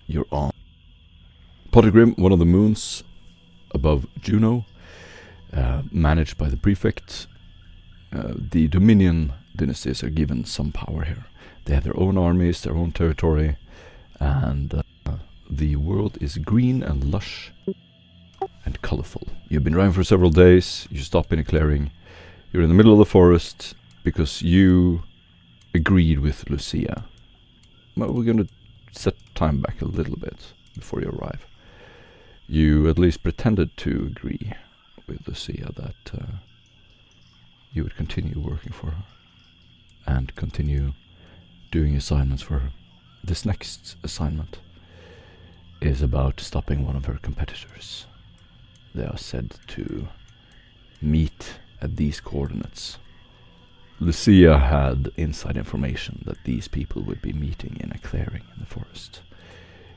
You're on Pottergrim, one of the moons above Juno, managed by the prefect. The Dominion dynasties are given some power here. They have their own armies, their own territory, and the world is green and lush and colorful. You've been driving for several days, you stop in a clearing, you're in the middle of the forest because you agreed with Lucia. Well, we're going to set time back a little bit before you arrive. You at least pretended to agree with Lucia that you would continue working for her and continue doing assignments for her. This next assignment is about stopping one of her competitors. They are said to meet at these coordinates. Lucia had inside information that these people would be meeting in a clearing in the forest.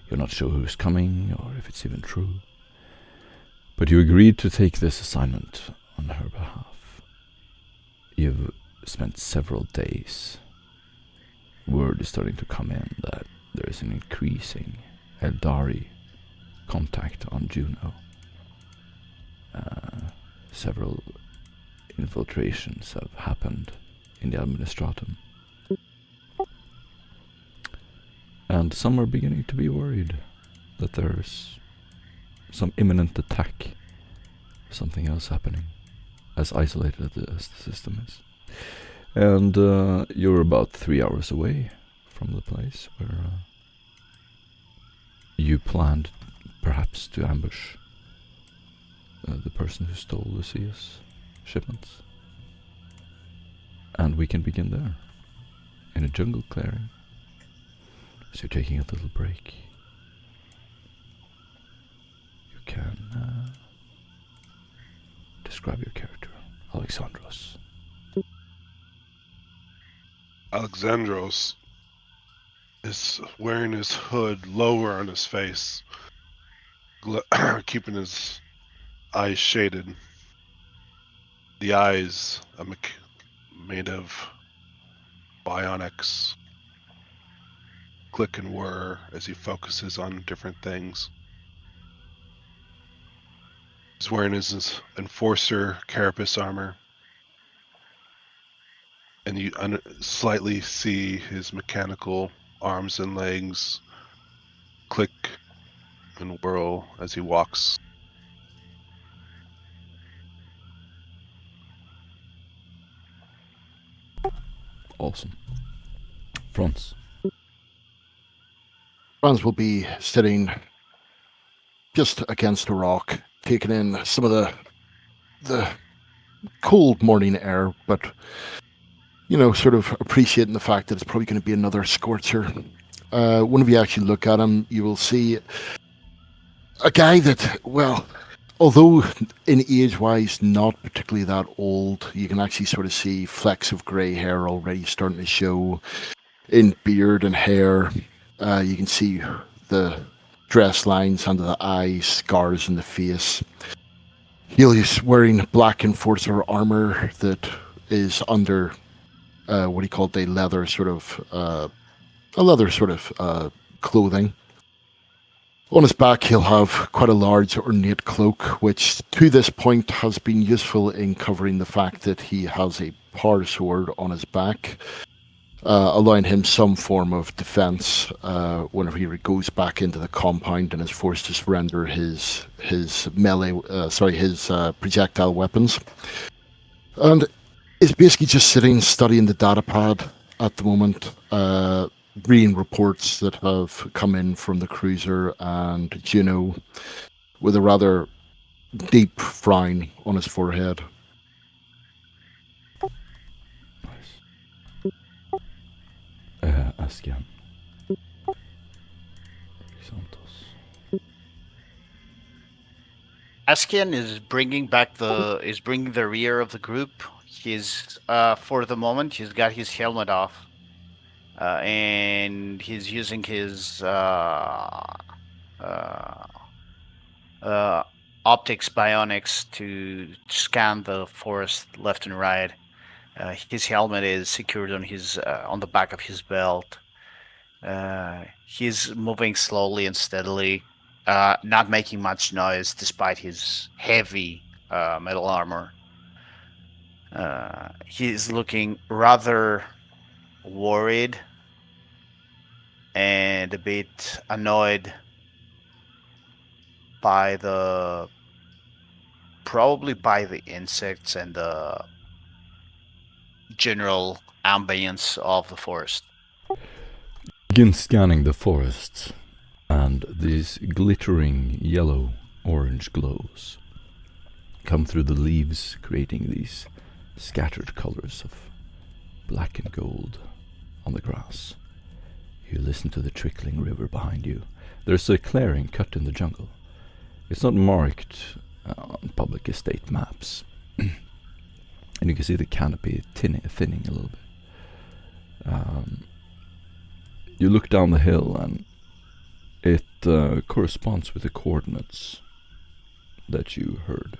You're not sure who's coming or if it's even true, but you agreed to take this assignment on her behalf. You've spent several days. Word is starting to come in that there is an increasing Eldari contact on Juno. Several infiltrations have happened in the Administratum. And some are beginning to be worried that there's some imminent attack, something else happening, as isolated as the system is. And you're about 3 hours away from the place where you planned perhaps to ambush the person who stole Lucia's shipments. And we can begin there, in a jungle clearing. So you're taking a little break. You can describe your character, Alexandros. Alexandros is wearing his hood lower on his face, keeping his eyes shaded. The eyes are made of bionics, click and whir as he focuses on different things. He's wearing his Enforcer carapace armor, and you slightly see his mechanical arms and legs click and whirl as he walks. Awesome. Franz. Franz will be sitting just against a rock, taking in some of the cold morning air, but, sort of appreciating the fact that it's probably going to be another scorcher. Whenever you actually look at him, you will see a guy that, well, although in age-wise not particularly that old, you can actually sort of see flecks of grey hair already starting to show in beard and hair. You can see the dress lines under the eyes, scars in the face. He's wearing black Enforcer armor that is under what he called a leather sort of clothing. On his back, he'll have quite a large ornate cloak, which to this point has been useful in covering the fact that he has a power sword on his back, allowing him some form of defense whenever he goes back into the compound and is forced to surrender his projectile weapons. And is basically just sitting studying the datapad at the moment, reading reports that have come in from the cruiser and Juno, with a rather deep frown on his forehead. Askian. Askian is bringing the rear of the group. He's for the moment he's got his helmet off, and he's using his optics bionics to scan the forest left and right. His helmet is secured on the back of his belt. He's moving slowly and steadily, not making much noise despite his heavy metal armor. He's looking rather worried and a bit annoyed by probably by the insects and the general ambience of the forest. Begin scanning the forest, and these glittering yellow-orange glows come through the leaves, creating these scattered colors of black and gold on the grass. You listen to the trickling river behind you. There's a clearing cut in the jungle. It's not marked on public estate maps. And you can see the canopy thinning a little bit. You look down the hill and it corresponds with the coordinates that you heard.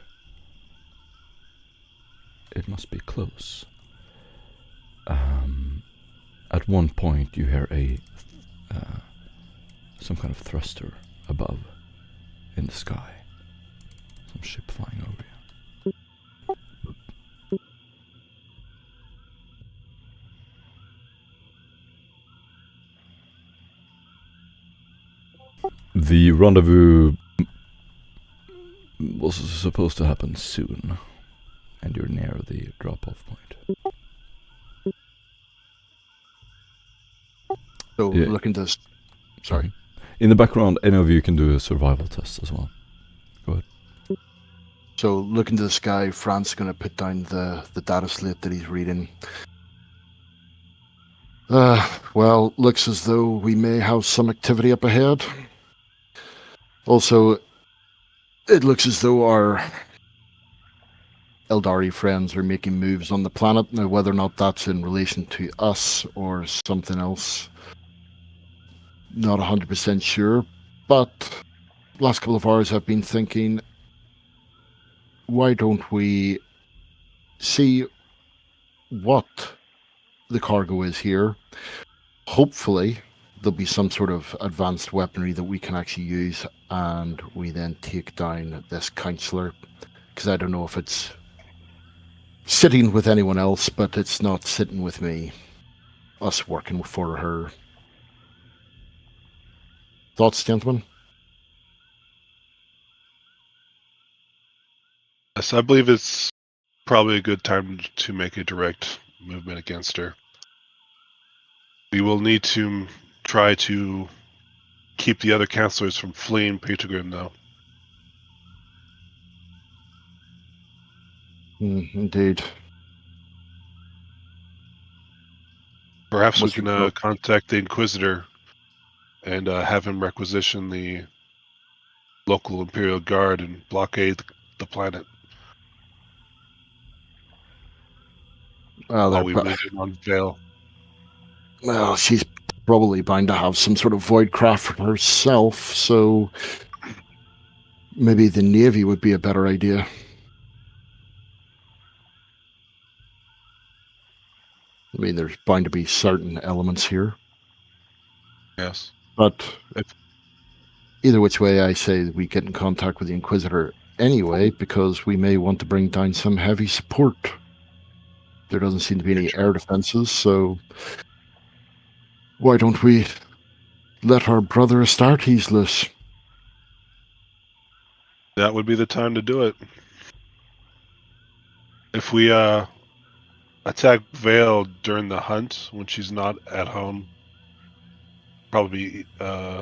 It must be close. At one point you hear some kind of thruster above in the sky. Some ship flying over you. The rendezvous was supposed to happen soon, and you're near the drop-off point. So Yeah. looking to... Sorry. In the background, any of you can do a survival test as well. Go ahead. So looking to the sky, Fran's going to put down the data slate that he's reading. Well, looks as though we may have some activity up ahead. Also, it looks as though our Eldari friends are making moves on the planet. Now, whether or not that's in relation to us or something else, not 100% sure. But last couple of hours I've been thinking, why don't we see what the cargo is here? Hopefully there'll be some sort of advanced weaponry that we can actually use, and we then take down this counselor, because I don't know if it's sitting with anyone else, but it's not sitting with me, us working for her. Thoughts, gentlemen? Yes, I believe it's probably a good time to make a direct movement against her. We will need to try to keep the other counselors from fleeing Petergrim, though. Indeed. Perhaps What's we your can thought? contact the Inquisitor and have him requisition the local Imperial Guard and blockade the planet Well, while we move in on Vale. well, she's probably bound to have some sort of void craft herself, so maybe the Navy would be a better idea. I mean, there's bound to be certain elements here, Yes. but If- either which way, I say we get in contact with the Inquisitor anyway, because we may want to bring down some heavy support. There doesn't seem to be any air defenses, so why don't we let our brother Astartes loose? That would be the time to do it. If we attack Vale during the hunt when she's not at home, probably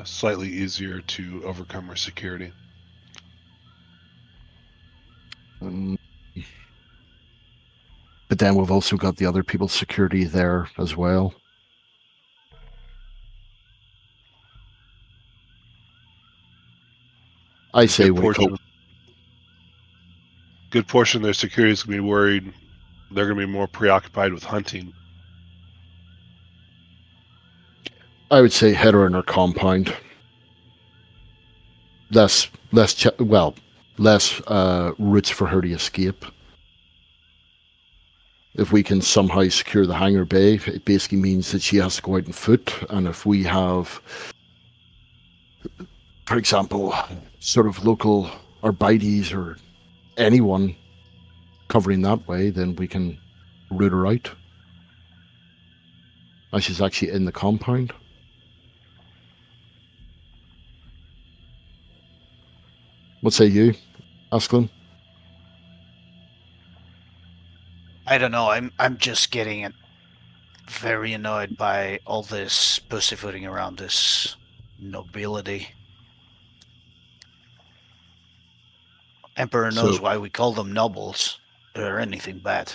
slightly easier to overcome her security. But then we've also got the other people's security there as well. I say we go. Good portion of their security is going to be worried. They're going to be more preoccupied with hunting. I would say head her in her compound. Less routes for her to escape. If we can somehow secure the hangar bay, it basically means that she has to go out on foot. And if we have, for example, sort of local Arbites or anyone covering that way, then we can route her out. And she's actually in the compound. What say you, Asklin? I don't know. I'm just getting very annoyed by all this pussyfooting around this nobility. Emperor knows why we call them nobles or anything bad.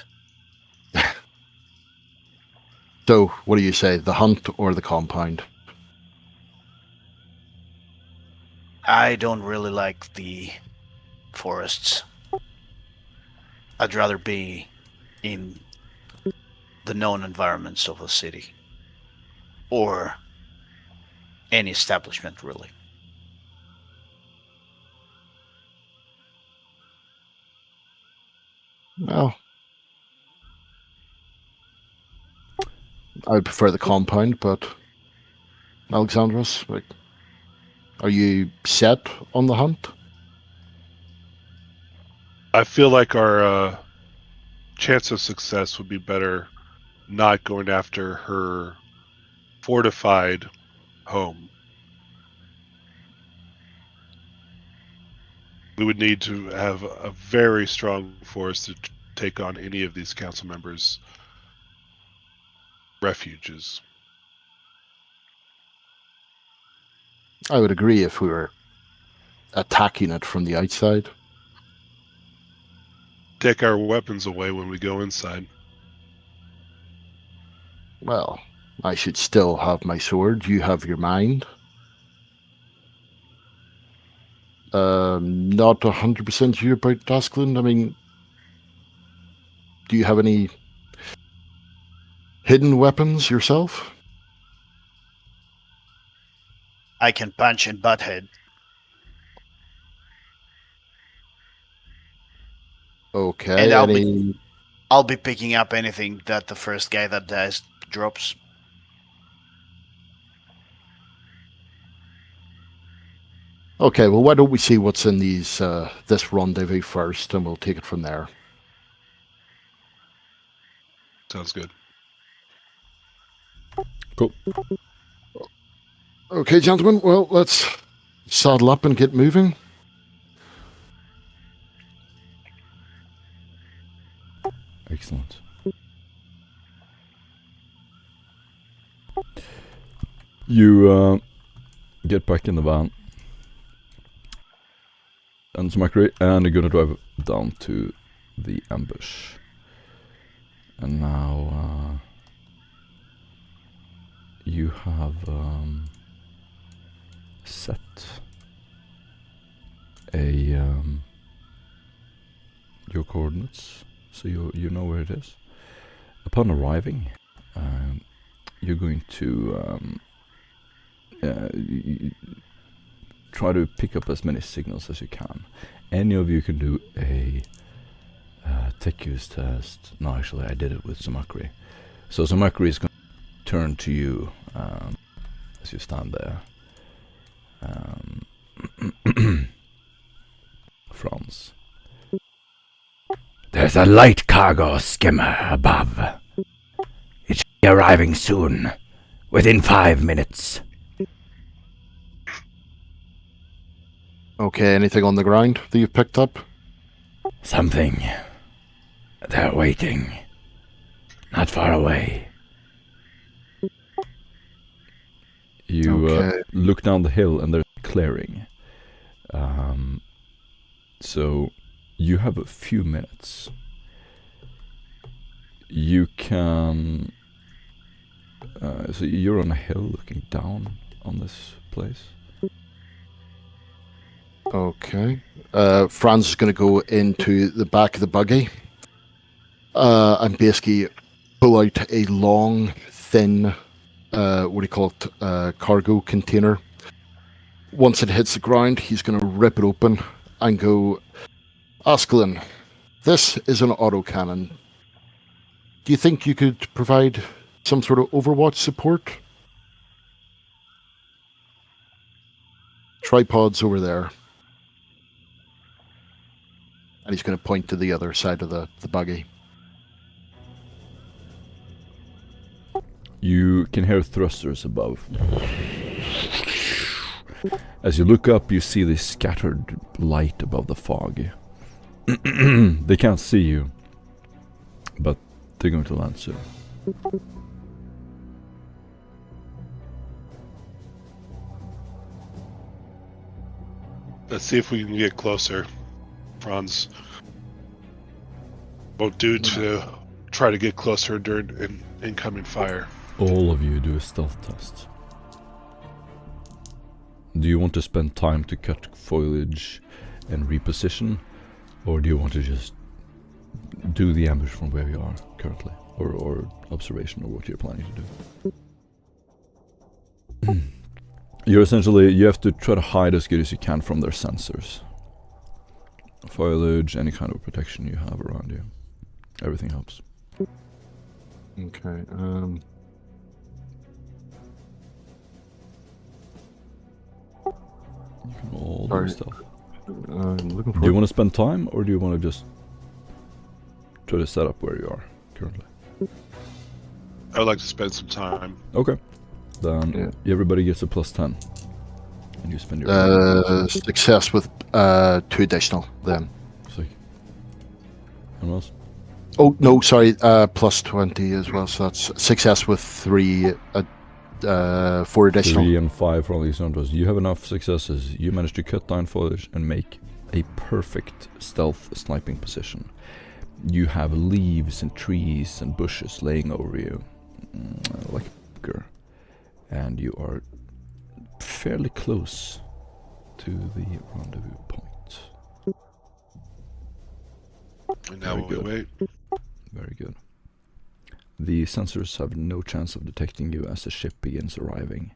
So, what do you say, the hunt or the compound? I don't really like the forests. I'd rather be in the known environments of a city. Or any establishment, really. Well, I would prefer the compound, but Alexandros, like, are you set on the hunt? I feel like our chance of success would be better not going after her fortified home. We would need to have a very strong force to take on any of these council members' refuges. I would agree if we were attacking it from the outside. Take our weapons away when we go inside. Well, I should still have my sword. You have your mind. Not 100% sure about Asklin. I mean, do you have any hidden weapons yourself? I can punch and butt head. Okay. And I'll be picking up anything that the first guy that dies drops. Okay, well, why don't we see what's in these this rendezvous first, and we'll take it from there. Sounds good. Cool. Okay, gentlemen, well, let's saddle up and get moving. Excellent. You get back in the van and Smakri, and you're gonna drive down to the ambush. And now you have set your coordinates, so you know where it is. Upon arriving, you're going to try to pick up as many signals as you can. Any of you can do a tech use test. No, actually, I did it with Samakri. So Samakri is going to turn to you as you stand there. Franz. There's a light cargo skimmer above. It should be arriving soon, within 5 minutes. Okay, anything on the ground that you've picked up? Something. They're waiting. Not far away. You look down the hill and there's a clearing. So you have a few minutes. You can... so you're on a hill looking down on this place. Okay. Franz is going to go into the back of the buggy and basically pull out a long, thin, what do you call it, cargo container. Once it hits the ground, he's going to rip it open and go, Asklin, this is an autocannon. Do you think you could provide some sort of overwatch support? Tripods over there. And he's going to point to the other side of the buggy. You can hear thrusters above. As you look up, you see this scattered light above the fog. They can't see you, but they're going to land soon. Let's see if we can get closer. Franz won't do to try to get closer during incoming fire. All of you do a stealth test. Do you want to spend time to cut foliage and reposition, or do you want to just do the ambush from where you are currently, or observation, or what you're planning to do? You have to try to hide as good as you can from their sensors. Foliage, any kind of protection you have around you. Everything helps. Okay, You can all do Sorry. stuff. I'm looking for... Do you want to spend time, or do you want to just try to set up where you are currently? I would like to spend some time. Okay. Then Yeah. everybody gets a +10. And you spend your... success with 2 additional, then. Sick. Anyone else? Oh, no, sorry, plus 20 as well, so that's success with 4 additional. 3 and 5 for all these numbers. You have enough successes. You manage to cut down foliage and make a perfect stealth sniping position. You have leaves and trees and bushes laying over you, like a bunker, and you are fairly close to the rendezvous point. And now Very we good. wait. Very good. The sensors have no chance of detecting you as the ship begins arriving.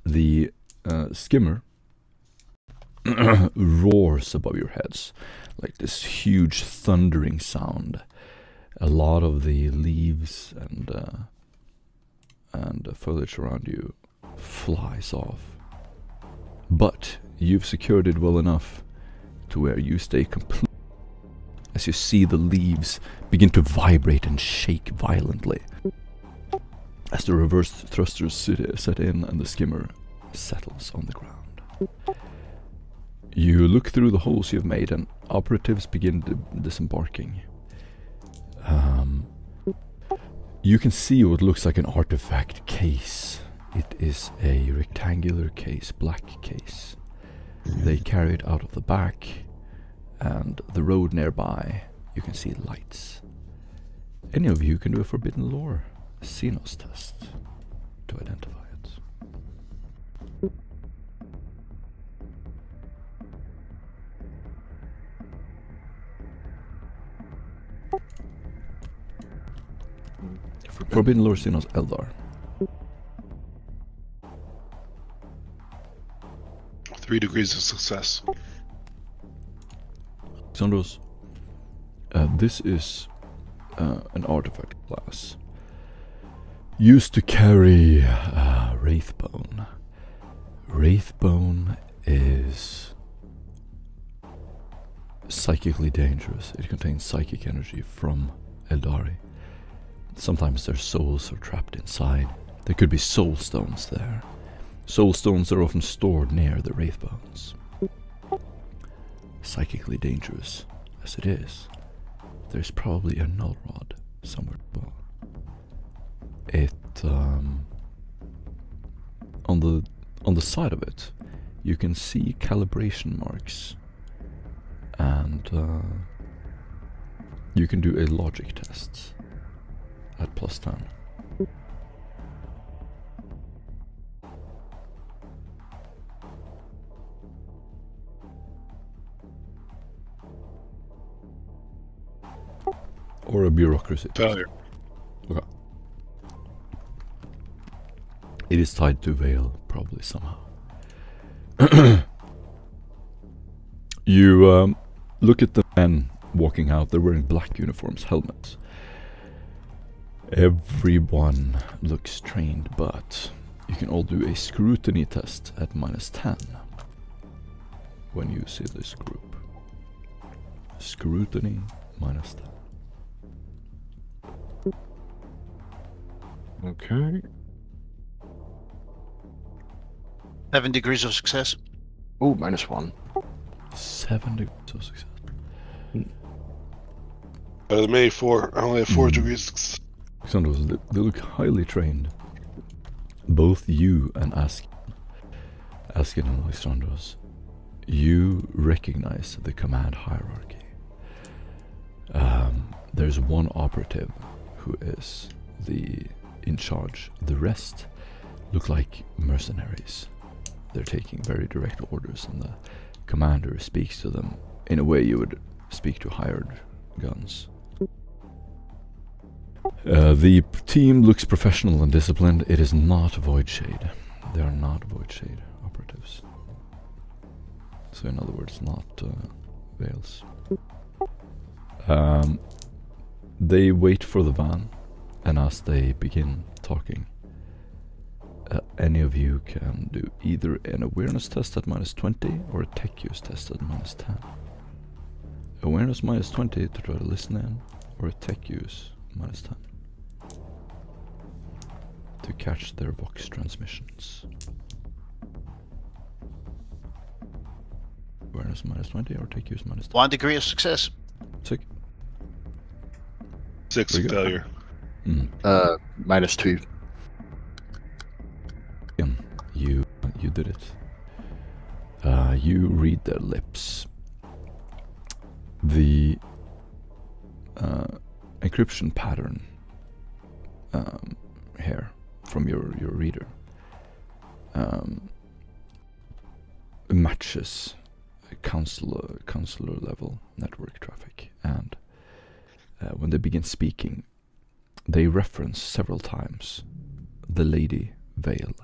The skimmer roars above your heads, like this huge thundering sound. A lot of the leaves and foliage around you flies off. But you've secured it well enough to where you stay complete. As you see the leaves begin to vibrate and shake violently, as the reverse thrusters set in and the skimmer settles on the ground. You look through the holes you've made and operatives begin disembarking. You can see what looks like an artifact case. It is a rectangular case, black case. They carry it out of the back, and the road nearby, you can see lights. Any of you can do a Forbidden Lore Xenos test to identify it. Forbidden Lore Xenos Eldar. 3 degrees of success. Xandros, this is an artifact class used to carry Wraithbone. Wraithbone is psychically dangerous. It contains psychic energy from Eldari. Sometimes their souls are trapped inside. There could be soul stones there. Soul stones are often stored near the Wraithbones. Psychically dangerous as it is, there's probably a null rod somewhere as well. It on the side of it, you can see calibration marks, and you can do a logic test at +10. Or a bureaucracy test. Failure. Okay. It is tied to Veil, probably somehow. You look at the men walking out. They're wearing black uniforms, helmets. Everyone looks trained, but you can all do a scrutiny test at -10 when you see this group. Scrutiny -10. Okay. 7 degrees of success. Oh, -1. 7 degrees of success. Better than me, 4. I only have 4 degrees. Xandros, they look highly trained. Both you and Askin and Alexandros, you recognize the command hierarchy. There's one operative who is in charge. The rest look like mercenaries. They're taking very direct orders, and the commander speaks to them in a way you would speak to hired guns. The team looks professional and disciplined. It is not Voidshade. They are not Voidshade operatives. So in other words, not Veils. They wait for the van, and as they begin talking, any of you can do either an awareness test at -20 or a tech use test at -10. Awareness -20 to try to listen in, or a tech use -10 to catch their vox transmissions. Awareness -20 or tech use -10. 1 degree of success. Sick. 6 There you go. failure. -2. Again, you did it. You read their lips. The encryption pattern here from your reader matches counselor level network traffic, and when they begin speaking, they reference several times the Lady Veil.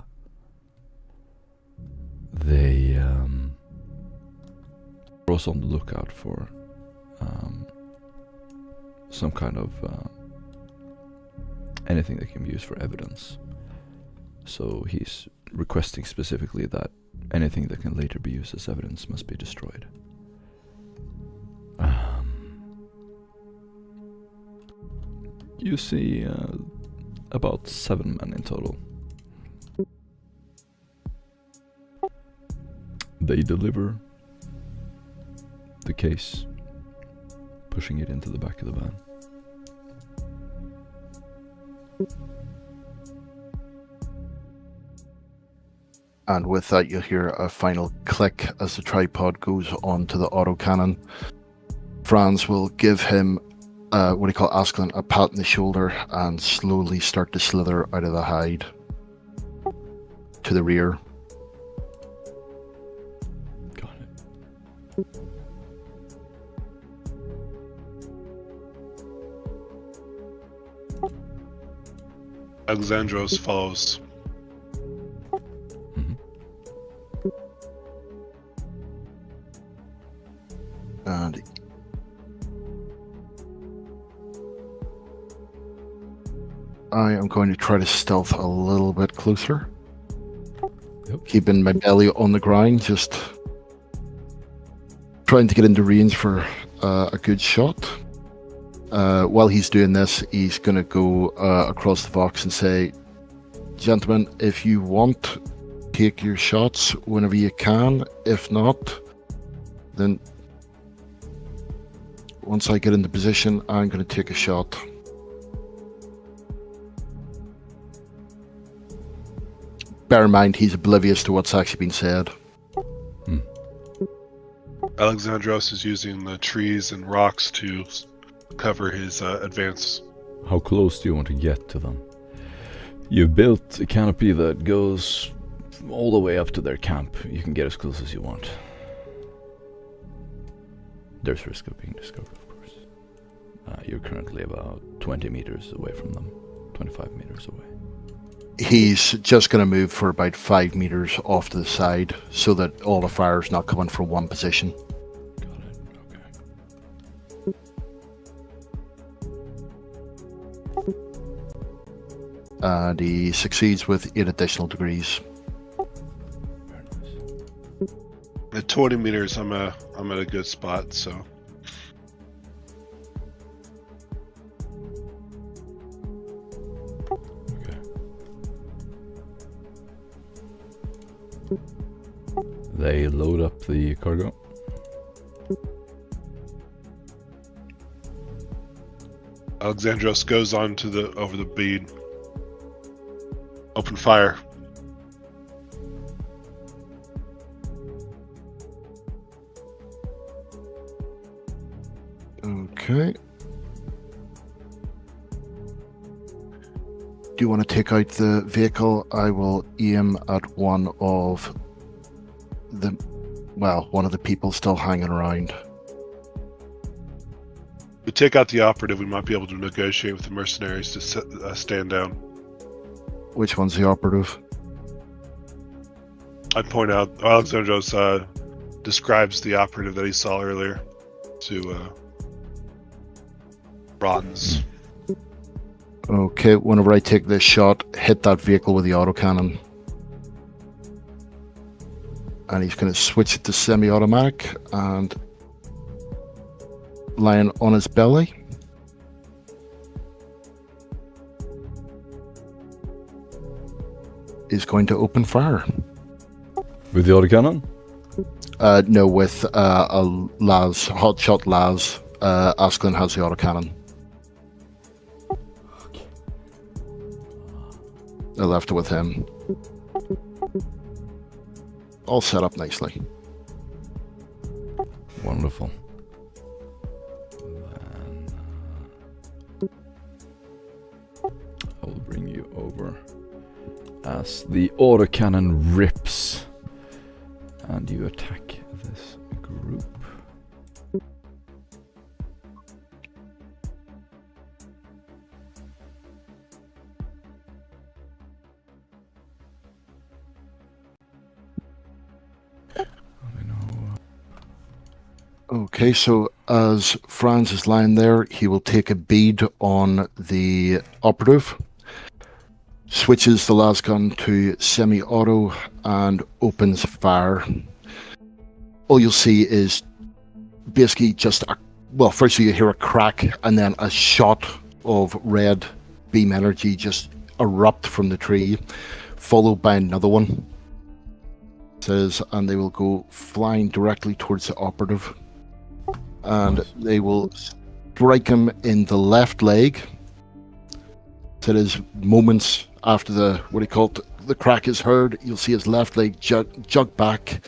They are also on the lookout for some kind of anything that can be used for evidence. So he's requesting specifically that anything that can later be used as evidence must be destroyed. You see about 7 men in total. They deliver the case, pushing it into the back of the van. And with that, you'll hear a final click as the tripod goes onto the autocannon. Franz will give him, what do you call Askelin, a pat on the shoulder and slowly start to slither out of the hide to the rear. Got it. Alexandros follows. And I am going to try to stealth a little bit closer. Yep. Keeping my belly on the ground, just trying to get into range for a good shot. While he's doing this, he's going to go across the box and say, "Gentlemen, if you want, take your shots whenever you can. If not, then once I get into position, I'm going to take a shot." Bear in mind, he's oblivious to what's actually been said. Alexandros is using the trees and rocks to cover his advance. How close do you want to get to them? You've built a canopy that goes all the way up to their camp. You can get as close as you want. There's risk of being discovered, of course. You're currently about 20 meters away from them. 25 meters away. He's just going to move for about 5 meters off to the side so that all the fire's not coming from one position. Got it, okay. And he succeeds with 8 additional degrees. At 20 meters, I'm at a good spot. So Okay. They load up the cargo. Alexandros goes on to over the bead. Open fire. Okay. Do you want to take out the vehicle? I will aim at one of the people still hanging around. We take out the operative. We might be able to negotiate with the mercenaries to stand down. Which one's the operative? I point out Alexandros describes the operative that he saw earlier to Rottens. Okay, whenever I take this shot, hit that vehicle with the autocannon. And he's going to switch it to semi-automatic and lying on his belly. Is going to open fire. With the autocannon? No, with a Laz, hotshot Laz. Asklin has the autocannon. I left it with him. All set up nicely. Wonderful. Then, I will bring you over as the autocannon rips and you attack this group. Okay, so as Franz is lying there, he will take a bead on the operative, switches the las gun to semi-auto, and opens fire. All you'll see is basically just first you hear a crack, and then a shot of red beam energy just erupt from the tree, followed by another one. And they will go flying directly towards the operative. And they will strike him in the left leg. So it is moments after the crack is heard. You'll see his left leg jug back,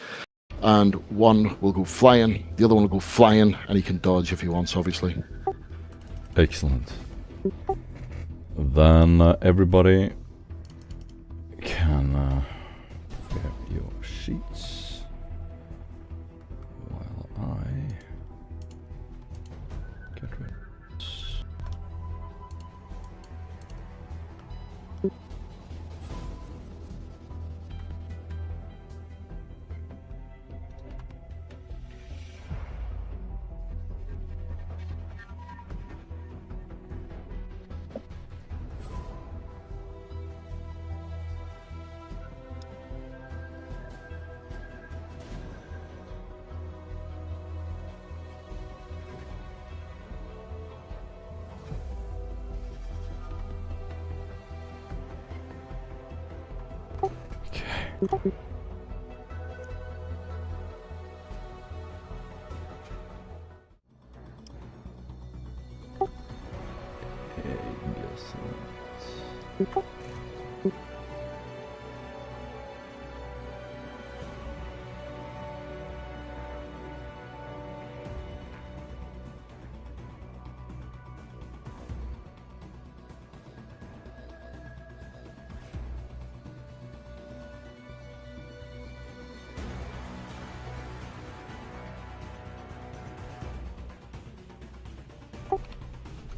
and one will go flying, the other one will go flying, and he can dodge if he wants, obviously. Excellent. Then everybody can get your sheets while I get rid of this. Okay.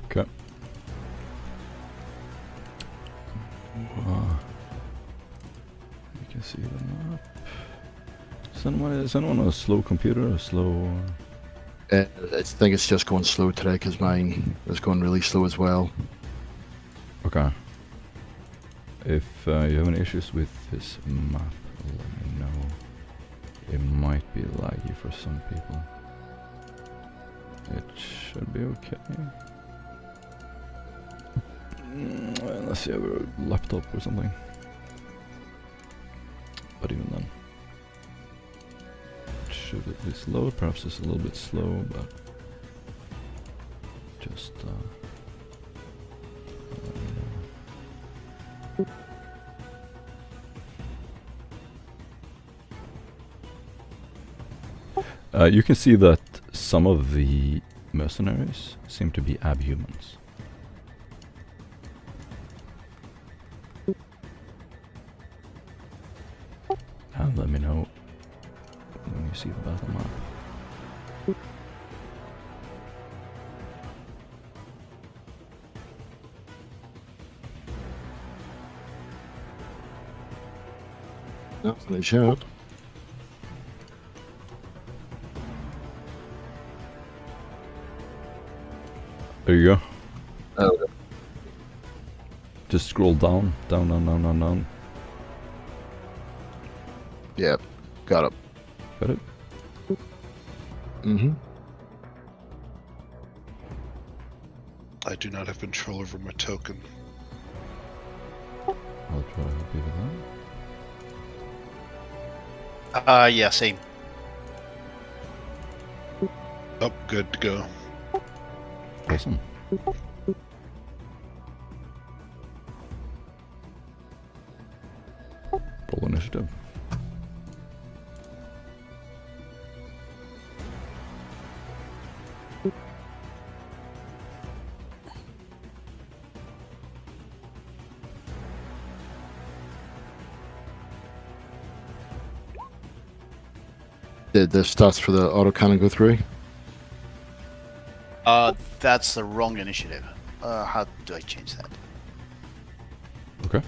Okay. You can see the map. Is anyone a slow computer? A slow? I think it's just going slow today because mine is going really slow as well. Okay. If you have any issues with this map, let me know. It might be laggy for some people. It should be okay. Unless you have a laptop or something. But even then. It should at least load. Perhaps it's a little bit slow, but just you can see that some of the mercenaries seem to be abhumans. And let me know when you see the battle map. No, they should. There you go. Oh, Just scroll down, down, down, down, down, down. yeah, got it. Got it? Mm-hmm. I do not have control over my token. I'll try to help you with that. Yeah, same. Oh, good to go. Awesome. Roll initiative. Did the stats for the autocannon go through? That's the wrong initiative. How do I change that? Okay.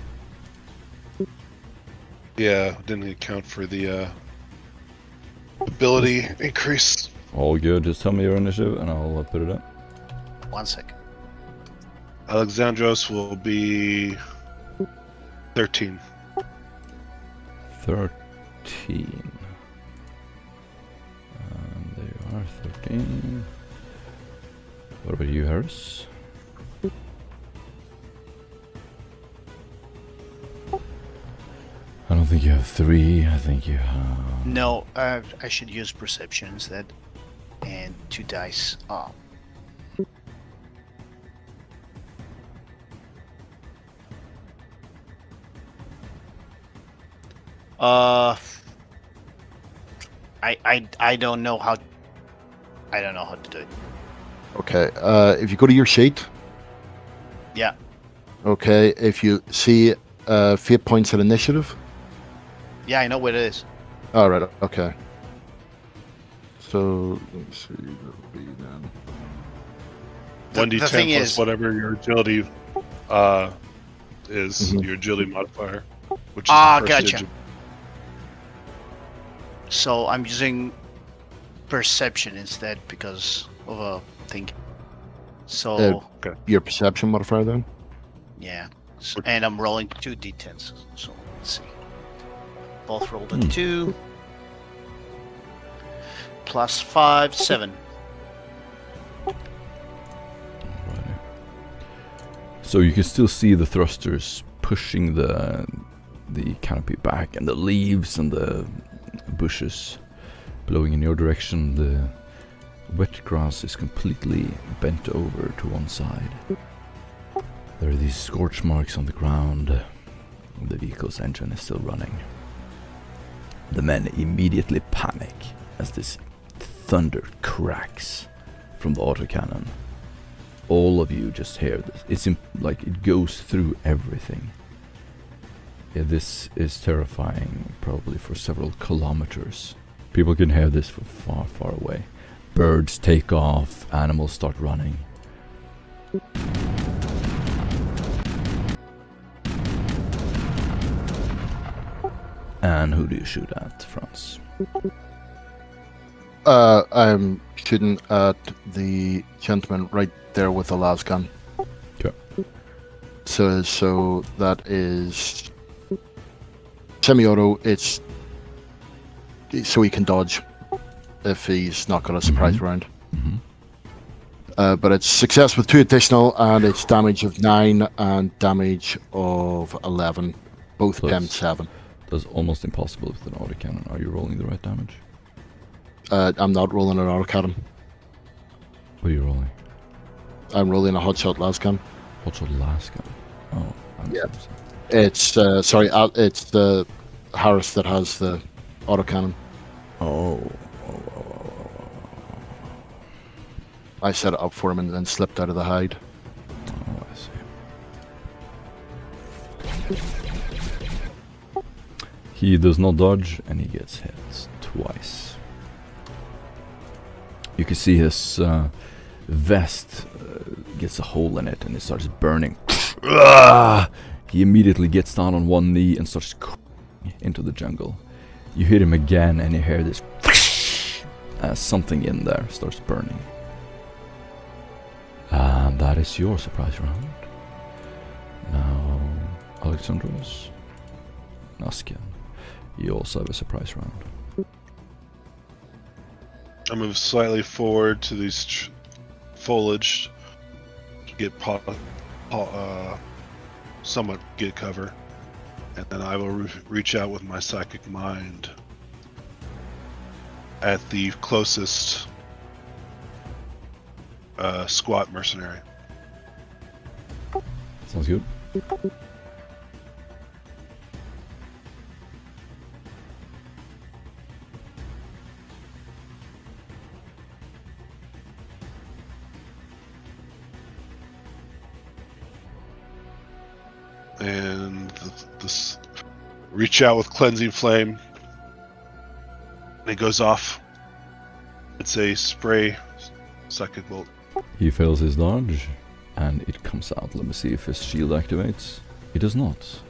Yeah, didn't account for the ability increase. All good. Just tell me your initiative and I'll put it up. 1 second. Alexandros will be 13. 13. And there you are, 13. What about you, Harris? I don't think you have 3. I think you have... No, I should use perception instead. And 2 dice. Oh. I don't know how. I don't know how to do it. Okay, if you go to your sheet, Yeah. okay, if you see fate points at initiative. Yeah, I know what it is. All right, okay. So, let me see, that'll be then. The 1d10 thing plus is, whatever your agility is, Mhm. your agility modifier. Which is Ah, the first gotcha. digit. so I'm using perception instead because of a thing. So Your perception modifier then? yeah, and I'm rolling 2 d10s. So let's see. Both rolled a 2. Plus 5, 7. Alrighty. So you can still see the thrusters pushing the canopy back, and the leaves and the bushes blowing in your direction. The wet grass is completely bent over to one side. There are these scorch marks on the ground. The vehicle's engine is still running. The men immediately panic as this thunder cracks from the autocannon. All of you just hear this. It's like it goes through everything. Yeah, this is terrifying, probably for several kilometers. People can hear this from far, far away. Birds take off, animals start running. And who do you shoot at, Franz? I'm shooting at the gentleman right there with the las gun. Okay. So that is semi-auto. It's so he can dodge if he's not got a surprise round. But it's success with 2 additional, and it's damage of 9 and damage of 11, both Plus. PEM 7. That's almost impossible with an autocannon. Are you rolling the right damage? I'm not rolling an autocannon. What are you rolling? I'm rolling a hotshot lascan. Hotshot Lascan. Oh, I'm Yeah. sorry. It's it's the Harris that has the autocannon. Oh. I set it up for him and then slipped out of the hide. Oh, I see. He does not dodge, and he gets hit twice. You can see his vest gets a hole in it, and it starts burning. He immediately gets down on one knee and starts crawling into the jungle. You hit him again, and you hear this something in there starts burning. And that is your surprise round. Now, Alexandros, Naskian, you also have a surprise round. I move slightly forward to these foliage to get somewhat get cover, and then I will reach out with my psychic mind at the closest squat mercenary. Sounds good. And this reach out with cleansing flame, and it goes off. It's a spray psychic bolt. He fails his dodge, and it comes out. Let me see if his shield activates. It does not.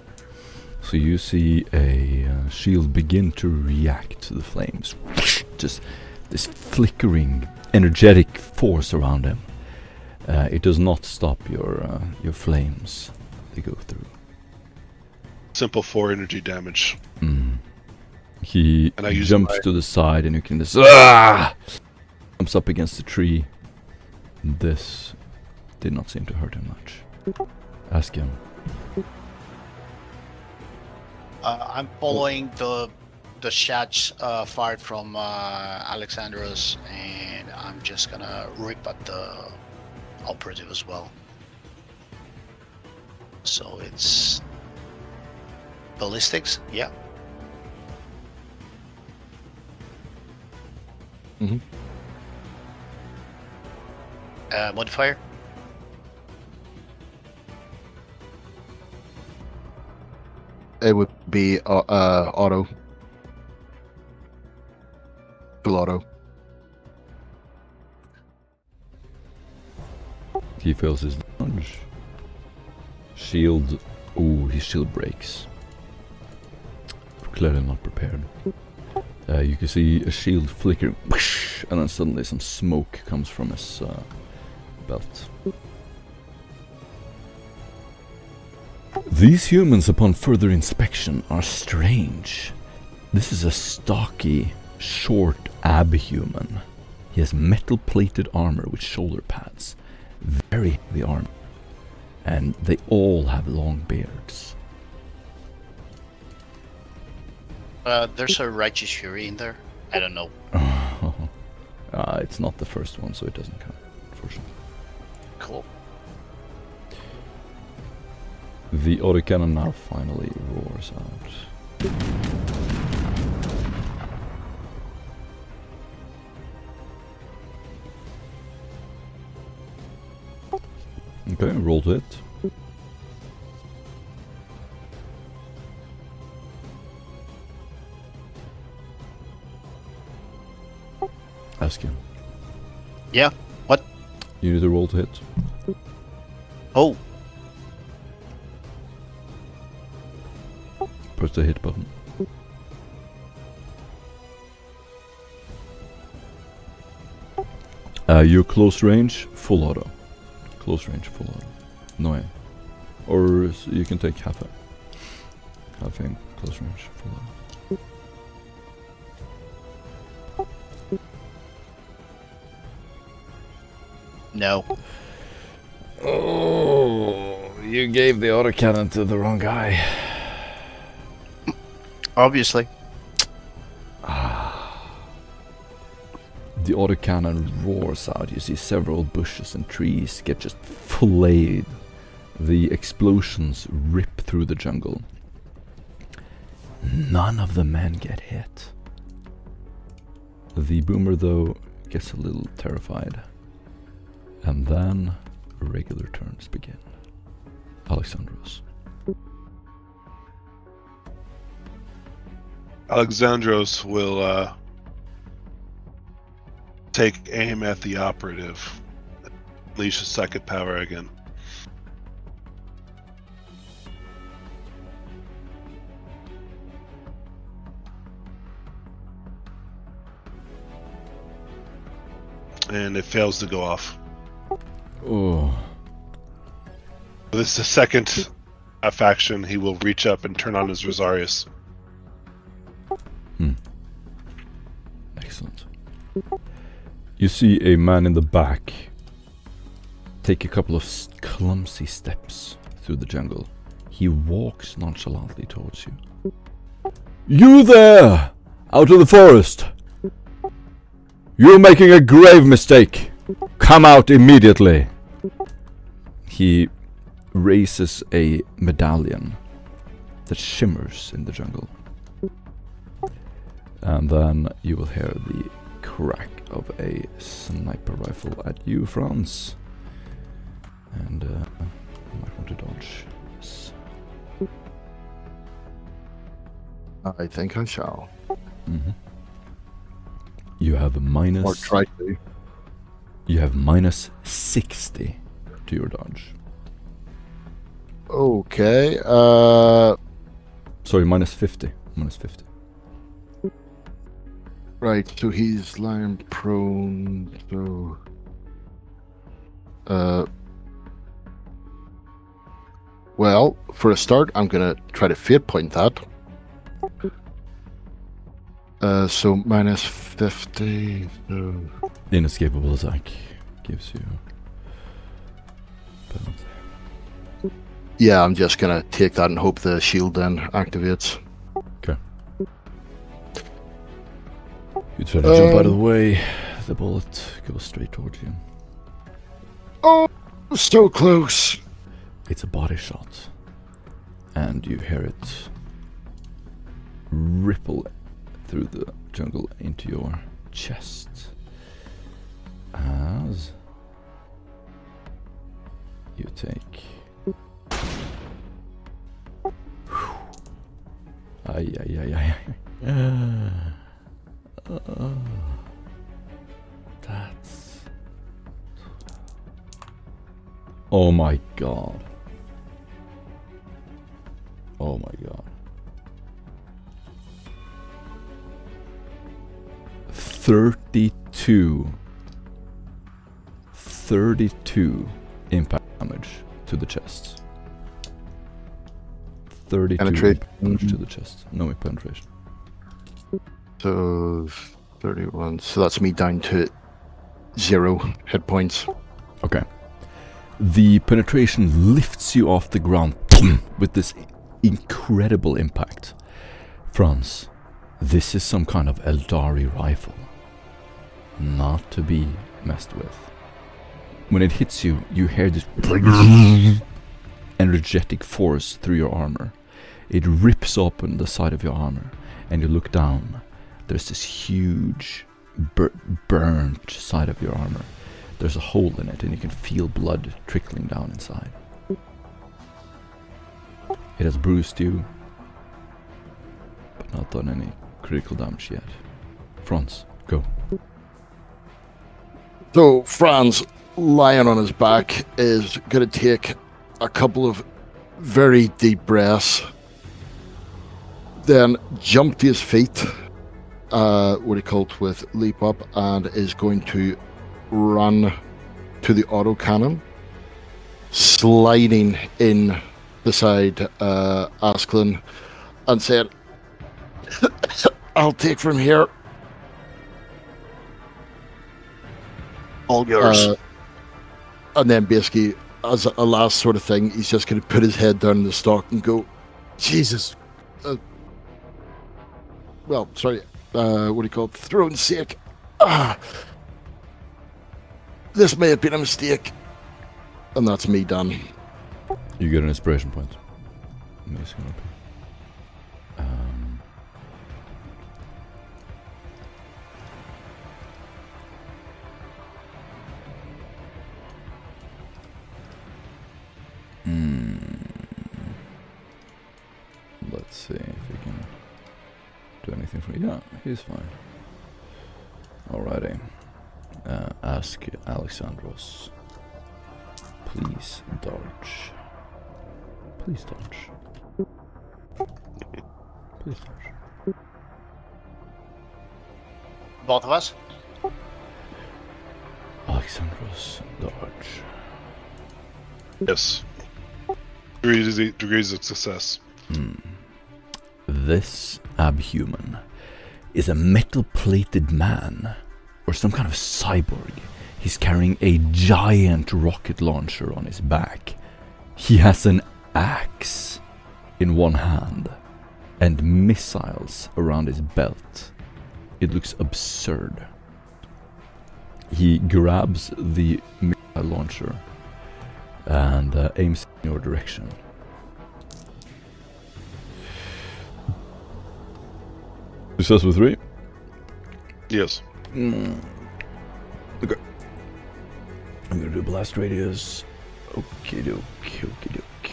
So you see a shield begin to react to the flames. Just this flickering, energetic force around him. It does not stop your flames. They go through. Simple 4 energy damage. He And I use jumps my- to the side, and you can just jumps up against the tree. This did not seem to hurt him much. Ask him. I'm following the shots fired from Alexandros, and I'm just gonna rip at the operative as well. So it's ballistics, yeah. Mhm. Modifier. It would be auto. Full auto. He fails his dodge. Shield. Ooh, his shield breaks. Clearly not prepared. You can see a shield flicker, and then suddenly some smoke comes from his belt. These humans, upon further inspection, are strange. This is a stocky, short ab-human. He has metal-plated armor with shoulder pads, very heavy armor, and they all have long beards. There's a righteous fury in there. I don't know. It's not the first one, so it doesn't count, unfortunately. Cool. The autocannon now finally roars out. Okay, roll to hit. Ask him. Yeah. What? You need to roll to hit. Oh. Press the hit button. Your close range, full auto. Close range, full auto. No aim. Or you can take half aim close range for that. No. Oh, you gave the autocannon to the wrong guy. Obviously. The autocannon roars out. You see several bushes and trees get just flayed. The explosions rip through the jungle. None of the men get hit. The boomer, though, gets a little terrified. And then regular turns begin. Alexandros. Alexandros will take aim at the operative. Unleash his second power again. And it fails to go off. Oh. This is the second faction. He will reach up and turn on his Rosarius. Excellent. You see a man in the back take a couple of clumsy steps through the jungle. He walks nonchalantly towards you. You there! Out of the forest! You're making a grave mistake! Come out immediately! He raises a medallion that shimmers in the jungle. And then you will hear the crack of a sniper rifle at you, Franz. And you might want to dodge this. I think I shall. Mm-hmm. You have minus... Or try to. You have minus 60 to your dodge. Okay, Sorry, minus 50. Minus 50. right, so he's lying prone, so... Well, for a start, I'm gonna try to fate point that. So minus 50, so... Inescapable attack gives you penalty. Yeah, I'm just gonna take that and hope the shield then activates. Okay. You try to jump out of the way. The bullet goes straight towards you. Oh, so close! It's a body shot. And you hear it ripple through the jungle into your chest. As you take... Ay, ay, ay, ay, ay. That's... Oh my god. Oh my god. 32 impact damage to the chest. 32 Penetration. damage to the chest. No penetration. So 31. So that's me down to 0 hit points. Okay. The penetration lifts you off the ground with this incredible impact. Franz, this is some kind of Eldari rifle. Not to be messed with. When it hits you, you hear this energetic force through your armor. It rips open the side of your armor, and you look down. There's this huge burnt side of your armor. There's a hole in it, and you can feel blood trickling down inside. It has bruised you, but not done any critical damage yet. Franz, go. So Franz, lying on his back, is going to take a couple of very deep breaths, then jump to his feet, what do you call it, with leap up, and is going to run to the autocannon, sliding in beside Asklin and said, I'll take from here. All yours. And then basically, as a last sort of thing, he's just going to put his head down in the stock and go, Jesus. What do you call it? Throne's sake. This may have been a mistake. And that's me done. You get an inspiration point. Amazing. Let's see if we can do anything for you. Yeah, he's fine. Alrighty. Ask Alexandros. Please dodge. Please dodge. Please dodge. Both of us? Alexandros, dodge. Yes. Degrees of success. This abhuman is a metal-plated man, or some kind of cyborg. He's carrying a giant rocket launcher on his back. He has an axe in one hand and missiles around his belt. It looks absurd. He grabs the missile launcher and aims in your direction. Success with 3? Yes. Okay. I'm gonna do blast radius. Okie doke, okie doke.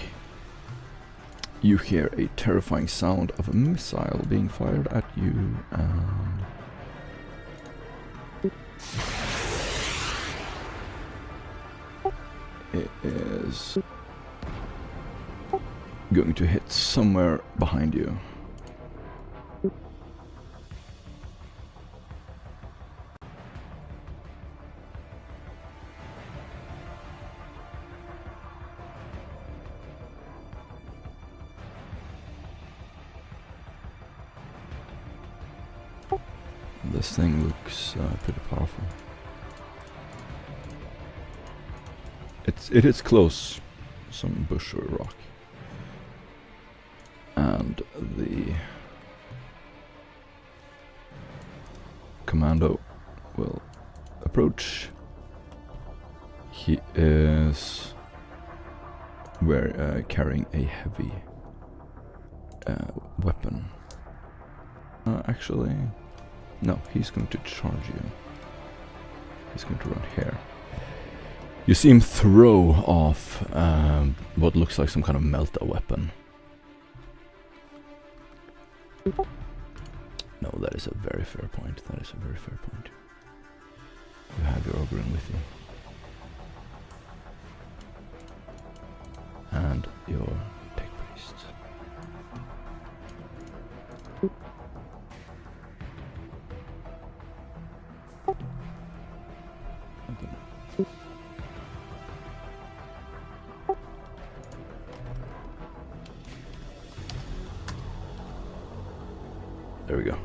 You hear a terrifying sound of a missile being fired at you, and it is going to hit somewhere behind you. This thing looks pretty powerful. It is close, some bush or rock, and the commando will approach. He is carrying a heavy weapon. Actually. No, he's going to charge you. He's going to run here. You see him throw off what looks like some kind of melta weapon. No, that is a very fair point. That is a very fair point. You have your Ogren with you. And your tech priest. There we go.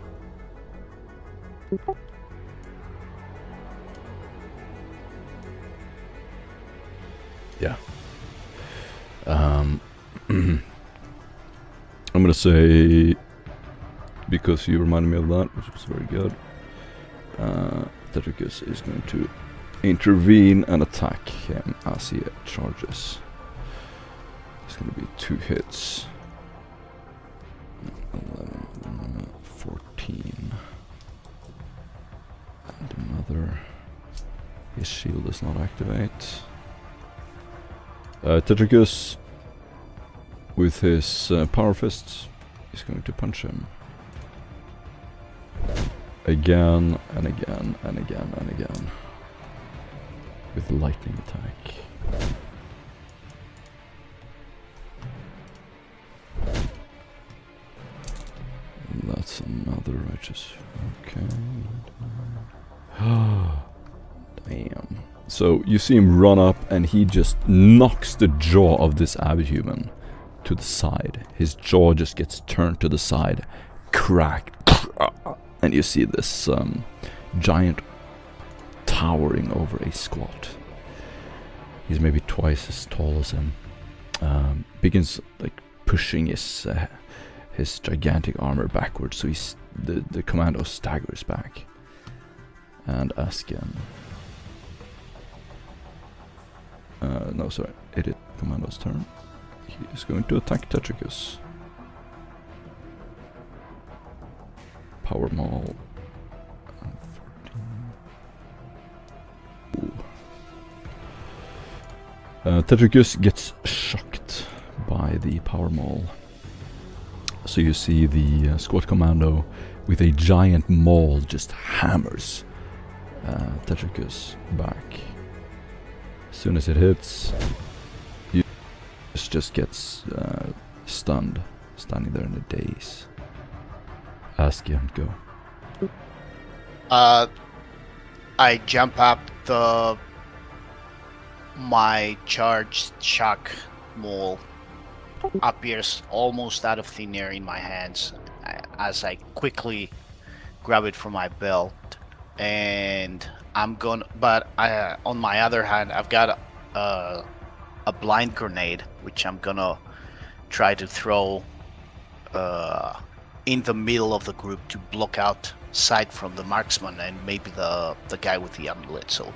Yeah. I'm gonna say, because you reminded me of that, which was very good, Tetricus is going to intervene and attack him as he charges. It's going to be 2 hits. 11, 14. And another. His shield does not activate. Tetricus, with his power fists, is going to punch him. Again, and again, and again, and again. With lightning attack. That's another righteous. Okay. Damn. So you see him run up and he just knocks the jaw of this abhuman to the side. His jaw just gets turned to the side, cracked, and you see this giant towering over a squat. He's maybe twice as tall as him. Begins like pushing his gigantic armor backwards, so the commando staggers back. And Askin. No, sorry, it is commando's turn. He is going to attack Tetricus. Power Maul. 14. Tetricus gets shocked by the Power Maul. So you see the squad commando with a giant maul just hammers Tetricus back. As soon as it hits, you just gets stunned, standing there in a daze. Askian, go. I jump up. My charged shock maul appears almost out of thin air in my hands as I quickly grab it from my belt, and I'm gonna. But on my other hand, I've got a blind grenade, which I'm gonna try to throw in the middle of the group to block out sight from the marksman and maybe the guy with the amulet. So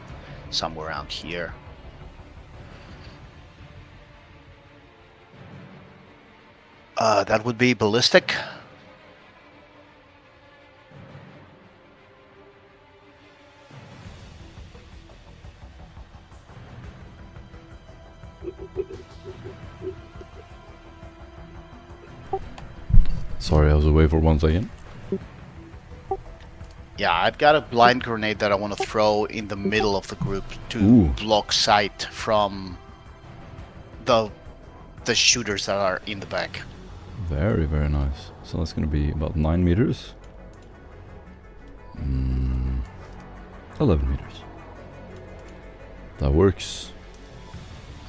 somewhere around here. That would be ballistic. Sorry, I was away for 1 second. Yeah, I've got a blind grenade that I want to throw in the middle of the group to block sight from the shooters that are in the back. Very, very nice. So that's going to be about 9 meters. 11 meters. That works.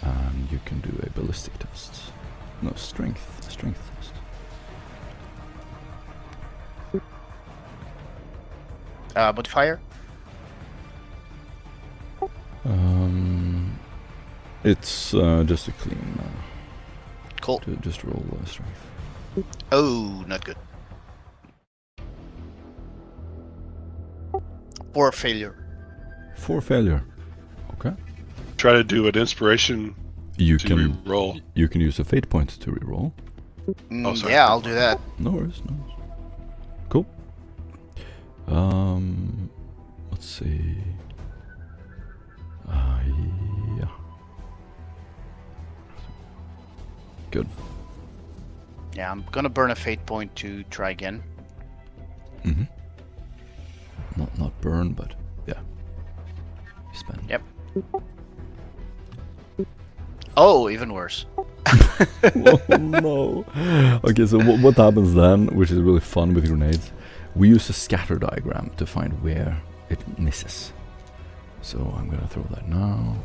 And you can do a ballistic test. No, strength test. Modifier? It's just a clean. Cool. Just roll strength. Oh, not good. 4 failure. 4 failure. Okay. Try to do an inspiration You to can re-roll. You can use a fate point to reroll. Oh, sorry. Yeah, I'll do that. No worries. Cool. Let's see. Yeah. Good. Yeah, I'm gonna burn a fate point to try again. Mm-hmm. Not burn, but yeah. Spend. Yep. Oh, even worse. Oh no. Okay, so what happens then, which is really fun with grenades, we use a scatter diagram to find where it misses. So I'm gonna throw that now.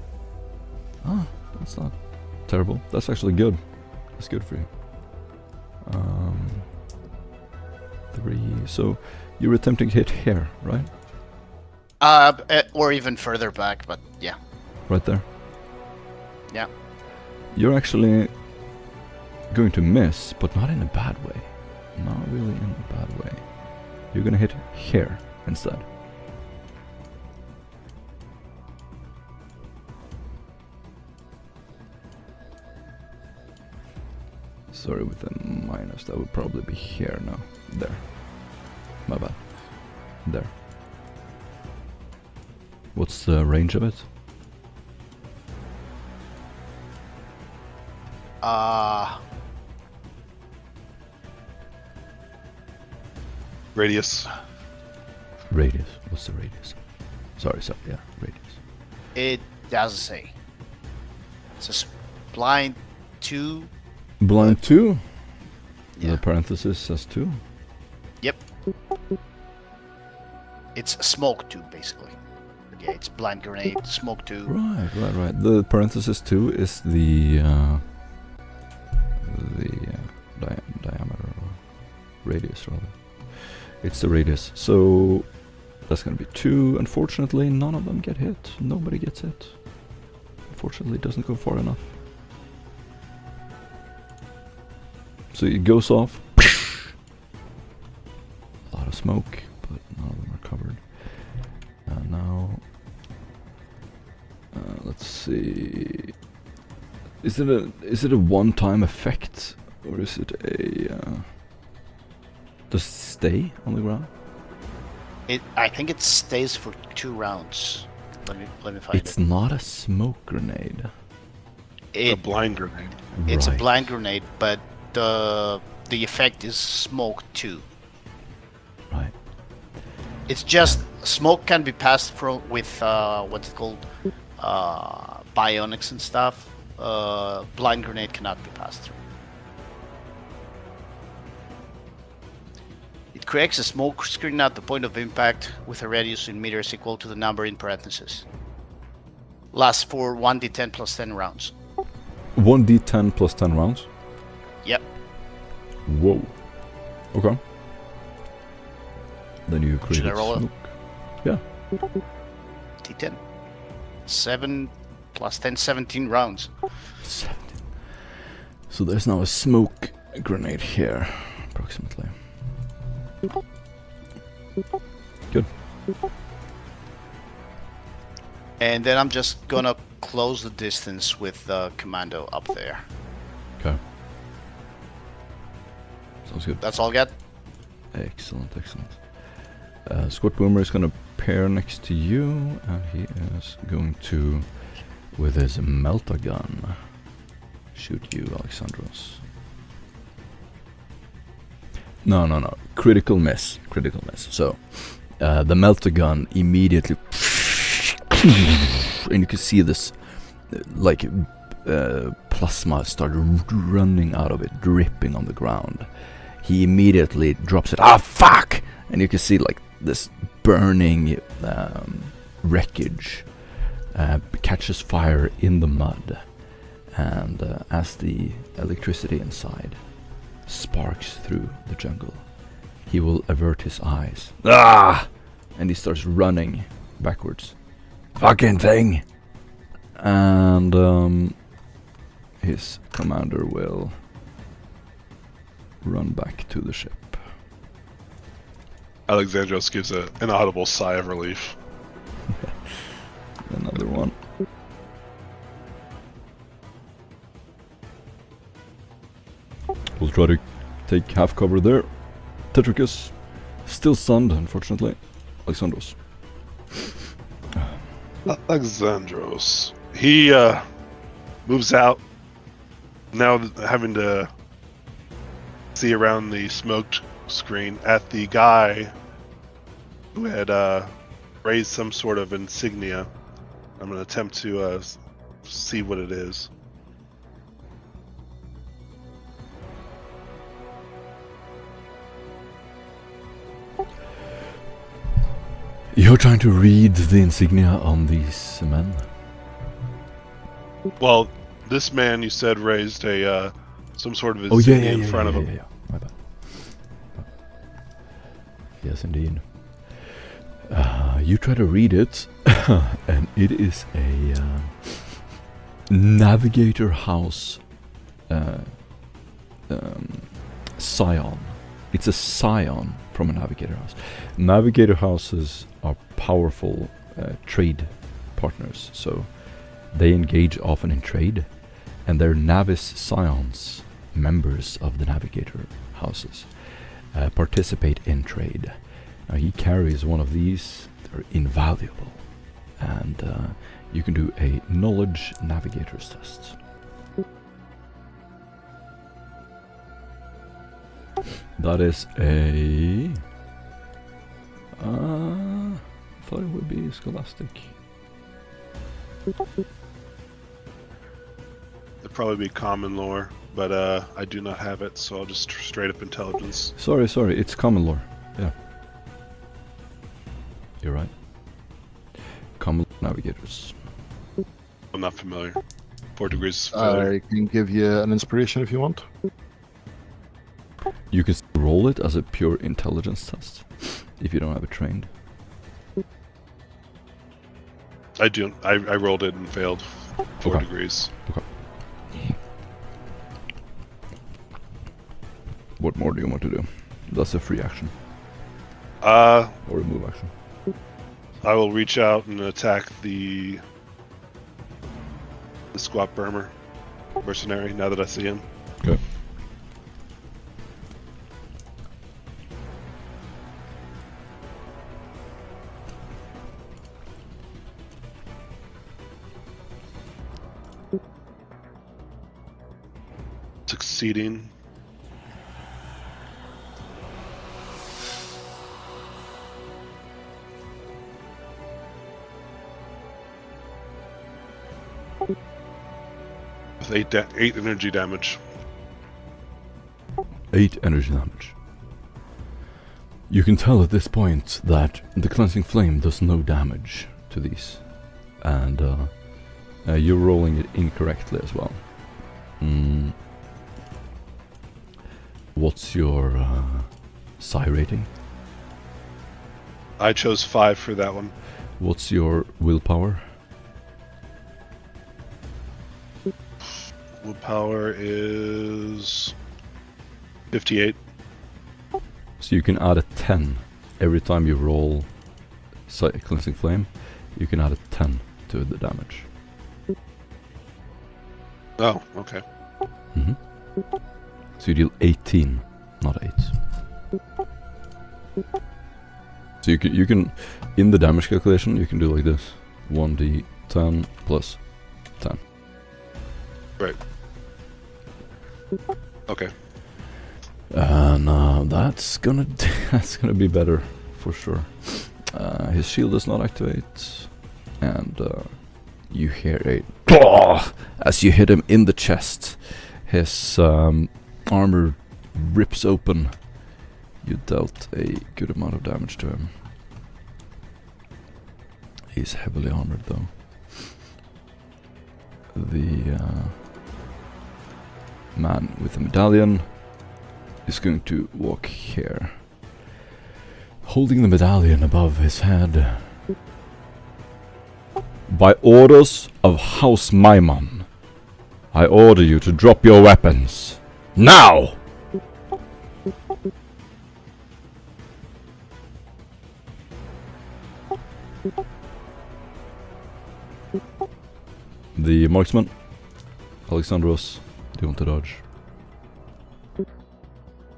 Ah, that's not terrible. That's actually good. That's good for you. 3. So you're attempting to hit here, right? Or even further back, but yeah. Right there. Yeah. You're actually going to miss, but not in a bad way. Not really in a bad way. You're gonna hit here instead. Sorry, with a minus, that would probably be here now. There. My bad. There. What's the range of it? Radius. Radius. What's the radius? Sorry, yeah, radius. It doesn't say. It's a blind 2. Blind 2? Yeah. The parenthesis says 2? Yep. It's smoke 2, basically. Yeah, it's blind grenade, smoke 2. Right. The parenthesis 2 is the the diameter or radius rather. It's the radius. So that's gonna be 2. Unfortunately, none of them get hit. Nobody gets hit. Unfortunately, it doesn't go far enough. So it goes off. A lot of smoke, but none of them are covered. And now, let's see. Is it a one-time effect, or is it a? Does it stay on the ground? I think it stays for 2 rounds. Let me find It's it. not a smoke grenade. A blind grenade. It's Right. a blind grenade, but the effect is smoke too. Right. It's just smoke can be passed through with what's it called, bionics and stuff. Blind grenade cannot be passed through. It creates a smoke screen at the point of impact with a radius in meters equal to the number in parentheses. Lasts for 1d10 plus 10 rounds. 1d10 plus 10 rounds. Yep. Whoa. Okay. Then you create Should I roll it? smoke. Yeah. D10. 7 plus 10, 17 rounds. 17. So there's now a smoke grenade here, approximately. Good. And then I'm just gonna close the distance with the commando up there. Okay. Sounds good. That's all good? Excellent, excellent. Squat Boomer is going to pair next to you, and he is going to, with his melta gun, shoot you, Alexandros. No. Critical miss. Critical miss. So, the melta gun immediately, and you can see this, plasma started running out of it, dripping on the ground. He immediately drops it. Ah, fuck! And you can see like this burning wreckage catches fire in the mud, and as the electricity inside sparks through the jungle, he will avert his eyes. Ah! And he starts running backwards. Fucking thing! And his commander will run back to the ship. Alexandros gives an audible sigh of relief. Another one. We'll try to take half cover there. Tetricus, still stunned, unfortunately. Alexandros. Alexandros. He moves out, now having to see around the smoked screen at the guy who had raised some sort of insignia. I'm going to attempt to see what it is. You're trying to read the insignia on these men? Well, this man you said raised a some sort of insignia in front of him. Yeah. My bad. Yes, indeed. You try to read it, and it is a Navigator house scion. It's a scion from a Navigator house. Navigator houses are powerful trade partners, so they engage often in trade, and they're Navis scions, members of the Navigator houses, participate in trade. Now he carries one of these. They're invaluable, and you can do a knowledge navigator's test. That is a I thought it would be scholastic. It'd probably be common lore, but I do not have it, so I'll just straight up intelligence. Sorry, it's common lore. Yeah. You're right. Common navigators. I'm not familiar. 4 degrees failure. I can give you an inspiration if you want. You can still roll it as a pure intelligence test if you don't have it trained. I do. I rolled it and failed. 4 Okay. degrees. What more do you want to do? That's a free action Uh, or a move action. I will reach out and attack the squat Burmer mercenary now that I see him. Okay. Succeeding. With 8 energy damage. 8 energy damage. You can tell at this point that the cleansing flame does no damage to these, and you're rolling it incorrectly as well. What's your psi rating? I chose 5 for that one. What's your willpower? Willpower is 58. So you can add a 10 every time you roll cleansing flame. You can add a 10 to the damage. Oh, okay. So you deal 18, not 8. So you can in the damage calculation you can do like this: 1d10 plus 10. Right. Okay. And that's gonna be better for sure. His shield does not activate, and you hear a as you hit him in the chest. His armor rips open. You dealt a good amount of damage to him. He's heavily armored though. The man with the medallion is going to walk here, holding the medallion above his head. By orders of House Maimon, I order you to drop your weapons. Now! The marksman, Alexandros, do you want to dodge?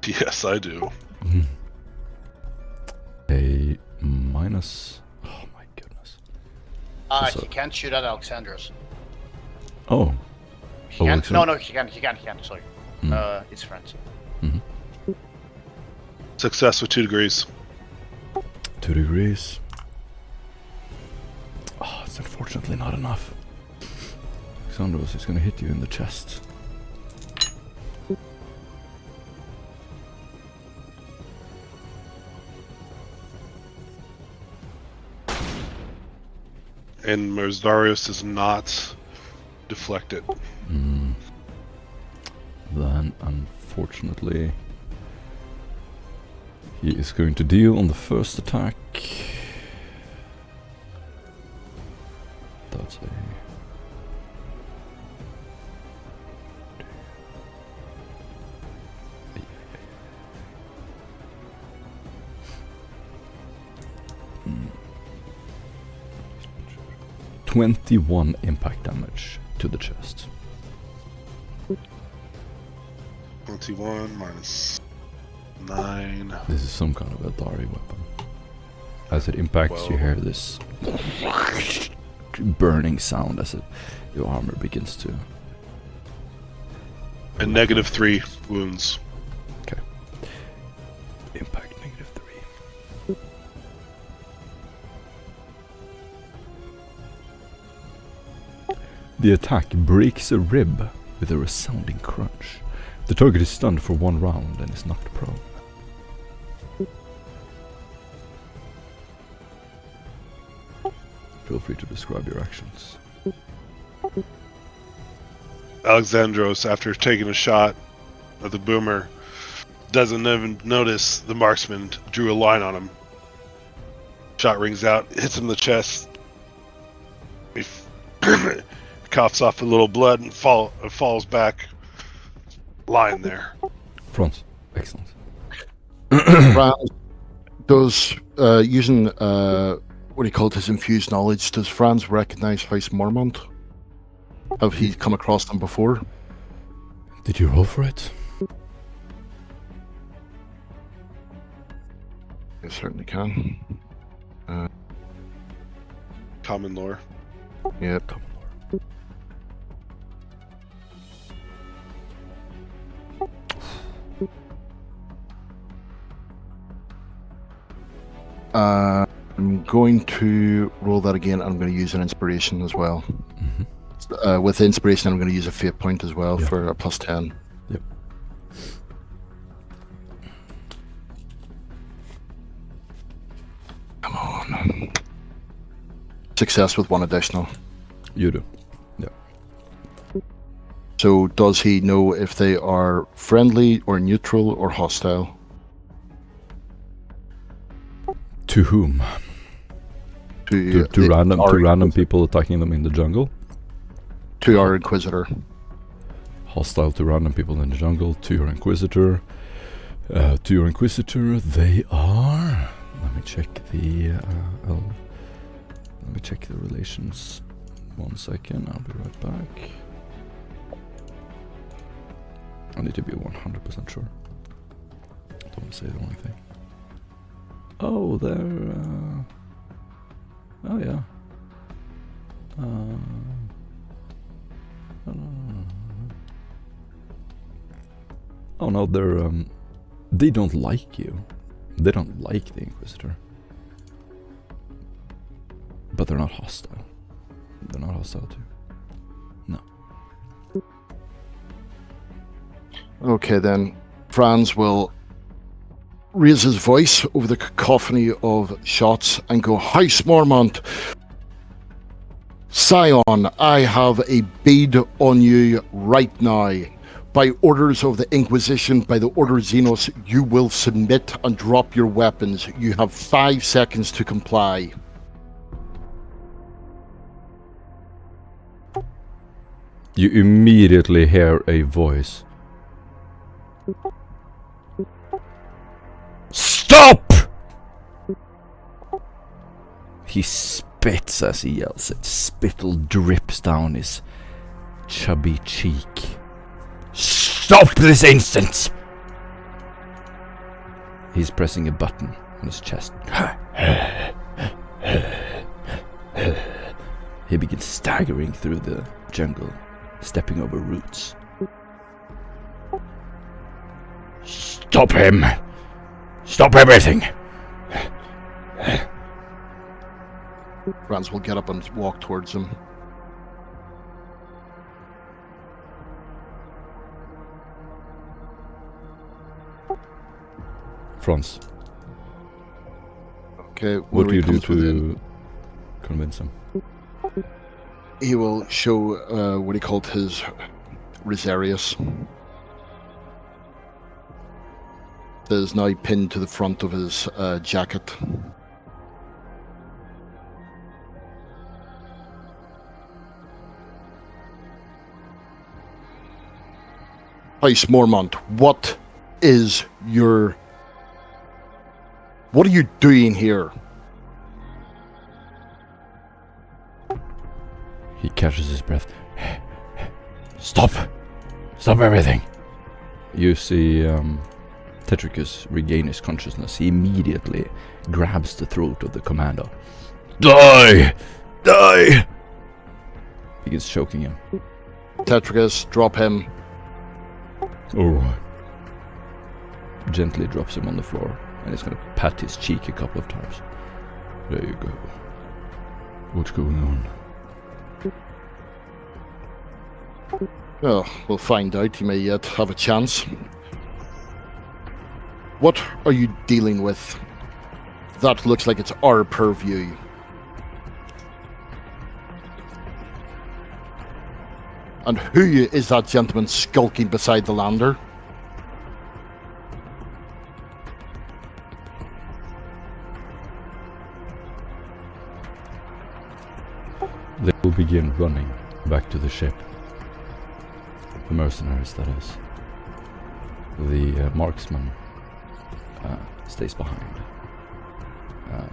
Yes, I do. A minus... Oh my goodness. So- He can't shoot at Alexandros. Oh. He Oh, can't. No, Alexand- he can't. Sorry. Mm. It's friends. Success with 2 degrees. 2 degrees. Oh, it's unfortunately not enough. Alexandros is gonna hit you in the chest. And Merzdarius is not deflected. Then, unfortunately, he is going to deal on the first attack. That's a... Mm. 21 impact damage to the chest. 21 minus 9. This is some kind of a Dari weapon. As it impacts, you Whoa. hear this burning sound as your armor begins to... And -3 wounds. Okay. Impact -3. The attack breaks a rib with a resounding crunch. The target is stunned for 1 round and is knocked prone. Feel free to describe your actions. Alexandros, after taking a shot of the boomer, doesn't even notice the marksman drew a line on him. Shot rings out, hits him in the chest. He coughs off a little blood and falls back, lying there. Franz, excellent. Franz does, using what he called his infused knowledge, does Franz recognize House Mormont? Have he come across them before? Did you roll for it? I certainly can. Common lore. Yep. I'm going to roll that again. I'm going to use an inspiration as well. Mm-hmm. With inspiration, I'm going to use a fate point as well for a plus 10. Yep. Come on. Success with one additional. You do. Yeah. So does he know if they are friendly or neutral or hostile? To whom? To random people attacking them in the jungle. To our Inquisitor. Hostile to random people in the jungle. To your Inquisitor. To your Inquisitor, they are. Let me check the. Let me check the relations. 1 second. I'll be right back. I need to be 100% sure. Don't want to say the wrong thing. Oh, they're. Oh yeah. Oh no, they're. They don't like you. They don't like the Inquisitor. But they're not hostile. They're not hostile too. No. Okay then. Franz will raise his voice over the cacophony of shots and go, House Mormont, Scion, I have a bead on you right now. By orders of the Inquisition, by the order of Xenos, you will submit and drop your weapons. You have 5 seconds to comply. You immediately hear a voice. Stop! He spits as he yells it. Spittle drips down his chubby cheek. Stop this instant! He's pressing a button on his chest. He begins staggering through the jungle, stepping over roots. Stop him! Stop everything! Franz will get up and walk towards him. Franz, Okay, what do you do comes to within, convince him? he will show what he called his Rosarius. That is now pinned to the front of his jacket. House Mormont, what are you doing here? He catches his breath. Stop! Stop everything! You see Tetricus regain his consciousness. He immediately grabs the throat of the commander. Die! Die! He gets choking him. Tetricus, drop him. Alright. Gently drops him on the floor, and he's gonna pat his cheek a couple of times. There you go. What's going on? Oh, we'll find out. He may yet have a chance. What are you dealing with? That looks like it's our purview. And who is that gentleman skulking beside the lander? They will begin running back to the ship. The mercenaries, that is. The marksman stays behind.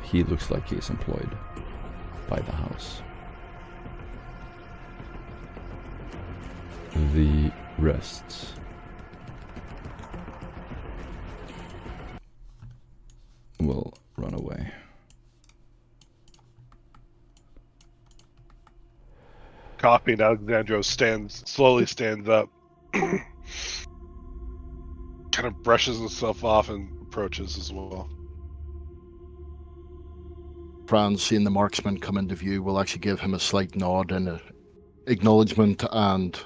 He looks like he is employed by the house. The rest will run away. Copying, Alexandro slowly stands up, kind of brushes himself off and approaches as well. Franz, seeing the marksman come into view, will actually give him a slight nod and acknowledgement and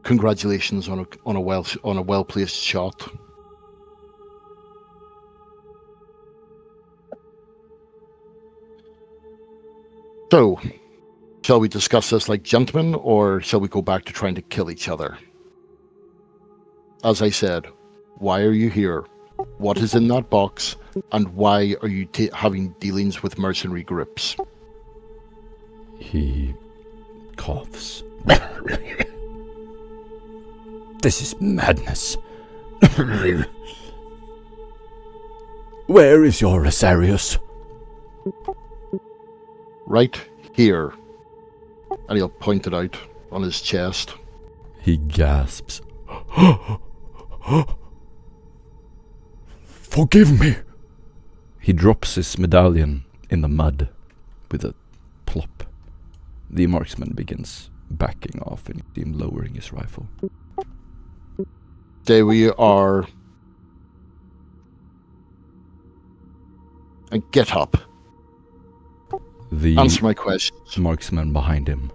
congratulations on a well placed shot. So, shall we discuss this like gentlemen, or shall we go back to trying to kill each other? As I said, why are you here? What is in that box? And why are you having dealings with mercenary groups? He coughs. This is madness. Where is your Asarius? Right here. And he'll point it out on his chest. He gasps. Forgive me. He drops his medallion in the mud with a plop. The marksman begins backing off and you see him lowering his rifle. There we are. And get up. The Answer my questions. marksman behind him.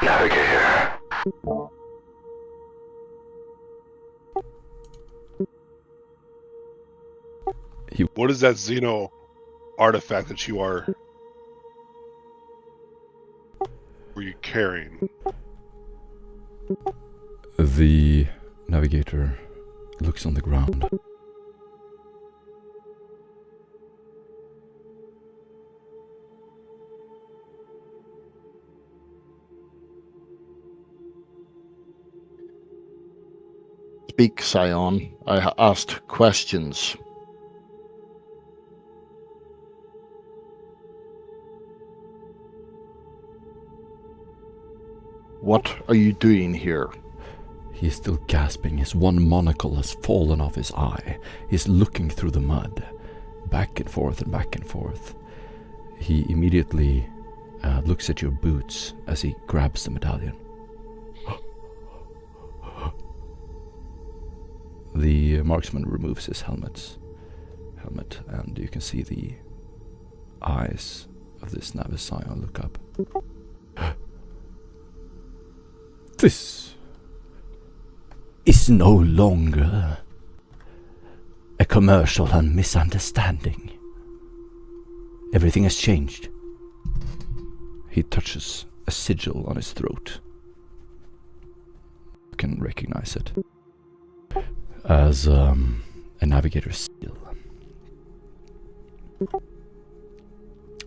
Navigator. What is that Xeno artifact that were you carrying? The navigator looks on the ground. Speak, Scion. I asked questions. What are you doing here? He is still gasping. His one monocle has fallen off his eye. He's looking through the mud, back and forth and back and forth. He immediately looks at your boots as he grabs the medallion. The marksman removes his helmet, and you can see the eyes of this Navis Scion look up. This is no longer a commercial and misunderstanding. Everything has changed. He touches a sigil on his throat. You can recognize it as a navigator's seal.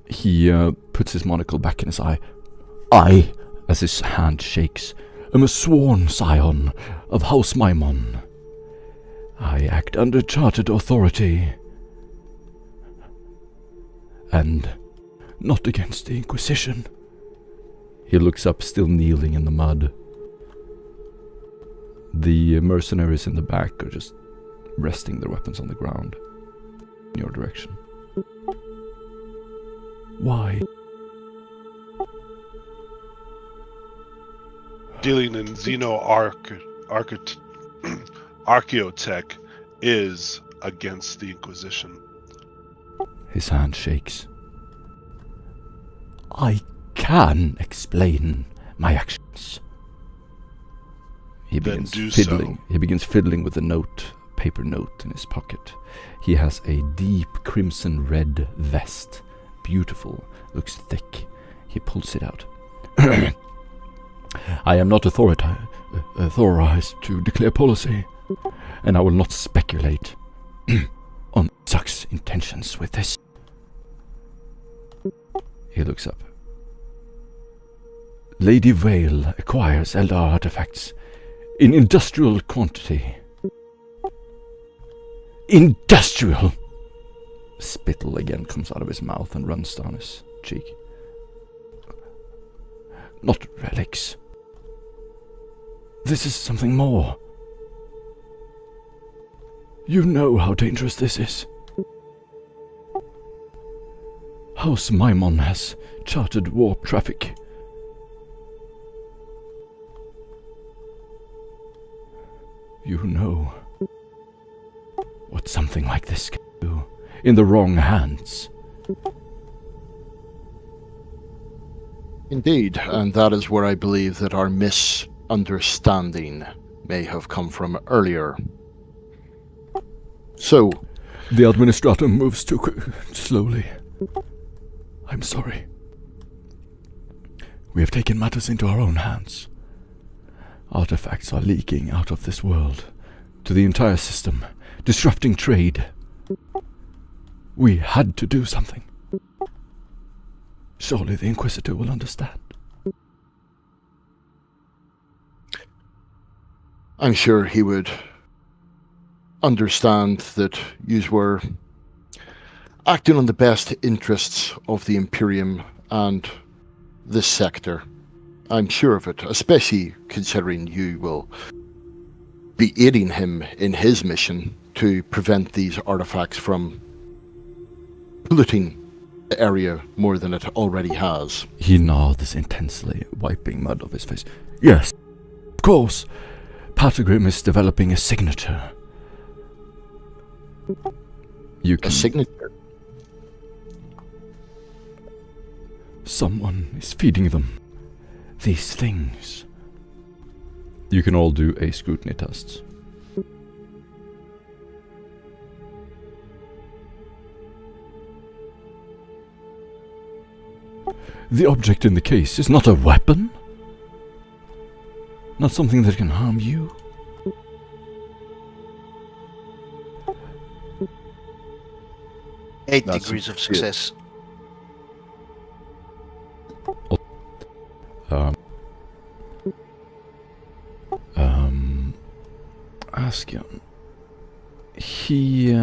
He puts his monocle back in his eye. I, as his hand shakes, am a sworn scion of House Maimon. I act under chartered authority, and not against the Inquisition. He looks up, still kneeling in the mud. The mercenaries in the back are just resting their weapons on the ground in your direction. Why? Dealing in Xeno archaeotech is against the Inquisition. His hand shakes. I can explain my actions. He Then begins do fiddling. so. He begins fiddling with a paper note in his pocket. He has a deep crimson red vest. Beautiful, looks thick. He pulls it out. I am not authorized to declare policy, and I will not speculate on Zuck's intentions with this. He looks up. Lady Vale acquires Eldar artifacts in industrial quantity. Industrial! Spittle again comes out of his mouth and runs down his cheek. Not relics. This is something more. You know how dangerous this is. House Maimon has chartered warp traffic. You know what something like this can do in the wrong hands. Indeed, and that is where I believe that our misunderstanding may have come from earlier. So, the administrator moves too slowly. I'm sorry. We have taken matters into our own hands. Artifacts are leaking out of this world to the entire system, disrupting trade. We had to do something. Surely the Inquisitor will understand. I'm sure he would understand that you were acting on the best interests of the Imperium and this sector. I'm sure of it, especially considering you will be aiding him in his mission to prevent these artifacts from polluting the area more than it already has. He nods intensely, wiping mud off his face. Yes, of course. Patagrim is developing a signature. You can... A signature? Someone is feeding them these things. You can all do a scrutiny test. The object in the case is not a weapon? Not something that can harm you? Eight degrees of success. Askion. He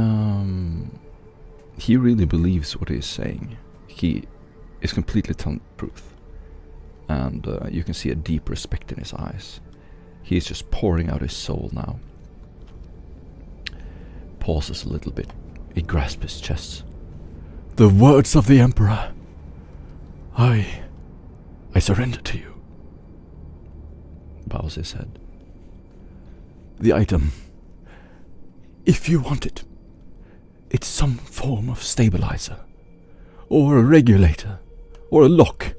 really believes what he's saying. He is completely telling the truth. And you can see a deep respect in his eyes. He's just pouring out his soul now. Pauses a little bit. He grasps his chest. The words of the Emperor. I surrender to you. Bows his head. The item, if you want it, it's some form of stabilizer, or a regulator, or a lock.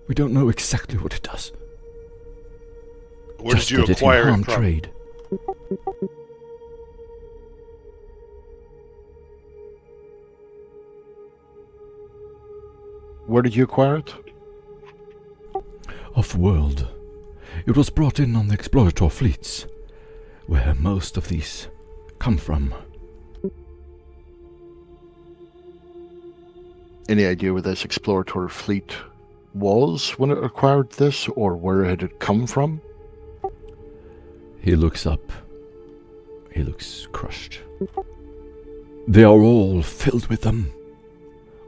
We don't know exactly what it does. Where Just did you that acquire it can harm it from? trade. Where did you acquire it? Off-world. It was brought in on the explorator fleets, where most of these come from. Any idea where this explorator fleet was when it acquired this, or where it had come from? He looks up. He looks crushed. They are all filled with them,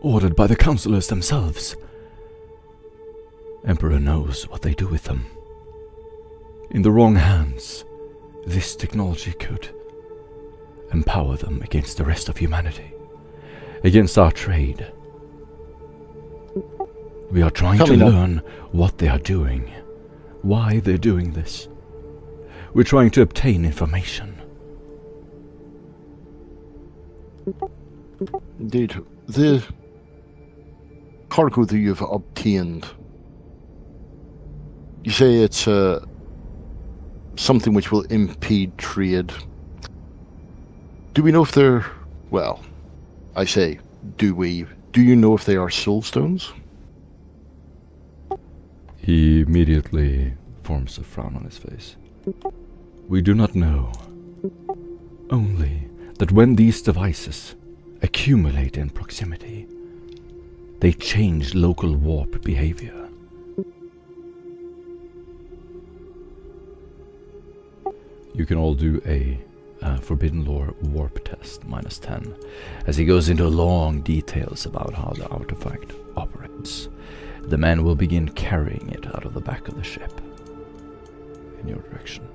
ordered by the counselors themselves. Emperor knows what they do with them. In the wrong hands, this technology could empower them against the rest of humanity, against our trade. We are trying to learn what they are doing, why they're doing this. We're trying to obtain information. Indeed. The cargo that you've obtained, you say it's something which will impede trade. Do we know if they're... Well, I say, do we... Do you know if they are soul stones? He immediately forms a frown on his face. We do not know. Only that when these devices accumulate in proximity, they change local warp behavior. You can all do a Forbidden Lore warp test, -10, as he goes into long details about how the artifact operates. The men will begin carrying it out of the back of the ship in your direction.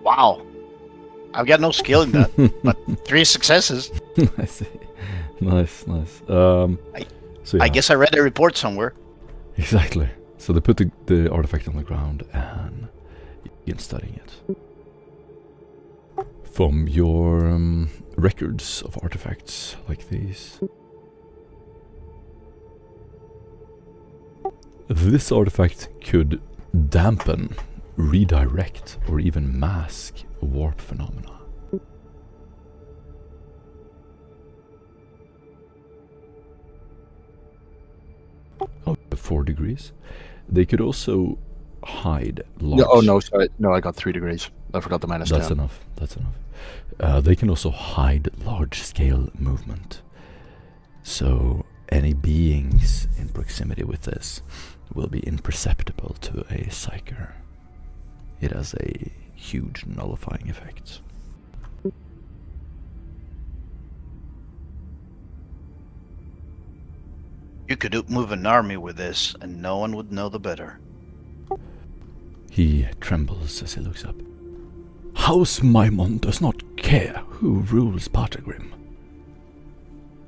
Wow. I've got no skill in that, but 3 successes. I see. Nice. So I guess I read a report somewhere. Exactly. So they put the artifact on the ground and you begin studying it. From your records of artifacts like these, this artifact could dampen, redirect, or even mask warp phenomena. Up to 4 degrees. They could also hide large... No, oh, no, sorry. No, I got 3 degrees. I forgot the -10. That's enough. They can also hide large-scale movement. So any beings in proximity with this will be imperceptible to a psyker. It has a huge nullifying effect. You could move an army with this, and no one would know the better. He trembles as he looks up. House Maimon does not care who rules Partagrim.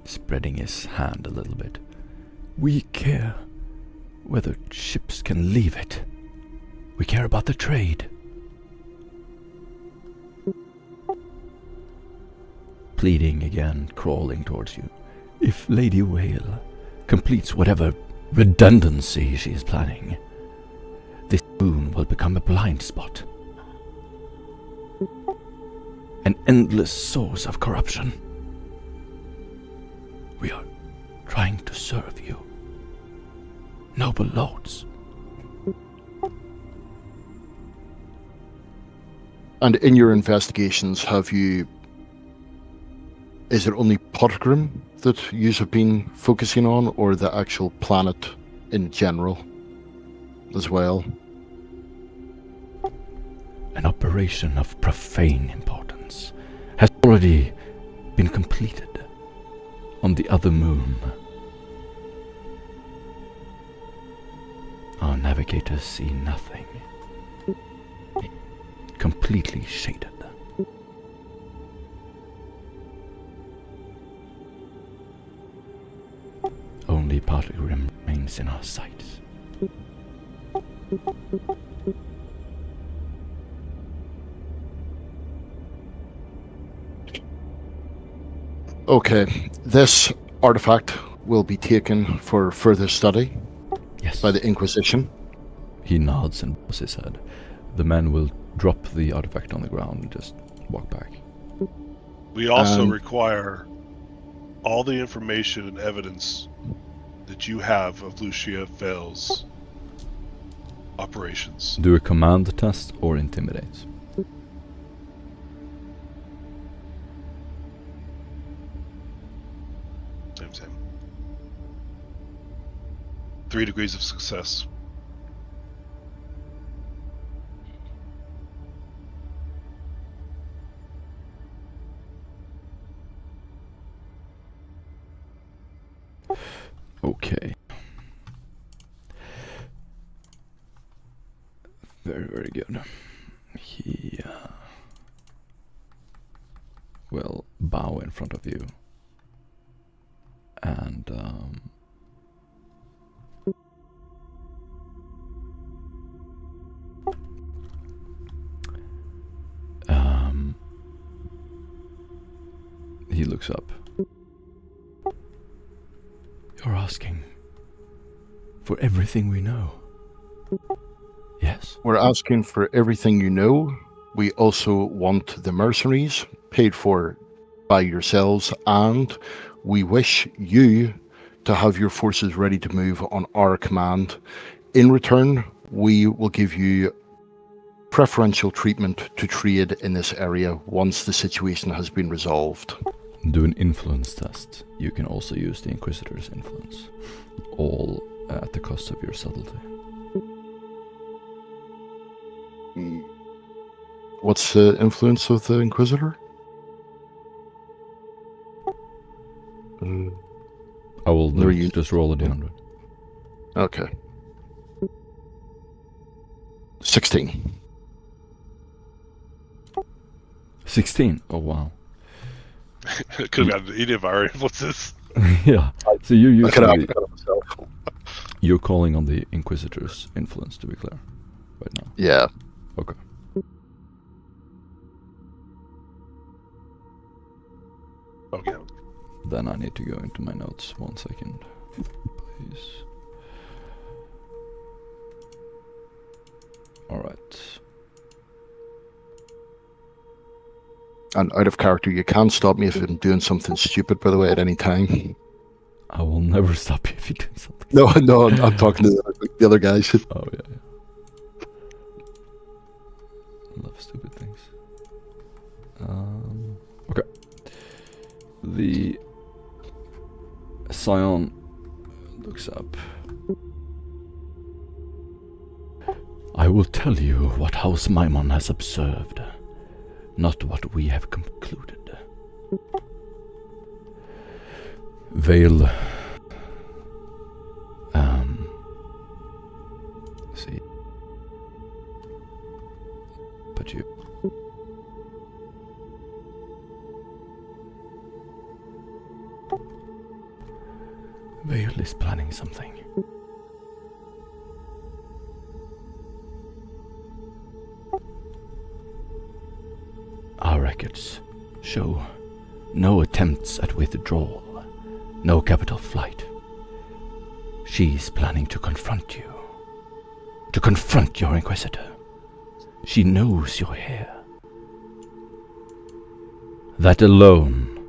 Spreading his hand a little bit. We care whether ships can leave it. We care about the trade. Pleading again, crawling towards you. If Lady Whale completes whatever redundancy she is planning, this moon will become a blind spot. An endless source of corruption. We are trying to serve you, noble lords. And in your investigations, is it only Partagrim that you have been focusing on, or the actual planet in general as well? An operation of profane importance has already been completed on the other moon. Our navigators see nothing. Completely shaded. Only Partagrim remains in our sights. Okay, this artifact will be taken for further study Yes. by the Inquisition. He nods and bows his head. The men will drop the artifact on the ground and just walk back. We also require all the information and evidence that you have of Lucia Vale's operations. Do a command test or intimidate. Same. 3 degrees of success. Okay. Very good. He will bow in front of you and he looks up. You're asking for everything we know. Yes? We're asking for everything you know. We also want the mercenaries paid for by yourselves, and we wish you to have your forces ready to move on our command. In return, we will give you preferential treatment to trade in this area once the situation has been resolved. Do an influence test. You can also use the Inquisitor's influence, all at the cost of your subtlety. What's the influence of the Inquisitor? I will Where you- just roll a d100. Okay. 16. 16. Oh wow. It could have gotten any of our influences. Yeah. So you I use could have got it myself. you're calling on the Inquisitor's influence, to be clear, right now. Yeah. Okay. Okay. Then I need to go into my notes. 1 second, please. All right. And out of character, you can stop me if I'm doing something stupid, by the way, at any time. I will never stop you if you do something. No, I'm talking to the other guys. Oh yeah. Love stupid things. Okay. The Scion looks up. I will tell you what House Maimon has observed, not what we have concluded. Vale. See. But you. Vale is planning something. Our records show no attempts at withdrawal, no capital flight. She's planning to confront you. To confront your Inquisitor. She knows you're here. That alone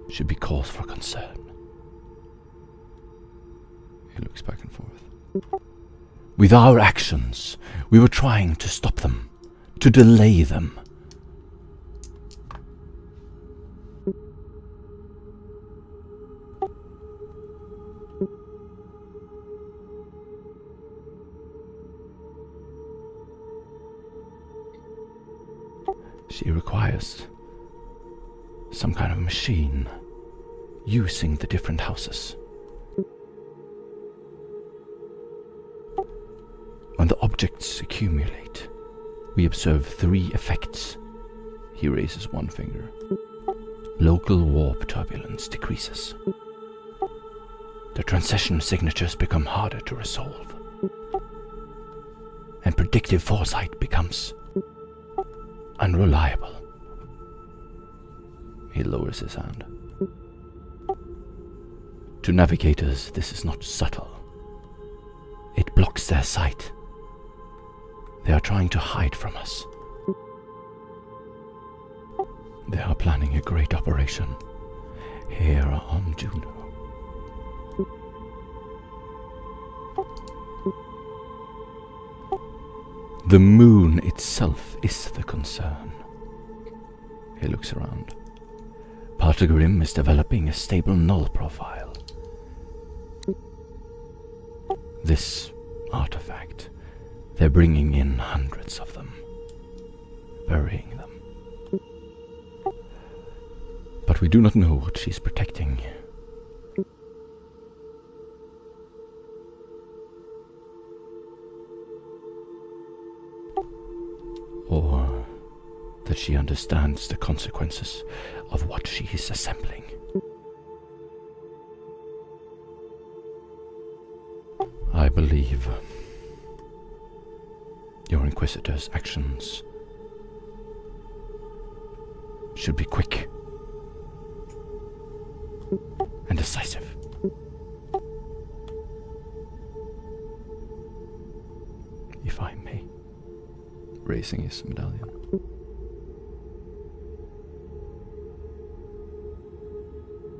should be cause for concern. He looks back and forth. With our actions, we were trying to stop them, to delay them. She requires some kind of machine using the different houses. When the objects accumulate, we observe 3 effects. He raises 1 finger. Local warp turbulence decreases. The transition signatures become harder to resolve. And predictive foresight becomes unreliable. He lowers his hand. To navigators, this is not subtle. It blocks their sight. They are trying to hide from us. They are planning a great operation here on Juno. The moon itself is the concern. He looks around. Partagrim is developing a stable null profile. This artifact, they're bringing in hundreds of them, burying them. But we do not know what she's protecting. Or that she understands the consequences of what she is assembling. I believe your Inquisitor's actions should be quick and decisive. If I may. Raising his medallion.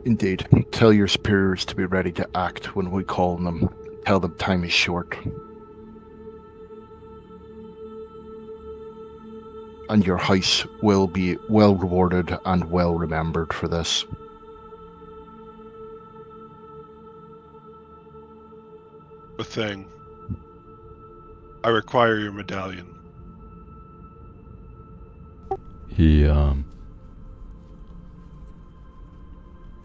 Indeed. Tell your superiors to be ready to act when we call on them. Tell them time is short. And your house will be well rewarded and well remembered for this. A thing. I require your medallion. He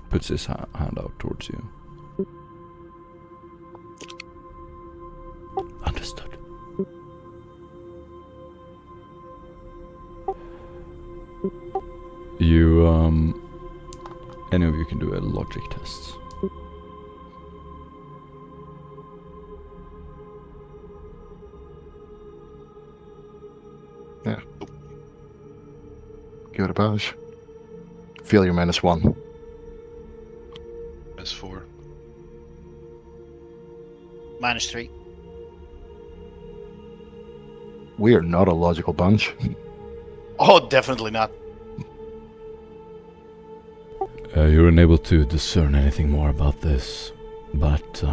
puts his hand out towards you. Understood. You, any of you can do a logic test. Yeah. Give it a bash. Failure -1. S4. -3. We are not a logical bunch. Oh, definitely not. You're unable to discern anything more about this, but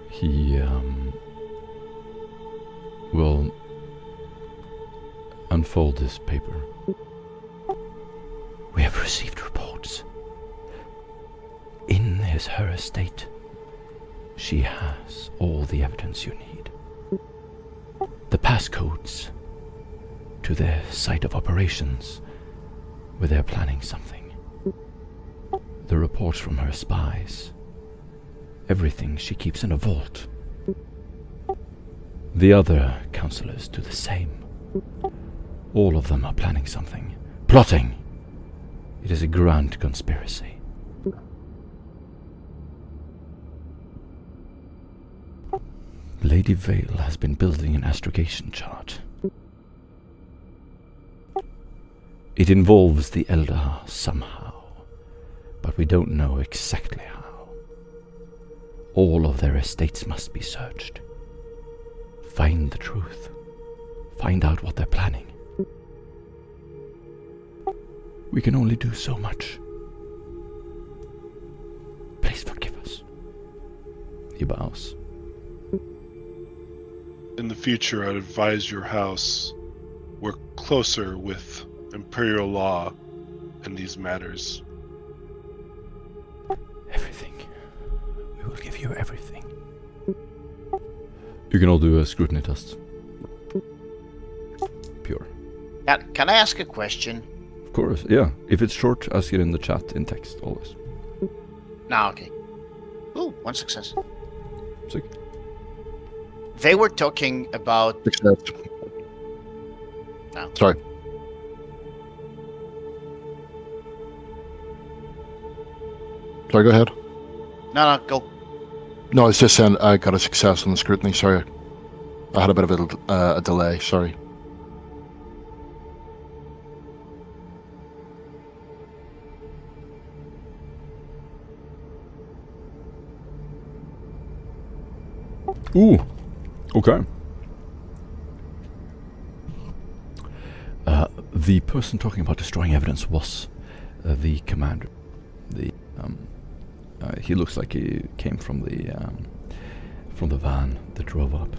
he will unfold this paper. We have received reports. In her estate, she has all the evidence you need. The passcodes to their site of operations, where they're planning something. The reports from her spies. Everything she keeps in a vault. The other counselors do the same. All of them are planning something. Plotting! It is a grand conspiracy. Lady Vale has been building an astrogation chart. It involves the Eldar somehow, but we don't know exactly how. All of their estates must be searched. Find the truth. Find out what they're planning. We can only do so much. Please forgive us. He bows. In the future, I'd advise your house work closer with Imperial law in these matters. Everything. We will give you everything. You can all do a scrutiny test. Pure. Can I ask a question? Of course, yeah. If it's short, ask it in the chat in text, always. No, okay. Ooh, 1 success. Sick. They were talking about... Success. No. Sorry. Sorry, go ahead. No, go. No, I was just saying I got a success on the scrutiny. Sorry. I had a bit of a delay. Sorry. Ooh, okay. The person talking about destroying evidence was the commander. He looks like he came from the van that drove up.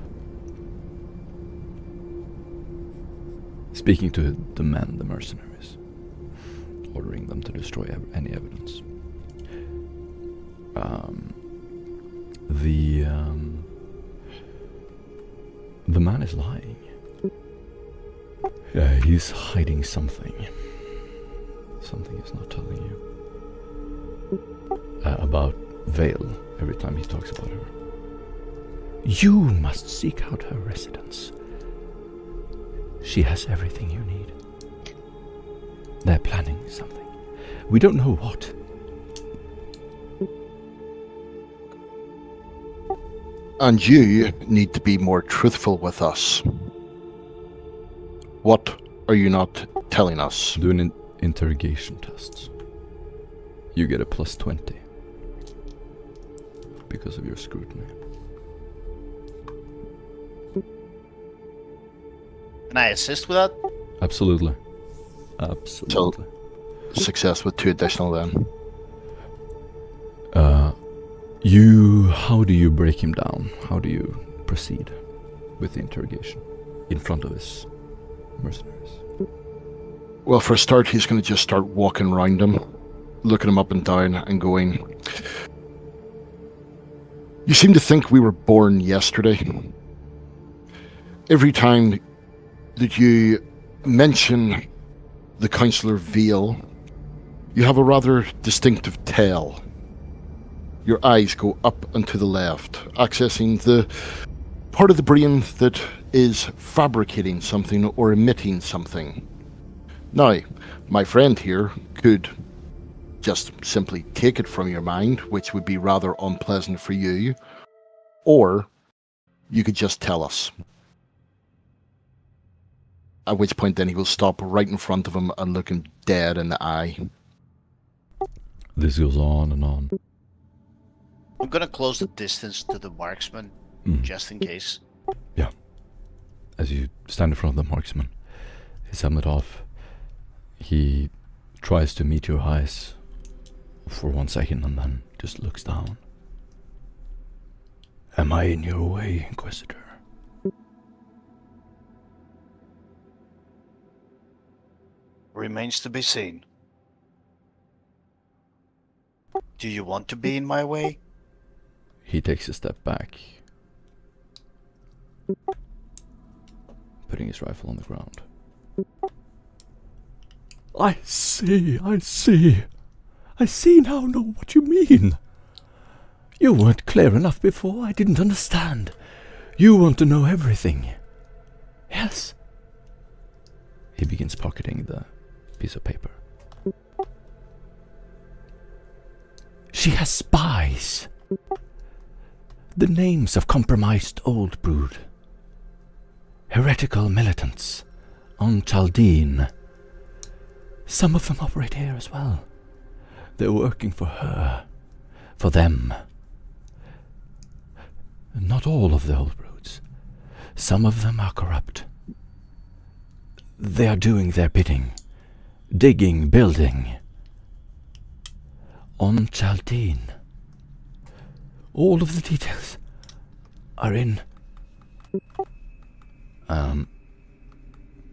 Speaking to the men, the mercenaries, ordering them to destroy any evidence. The man is lying. Yeah, he's hiding something. Something he's not telling you. About Vale, every time he talks about her. You must seek out her residence. She has everything you need. They're planning something. We don't know what. And you need to be more truthful with us. What are you not telling us? Do an interrogation test. You get a +20 because of your scrutiny. Can I assist with that? Absolutely. Absolutely. success with 2 additional then. How do you break him down? How do you proceed with the interrogation in front of his mercenaries? Well, for a start, he's going to just start walking around him, looking him up and down and going, "You seem to think we were born yesterday. Every time that you mention the Councillor Veal, you have a rather distinctive tail. Your eyes go up and to the left, accessing the part of the brain that is fabricating something or emitting something. Now, my friend here could just simply take it from your mind, which would be rather unpleasant for you, or you could just tell us. At which point then he will stop right in front of him and look him dead in the eye." This goes on and on. I'm gonna close the distance to the marksman, just in case. Yeah. As you stand in front of the marksman, his helmet off, he tries to meet your eyes for 1 second and then just looks down. "Am I in your way, Inquisitor?" Remains to be seen. Do you want to be in my way? He takes a step back, putting his rifle on the ground. I see now know what you mean. You weren't clear enough before, I didn't understand. You want to know everything. Yes. He begins pocketing the piece of paper. She has spies. The names of compromised old brood. Heretical militants. On Chaldean. Some of them operate here as well. They're working for her. For them. Not all of the old broods. Some of them are corrupt. They are doing their bidding. Digging, building. On Chaldean. All of the details are in...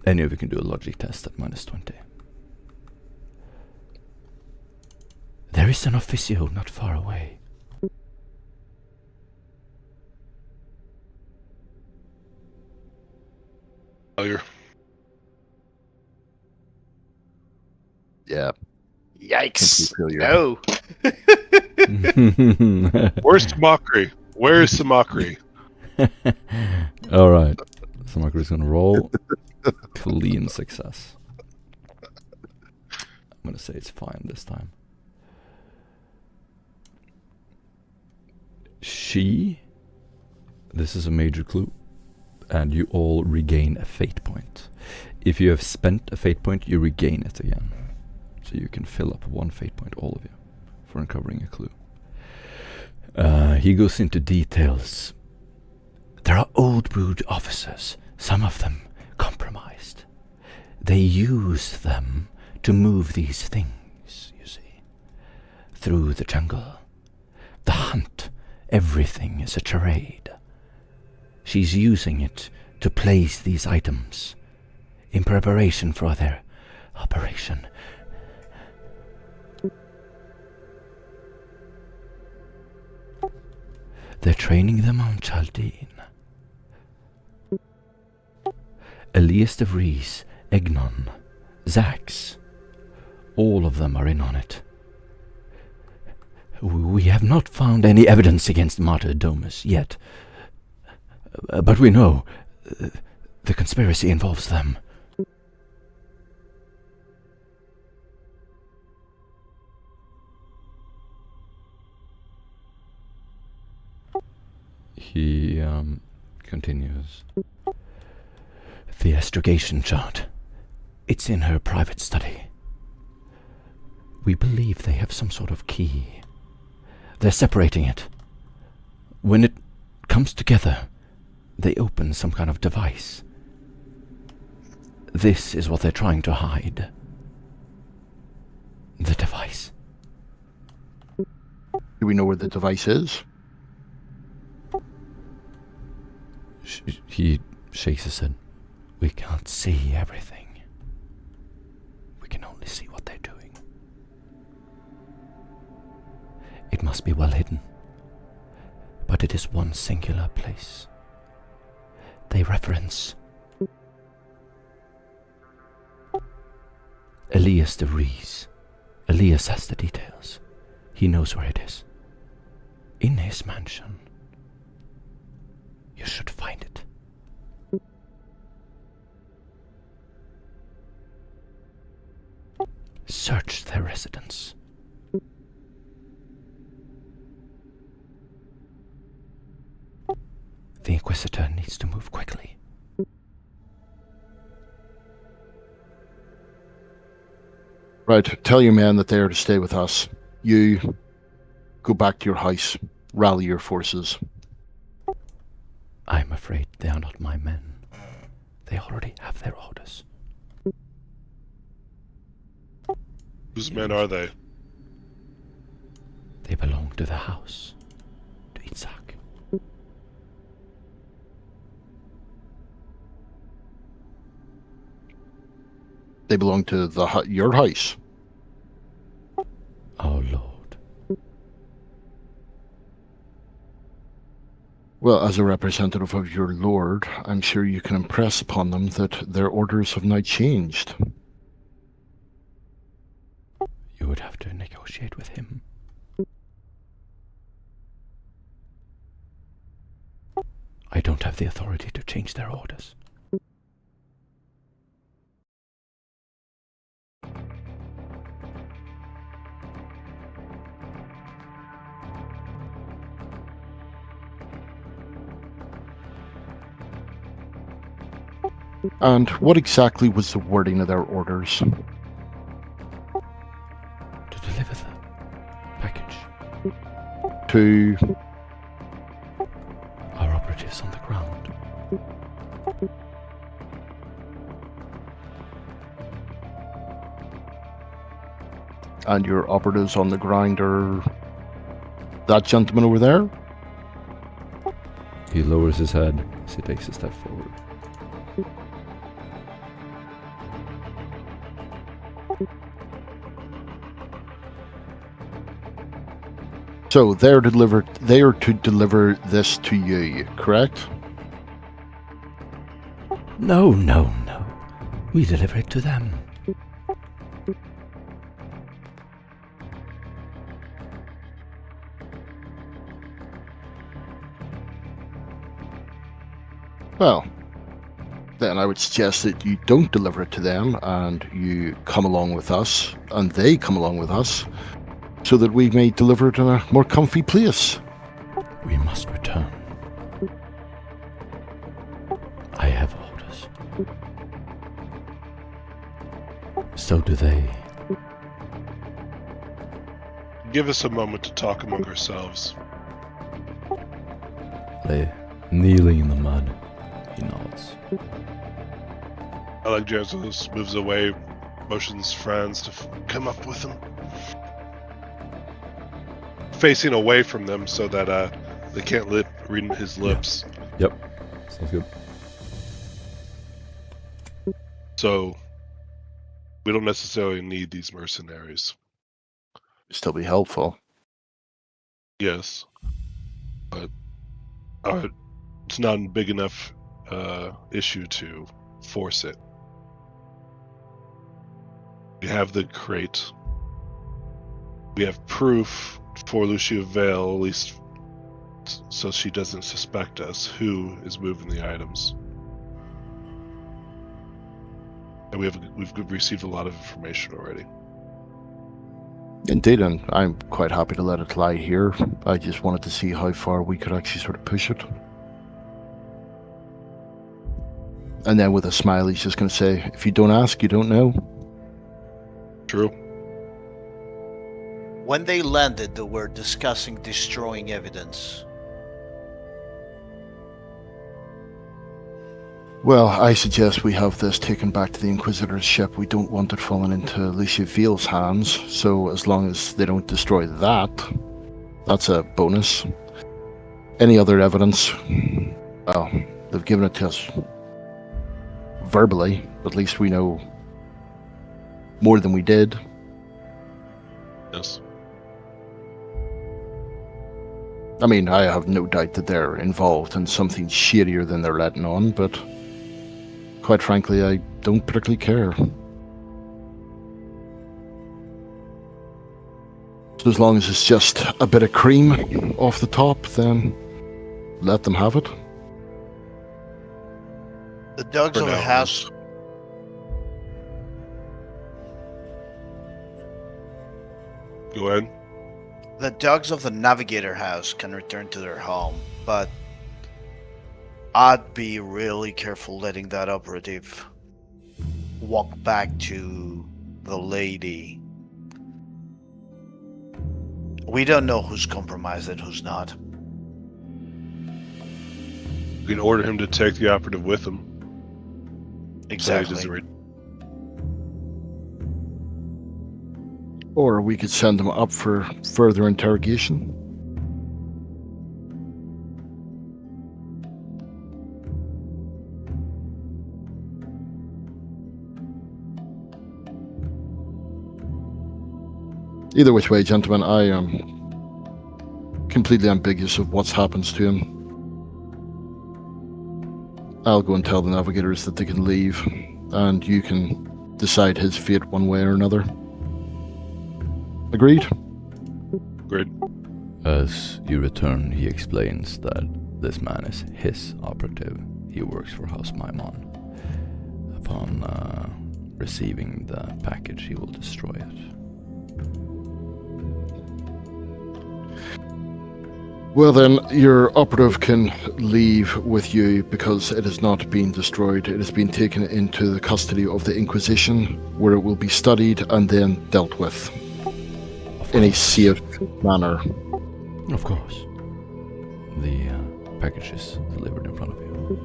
Any of you can do a logic test at -20. There is an officio not far away. Failure. Yeah. Yikes. Complete failure. No. Where's the mockery? Where's the mockery? Alright. So Margaret's gonna roll. Clean success. I'm gonna say it's fine this time. This is a major clue, and you all regain a fate point. If you have spent a fate point, you regain it again. So you can fill up 1 fate point, all of you, for uncovering a clue. He goes into details. There are old brood officers, some of them compromised. They use them to move these things, you see, through the jungle. The hunt, everything is a charade. She's using it to place these items in preparation for their operation. They're training them on Chaldean. Elias de Vries, Egnon, Zax, all of them are in on it. We have not found any evidence against Martyr Domus yet, but we know the conspiracy involves them. He continues. The astrogation chart. It's in her private study. We believe they have some sort of key. They're separating it. When it comes together, they open some kind of device. This is what they're trying to hide. The device. Do we know where the device is? He shakes his head. We can't see everything. We can only see what they're doing. It must be well hidden, but it is one singular place. They reference Elias de Vries. Elias has the details. He knows where it is. In his mansion. You should find it. Search their residence. The Inquisitor needs to move quickly. Right, tell your men that they are to stay with us. You go back to your house, rally your forces. I'm afraid they are not my men. They already have their orders. Whose men are they? They belong to the house, to Itzhak. They belong to your house. Our Lord. Well, as a representative of your lord, I'm sure you can impress upon them that their orders have now changed. You would have to negotiate with him. I don't have the authority to change their orders. And what exactly was the wording of their orders? To deliver the package. To... Our operatives on the ground. And your operatives on the ground are... that gentleman over there? He lowers his head as he takes a step forward. So they are to deliver this to you, correct? No. We deliver it to them. Well, then I would suggest that you don't deliver it to them and you come along with us and they come along with us so that we may deliver it in a more comfy place. We must return. I have orders. So do they. Give us a moment to talk among ourselves. They kneeling in the mud. He nods. Alexandros moves away, motions Franz to come up with him. Facing away from them so that they can't read his lips. Yep. Sounds good. So, we don't necessarily need these mercenaries. Still be helpful. Yes. But it's not a big enough issue to force it. We have the crate. We have proof for Lucia Vale, at least so she doesn't suspect us, who is moving the items. And we've received a lot of information already. Indeed, and I'm quite happy to let it lie here. I just wanted to see how far we could actually sort of push it. And then with a smile, he's just going to say, if you don't ask, you don't know. True. When they landed, they were discussing destroying evidence. Well, I suggest we have this taken back to the Inquisitor's ship. We don't want it falling into Lucia Veil's hands, so as long as they don't destroy that, that's a bonus. Any other evidence? Well, they've given it to us verbally. At least we know more than we did. Yes. I mean, I have no doubt that they're involved in something shadier than they're letting on, but quite frankly, I don't particularly care. So as long as it's just a bit of cream off the top, then let them have it. The dogs For of the now, house. Go ahead. The dogs of the Navigator house can return to their home, but I'd be really careful letting that operative walk back to the lady. We don't know who's compromised and who's not. You can order him to take the operative with him. Exactly. Or we could send them up for further interrogation. Either which way, gentlemen, I am completely ambiguous of what happens to him. I'll go and tell the Navigators that they can leave, and you can decide his fate one way or another. Agreed? Agreed. As you return, he explains that this man is his operative. He works for House Maimon. Upon receiving the package, he will destroy it. Well then, your operative can leave with you because it has not been destroyed. It has been taken into the custody of the Inquisition, where it will be studied and then dealt with in a safe manner. Of course. The package is delivered in front of you.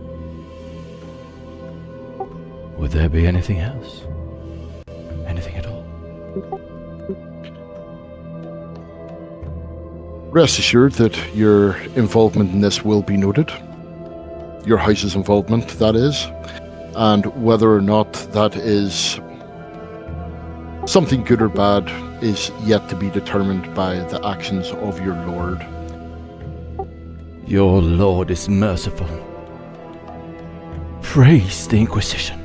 Would there be anything else? Anything at all? Rest assured that your involvement in this will be noted. Your house's involvement, that is. And whether or not that is something good or bad is yet to be determined by the actions of your lord. Your lord is merciful. Praise the Inquisition.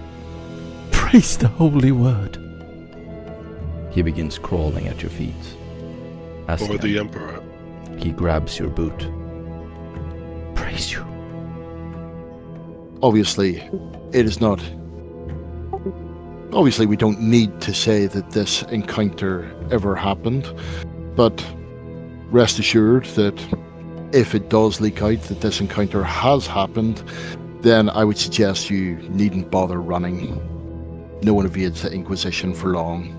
Praise the holy word. He begins crawling at your feet. Ask Or him. the Emperor. He grabs your boot. Praise you. Obviously, it is not... Obviously, we don't need to say that this encounter ever happened, but rest assured that if it does leak out that this encounter has happened, then I would suggest you needn't bother running. No one evades the Inquisition for long.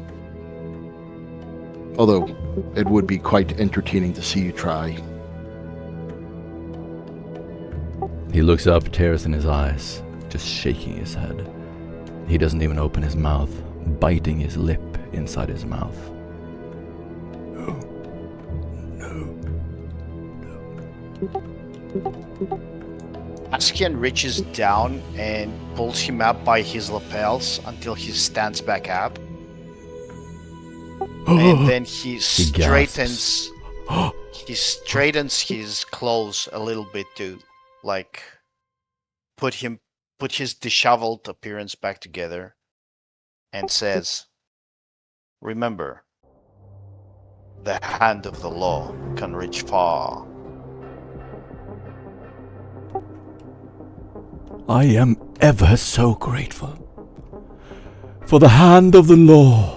Although, it would be quite entertaining to see you try. He looks up, tears in his eyes, just shaking his head. He doesn't even open his mouth, biting his lip inside his mouth. No. Askian reaches down and pulls him up by his lapels until he stands back up. And then he straightens his clothes a little bit to like put his disheveled appearance back together and says, "Remember, the hand of the law can reach far." I am ever so grateful. For the hand of the law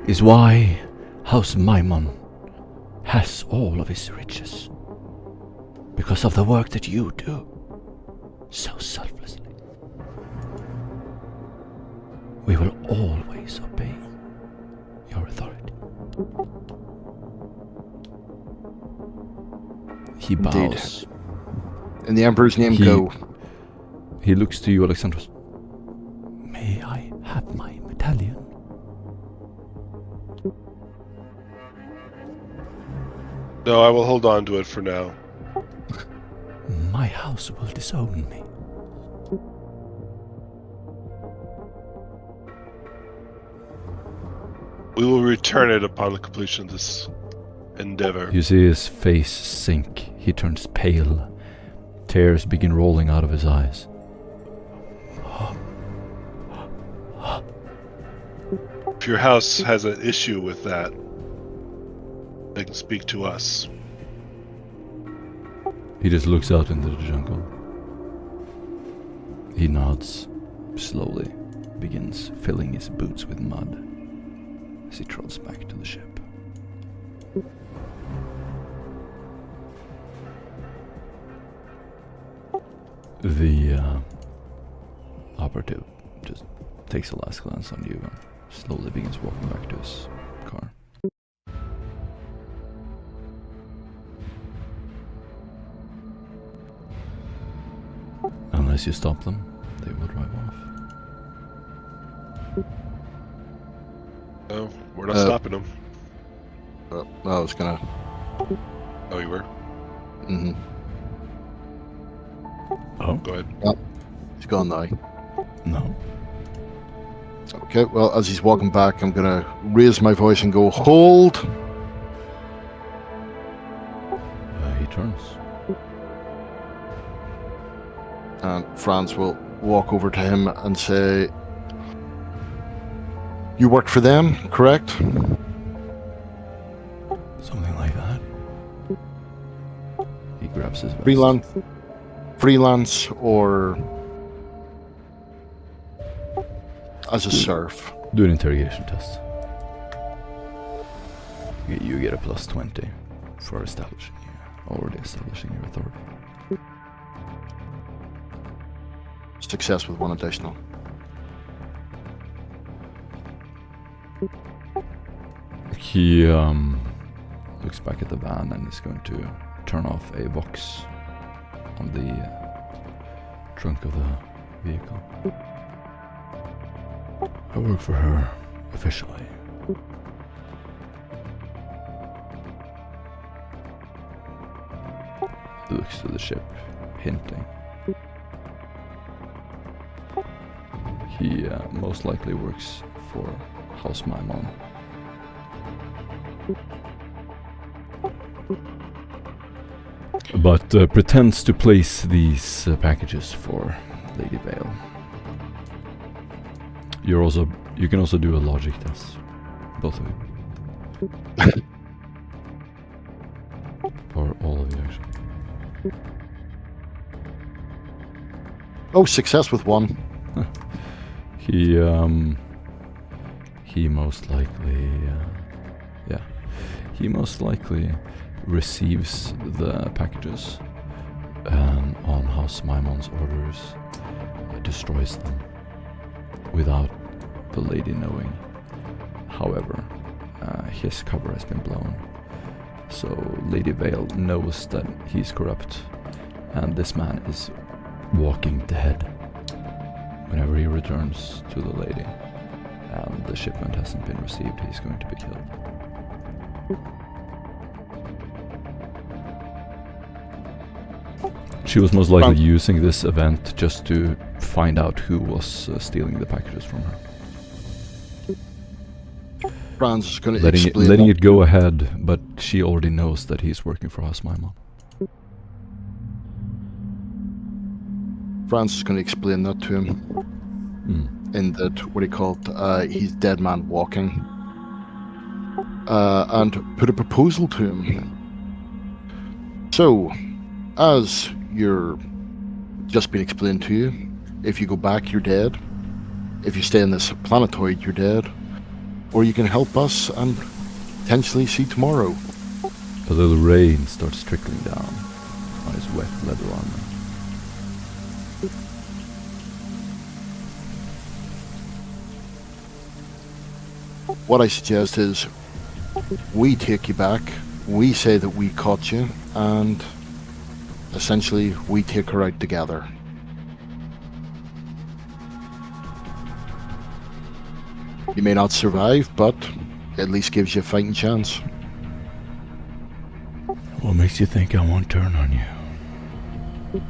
is why House Maimon has all of its riches. Because of the work that you do so selflessly. We will always obey your authority. He bows. In the Emperor's name, go. He looks to you, Alexandros. May I have my medallion? No, I will hold on to it for now. My house will disown me. We will return it upon the completion of this endeavor. You see his face sink. He turns pale. Tears begin rolling out of his eyes. If your house has an issue with that, they can speak to us. He just looks out into the jungle. He nods slowly, begins filling his boots with mud as he trots back to the ship. The operative just takes a last glance on you and slowly begins walking back to his car. Unless you stop them, they will drive off. No, we're not stopping them. I was gonna. Oh, you were? Mm-hmm. Oh? Go ahead. He's gone now. No. Okay, well, as he's walking back, I'm gonna raise my voice and go, hold! He turns. And Franz will walk over to him and say, you work for them, correct? Something like that. He grabs his vest. Freelance or as a serf? Do an interrogation test. You get a plus 20 for already establishing your authority. Success with 1 additional. He looks back at the van and is going to turn off a box on the trunk of the vehicle. I work for her officially. Looks to the ship, hinting. He most likely works for House Maimon. But pretends to place these packages for Lady Vale. You can also do a logic test, both of you, or all of you actually. Oh, success with 1. He most likely, he most likely receives the packages on House Maimon's orders, destroys them without the lady knowing. However, his cover has been blown, so Lady Vale knows that he's corrupt, and this man is walking dead whenever he returns to the lady, and the shipment hasn't been received. He's going to be killed. She was most likely using this event just to find out who was stealing the packages from her. Franz is going to letting it go ahead, but she already knows that he's working for House Maimon. Franz is going to explain that to him. In that, what he called, he's dead man walking. And put a proposal to him. So, as you're just been explained to you, if you go back, you're dead. If you stay in this planetoid, you're dead. Or you can help us and potentially see tomorrow. A little rain starts trickling down on his wet leather armor. What I suggest is we take you back, we say that we caught you, and essentially we take her out together. You may not survive, but at least gives you a fighting chance. What makes you think I won't turn on you?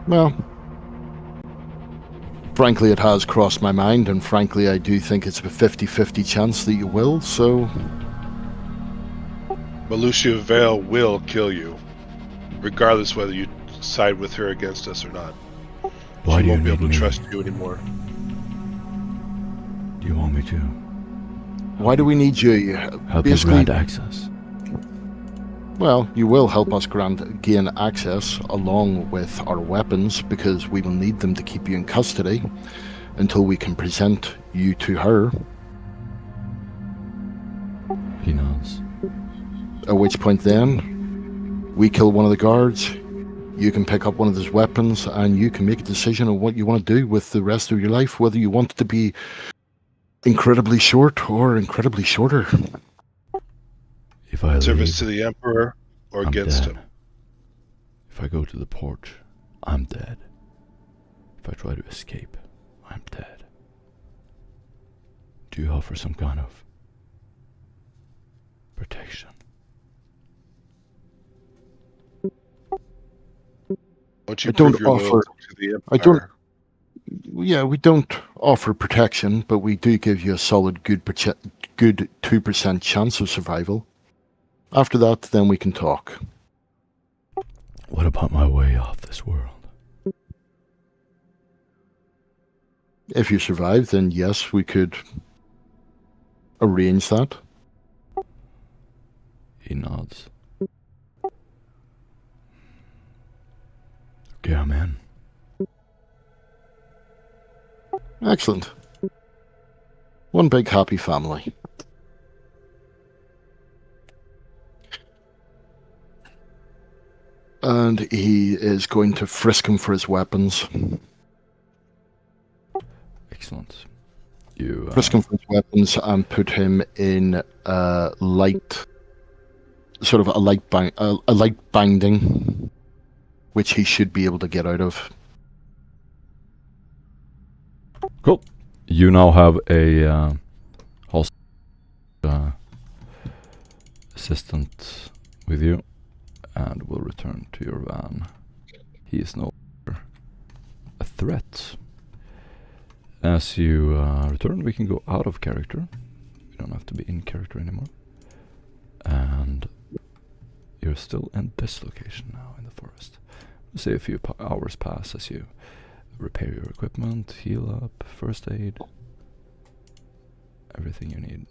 Well, frankly, it has crossed my mind, and frankly, I do think it's a 50-50 chance that you will, so... But Lucia Vale will kill you, regardless whether you side with her against us or not. Why She do you won't be need able to me? trust you anymore. Do you want me to? Why do we need you? Help you Basically, grant access. well, you will help us gain access along with our weapons, because we will need them to keep you in custody until we can present you to her, He nods. at which point then we kill one of the guards, you can pick up one of his weapons, and you can make a decision on what you want to do with the rest of your life, whether you want it to be incredibly short or incredibly shorter. If I Service leave, to the Emperor or I'm against dead. him. If I go to the porch, I'm dead. If I try to escape, I'm dead. Do you offer some kind of protection? Won't you I don't prove your offer- loyalty to the Empire? I don't- Yeah, we don't offer protection, but we do give you a solid good 2% chance of survival. After that, then we can talk. What about my way off this world? If you survive, then yes, we could arrange that. He nods. Okay, I'm in. Excellent. One big happy family. And he is going to frisk him for his weapons. Excellent. You, Frisk him for his weapons and put him in a light, sort of a light binding, which he should be able to get out of. Cool. You now have a host assistant with you, and will return to your van. He is no longer a threat. As you return, we can go out of character. We don't have to be in character anymore. And you're still in this location now in the forest. We'll say a few hours pass as you repair your equipment, heal up, first aid, everything you need.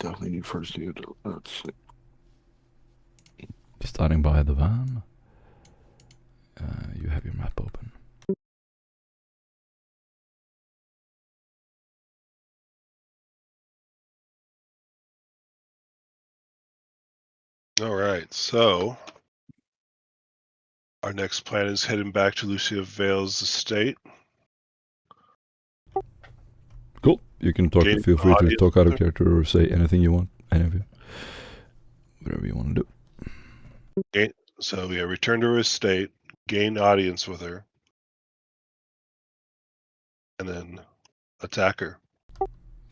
Definitely need first aid. Let's see. Starting by the van, you have your map open. All right, so our next plan is heading back to Lucia Vale's estate. Cool. You can talk. Gain Feel free to audience talk out of with character or say anything you want. Any of you, whatever you want to do. So yeah, return to her estate, gain audience with her, and then attack her.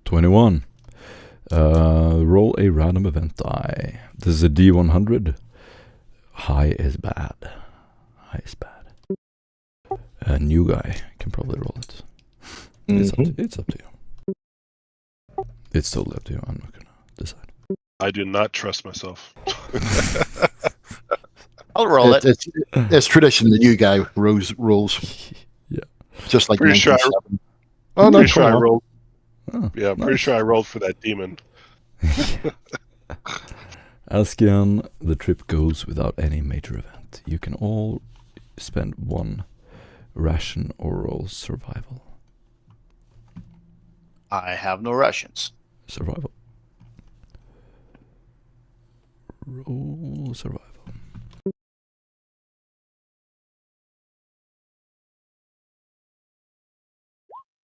21. Roll a random event die. This is a D100. High is bad. High is bad. A new guy can probably roll it. It's up to you. It's totally up to you. I'm not gonna decide. I do not trust myself. I'll roll it. It's tradition. The new guy rolls. Yeah. Just like Pretty sure 1997. Oh no! Pretty sure I come on. rolled. Oh, Yeah, I'm pretty nice. sure I rolled for that demon. Askian, the trip goes without any major event. You can all spend one ration or roll survival. I have no rations. Survival. Roll survival.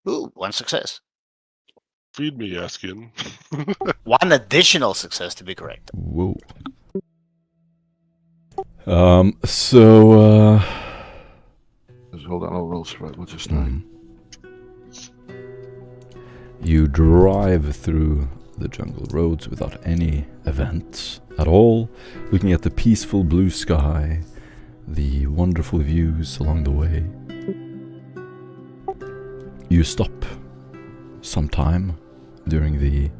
Ooh, one success. Feed me, Askian. One additional success to be correct. Whoa. So, There's hold on, I'll roll survival just now. You drive through the jungle roads without any events at all, looking at the peaceful blue sky, the wonderful views along the way. You stop sometime during the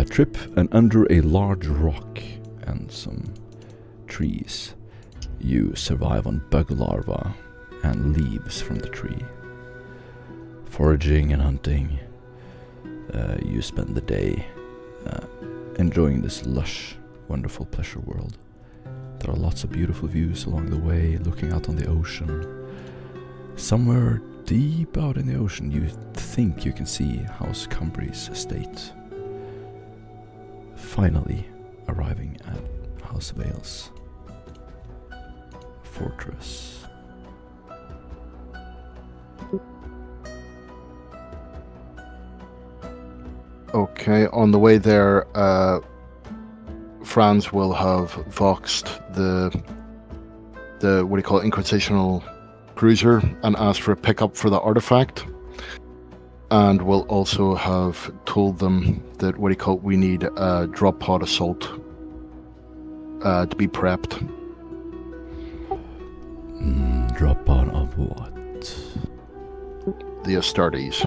trip, and under a large rock and some trees, you survive on bug larvae and leaves from the tree. Foraging and hunting, you spend the day enjoying this lush, wonderful pleasure world. There are lots of beautiful views along the way, looking out on the ocean. Somewhere deep out in the ocean, you think you can see House Cumbry's estate. Finally arriving at House Vale's fortress. Okay, on the way there, Franz will have voxed the what do you call it, Inquisitional cruiser, and asked for a pickup for the artifact, and will also have told them that what do you call it, we need a drop pod assault to be prepped. Drop pod of what? The Astartes.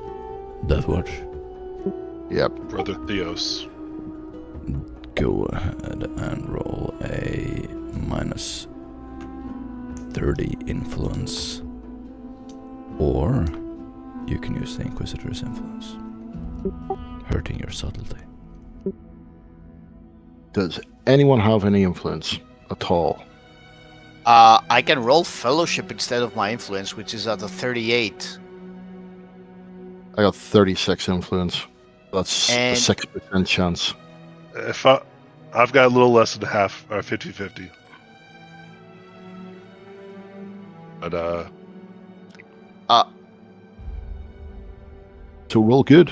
Death Watch. Yep. Brother Theos. Go ahead and roll a minus 30 influence, or you can use the Inquisitor's influence, hurting your subtlety. Does anyone have any influence at all? I can roll fellowship instead of my influence, which is at a 38. I got 36 influence. That's a 6% chance. If I've got a little less than half, or 50-50. But So roll good.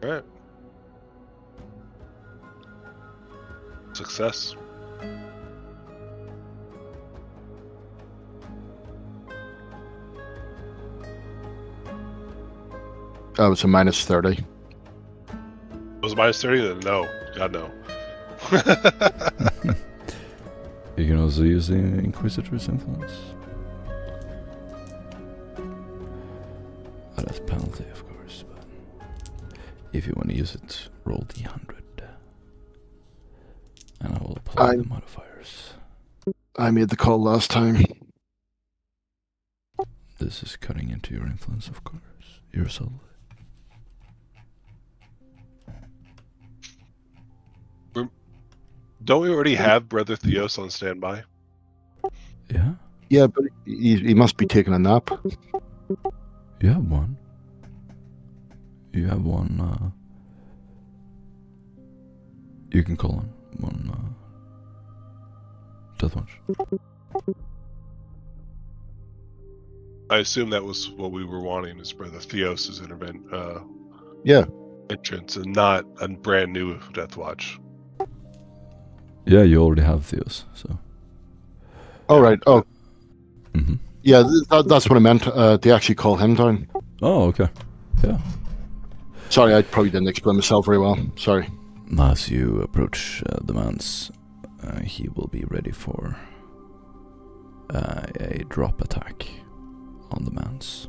all right. Success. That was a minus 30. Was it minus 30? Then no. God, no. You can also use the Inquisitor's influence. That has penalty, of course, but if you want to use it, roll D100. And I will apply the modifiers. I made the call last time. This is cutting into your influence, of course. Your soul. Don't we already have Brother Theos on standby? Yeah? Yeah, but he must be taking a nap. You have one. You have one, you can call on one, Death Watch. I assume that was what we were wanting, is Brother Theos' Yeah. entrance, and not a brand new Death Watch. Yeah, you already have Theos, so. All right. Oh, Mm-hmm. yeah, that's what I meant. They actually call him down. Oh, okay. Yeah. Sorry, I probably didn't explain myself very well. Sorry. As you approach the manse, he will be ready for a drop attack on the manse.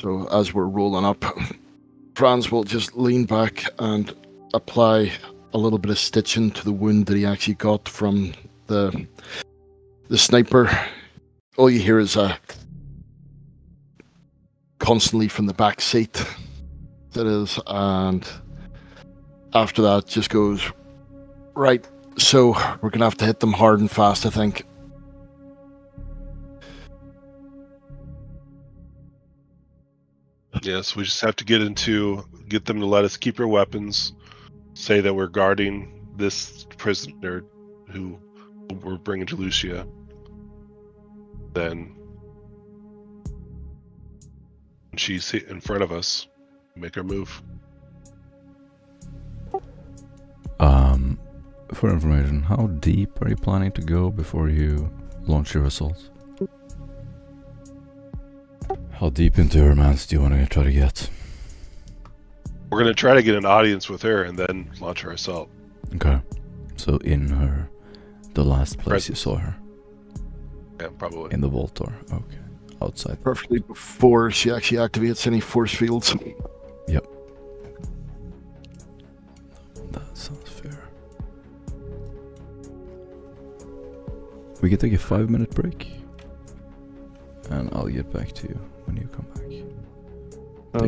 So as we're rolling up, Franz will just lean back and apply a little bit of stitching to the wound that he actually got from the sniper. All you hear is constantly from the back seat. That is, and after that just goes, right, so we're gonna have to hit them hard and fast, I think. Yes, we just have to get them to let us keep our weapons, say that we're guarding this prisoner who we're bringing to Lucia. Then when she's in front of us, for information, how deep are you planning to go before you launch your assault? How deep into her romance do you want to try to get? We're going to try to get an audience with her and then launch our assault. Okay. So in her, the last place you saw her? Yeah, probably. In the vault or? Okay. Outside. Preferably before she actually activates any force fields. Yep. That sounds fair. We can take a 5-minute break. And I'll get back to you when you come back.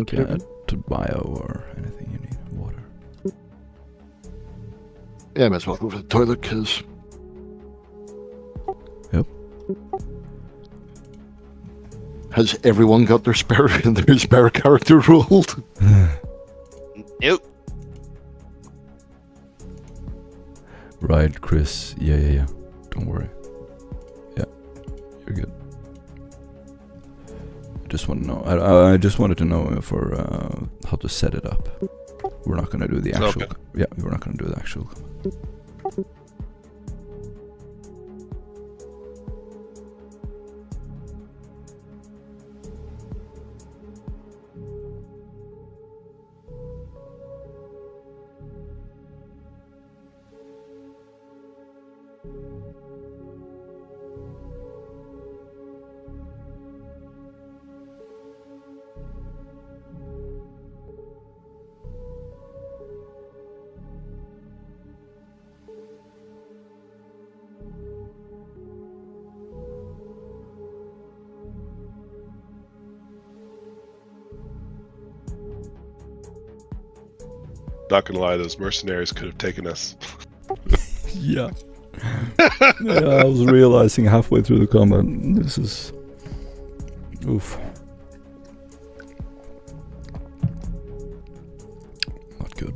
Take Okay. to bio or anything you need. Water. Yeah, I might as well go to the toilet, because... Yep. Has everyone got their spare character rolled? Nope. Right, Chris. Yeah. Don't worry. Yeah, you're good. I just want to know. I just wanted to know for how to set it up. We're not gonna do the actual. Okay. Yeah, we're not gonna do the actual. Not gonna lie, those mercenaries could have taken us. Yeah. Yeah, I was realizing halfway through the combat, this is... Oof. Not good.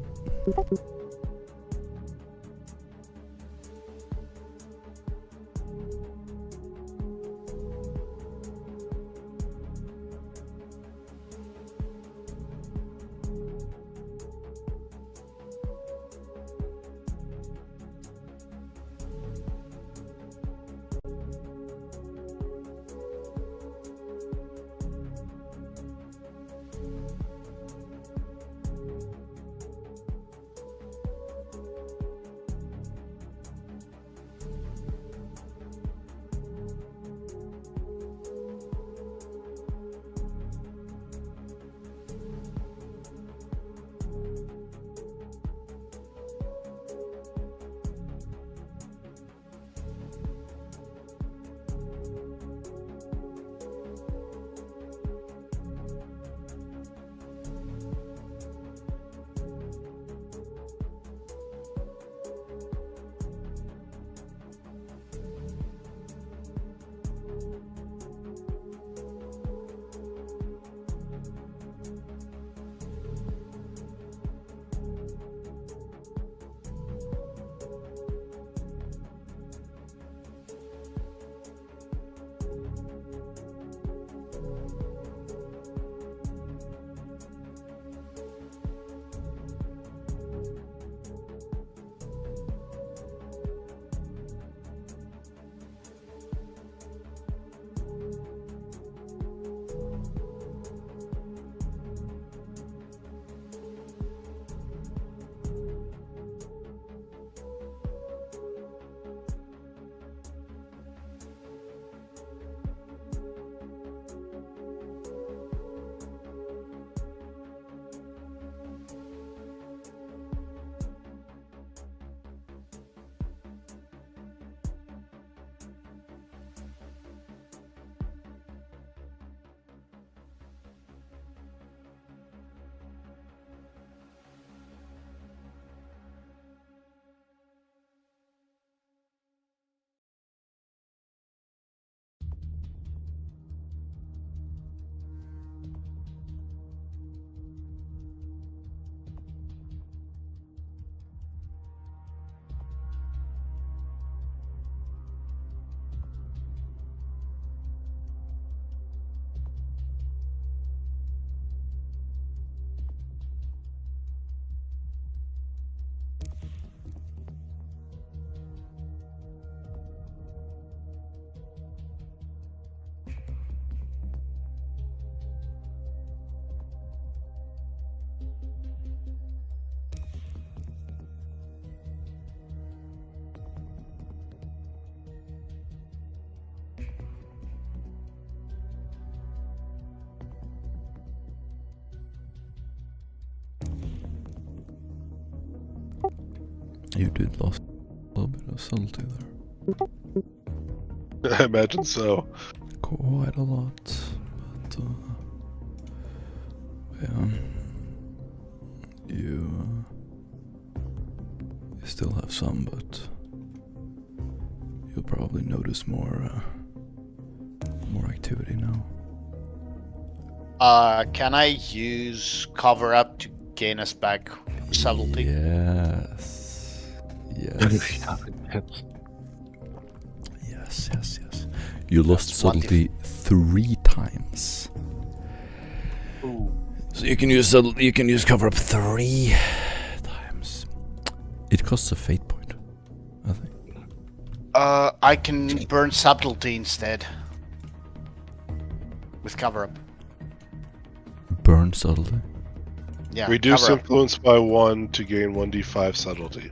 You did lose a little bit of subtlety there. I imagine so. Quite a lot. But, yeah. You still have some, but you'll probably notice more activity now. Can I use cover up to gain us back subtlety? Yes. And if you have it hits. Yes. You lost That's subtlety 3 times. Ooh. So you can use cover up 3 times. It costs a fate point, I think. I can burn subtlety instead. With cover up. Burn subtlety. Yeah. Reduce cover up. influence by 1 to gain 1d5 subtlety.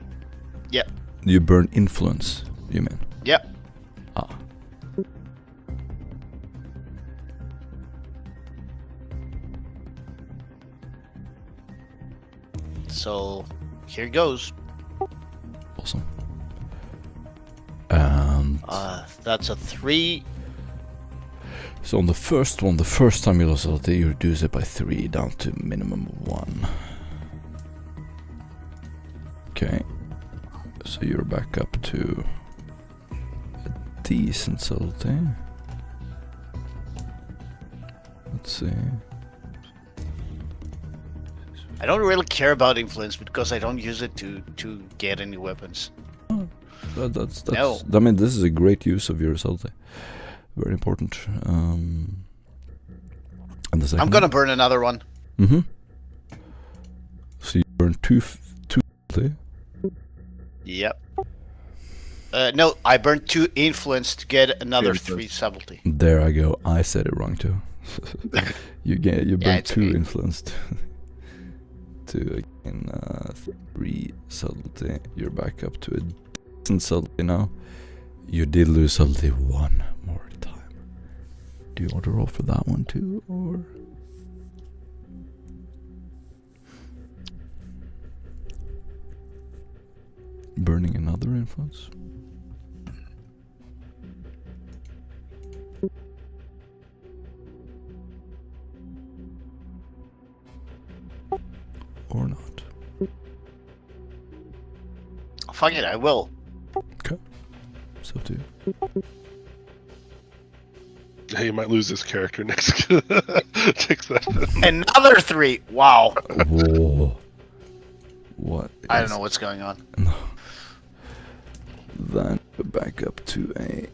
Yep. You burn influence, you mean? Yep. Ah. So here goes. Awesome. And That's a 3. so on the first one, the first time you lost subtlety, you reduce it by 3 down to minimum 1. Okay. So you're back up to a decent subtlety. Let's see. I don't really care about influence because I don't use it to get any weapons. That's No. I mean, this is a great use of your subtlety. Very important. And the second I'm gonna burn another one. Mm-hmm. So you burn 2 subtlety. Yep. No, I burned 2 influence to get another 3 subtlety. There I go. I said it wrong too. you burn it's 2 okay. influence to again 3 subtlety. You're back up to a decent subtlety now. You did lose subtlety 1 more time. Do you want to roll for that one too, or? Burning another influence? Or not? Fuck it, I will. Okay. So do. Hey, you might lose this character next. Takes that. Another 3. Wow. Whoa. What? I don't know what's going on. No. Then go back up to a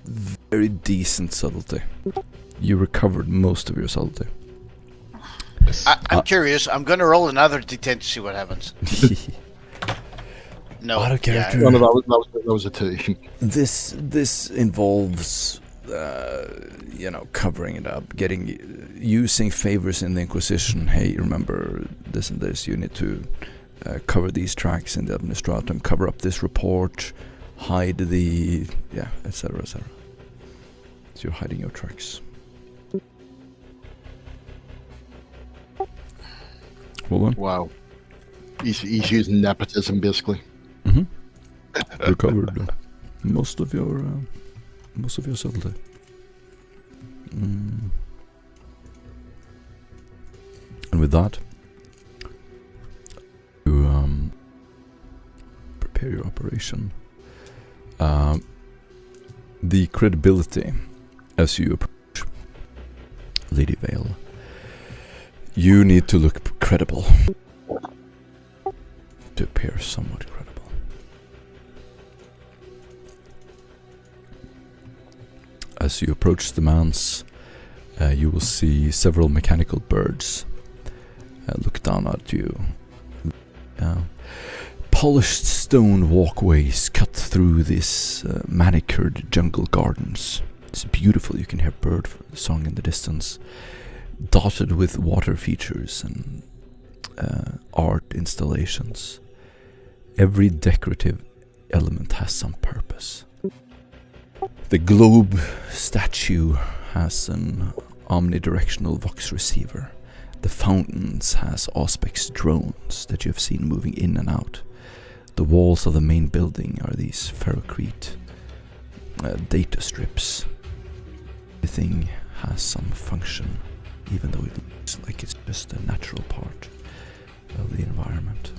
very decent subtlety. You recovered most of your subtlety. I'm curious. I'm gonna roll another d10 to see what happens. No. Out of character. No, that was a 2. This involves, covering it up, using favors in the Inquisition. Hey, remember this and this. You need to cover these tracks in the Administratum, cover up this report, hide the, etc., etc. So you're hiding your tracks. Well done. Wow. He's using nepotism, basically. Mm-hmm. Recovered most of your subtlety. And with that, you prepare your operation. The credibility as you approach Lady Vale. You need to look credible. To appear somewhat credible. As you approach the manse, you will see several mechanical birds look down at you. Polished stone walkways cut through this manicured jungle gardens. It's beautiful. You can hear bird song in the distance, dotted with water features and art installations. Every decorative element has some purpose. The globe statue has an omnidirectional vox receiver The fountains has Auspex drones that you have seen moving in and out. The walls of the main building are these ferrocrete data strips. Everything has some function, even though it looks like it's just a natural part of the environment.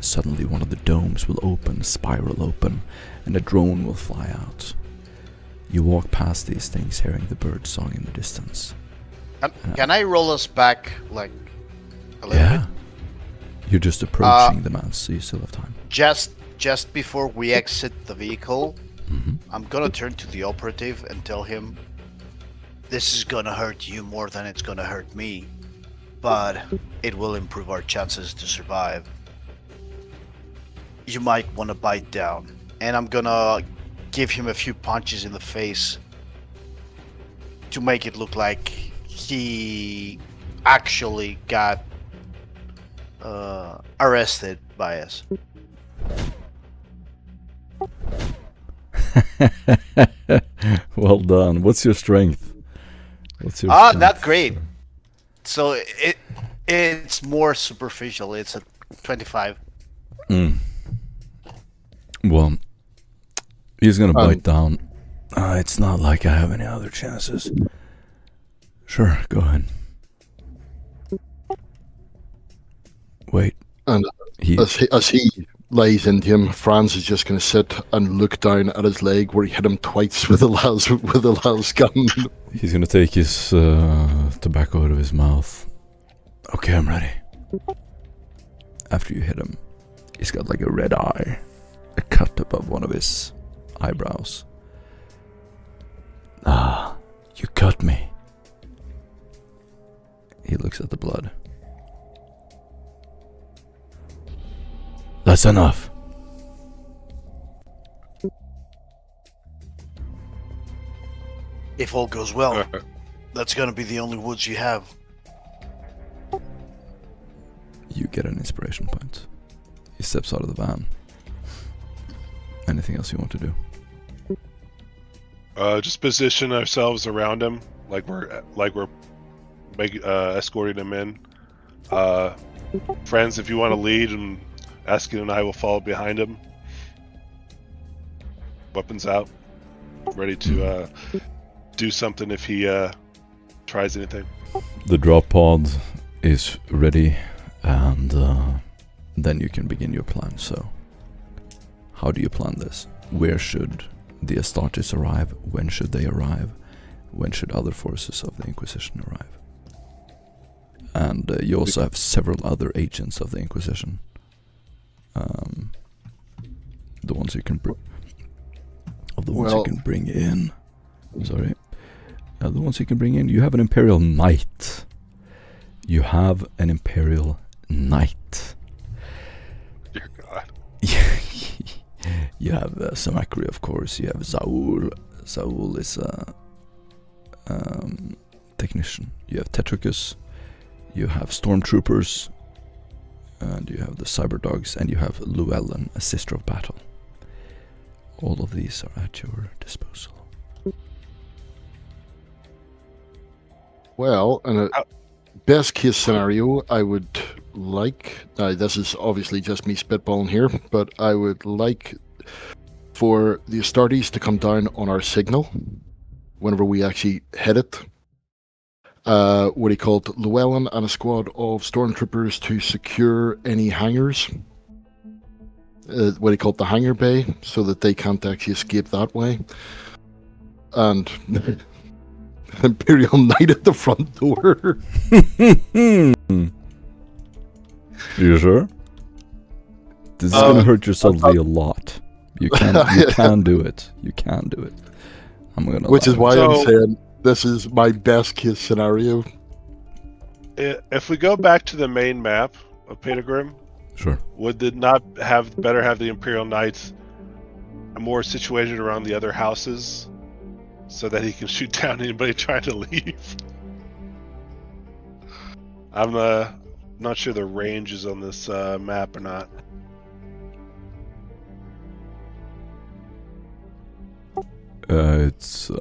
Suddenly one of the domes will spiral open, and a drone will fly out. You walk past these things, hearing the bird song in the distance. Can I roll us back, like, a little Yeah. bit? You're just approaching the mounds, so you still have time. Just before we exit the vehicle, Mm-hmm. I'm gonna turn to the operative and tell him, this is gonna hurt you more than it's gonna hurt me, but it will improve our chances to survive. You might want to bite down. And I'm gonna give him a few punches in the face to make it look like he actually got arrested by us. Well done. What's your strength? What's your Not great. So it's more superficial. It's a 25. Well, he's gonna bite down. It's not like I have any other chances. Sure, go ahead. Wait. And as he lays into him, Franz is just going to sit and look down at his leg where he hit him twice with the last gun. He's gonna take his tobacco out of his mouth. Okay, I'm ready. After you hit him, he's got like a red eye, a cut above one of his eyebrows. Ah, you cut me. He looks at the blood. That's enough. If all goes well, that's gonna be the only woods you have. You get an inspiration point. He steps out of the van. Anything else you want to do? Just position ourselves around him, like we're escorting him in. Friends, if you want to lead, and Askin and I will follow behind him. Weapons out, ready to do something if he tries anything. The drop pod is ready, and then you can begin your plan. So, how do you plan this? Where should the Astartes arrive? When should they arrive? When should other forces of the Inquisition arrive? And you also have several other agents of the Inquisition. The ones you can you can bring in. Sorry. The ones you can bring in. You have an Imperial Knight. You have an Imperial Knight. Dear God. You have Samakri, of course. You have Zaul. Zaul is a technician. You have Tetricus. You have Stormtroopers. And you have the Cyber Dogs. And you have Llewellyn, a Sister of Battle. All of these are at your disposal. Well, in a best case scenario, I would like, this is obviously just me spitballing here, but I would like for the Astartes to come down on our signal whenever we actually hit it. What he called Llewellyn and a squad of stormtroopers to secure any hangars. What he called the hangar bay, so that they can't actually escape that way. And Imperial Knight at the front door. You sure? This is gonna hurt your subtlety a lot. You can do it. You can do it. I'm gonna. Which is why I'm So- saying this is my best case scenario. If we go back to the main map of Petagrim, Sure. would it not have the Imperial Knights more situated around the other houses so that he can shoot down anybody trying to leave? I'm not sure the range is on this map or not. It's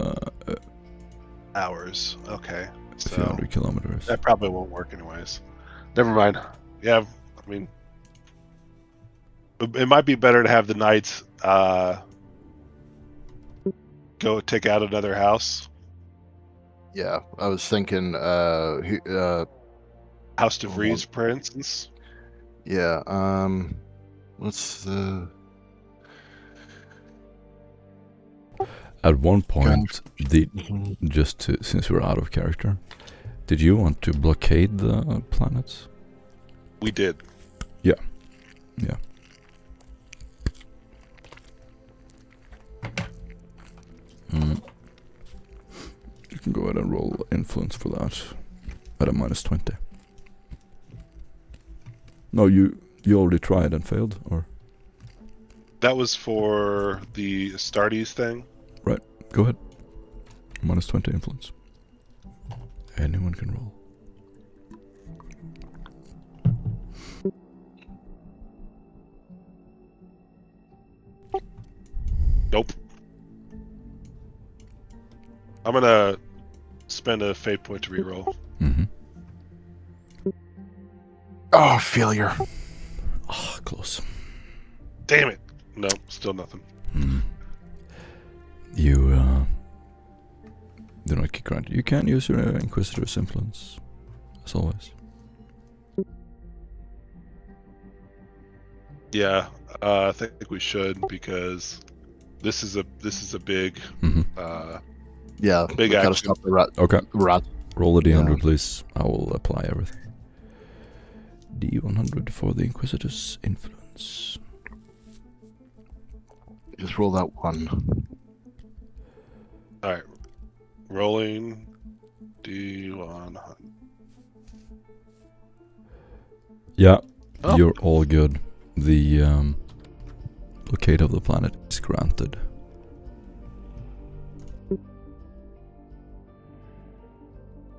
Hours. Okay. A few hundred kilometers. That probably won't work anyways. Never mind. Yeah, I mean, it might be better to have the knights go take out another house. Yeah, I was thinking. House de Vries, for instance. Yeah. What's the? At one point, since we're out of character, did you want to blockade the planets? We did. Yeah. You can go ahead and roll influence for that at a -20. No, you already tried and failed, or? That was for the Astartes thing. Right, go ahead. -20 influence. Anyone can roll. Nope. I'm gonna spend a fate point to reroll. Mm-hmm. Oh, failure. Ah, close. Damn it. No, still nothing. You do not get granted. You can use your Inquisitor's influence, as always. Yeah, I think we should, because this is a big Yeah, big gotta action. stop the rat. Okay. Rat. Roll a D100, Yeah. please. I will apply everything. D100 for the Inquisitor's influence. Just roll that one. All right, rolling D100. Yeah, Oh. you're all good. The blockade of the planet is granted.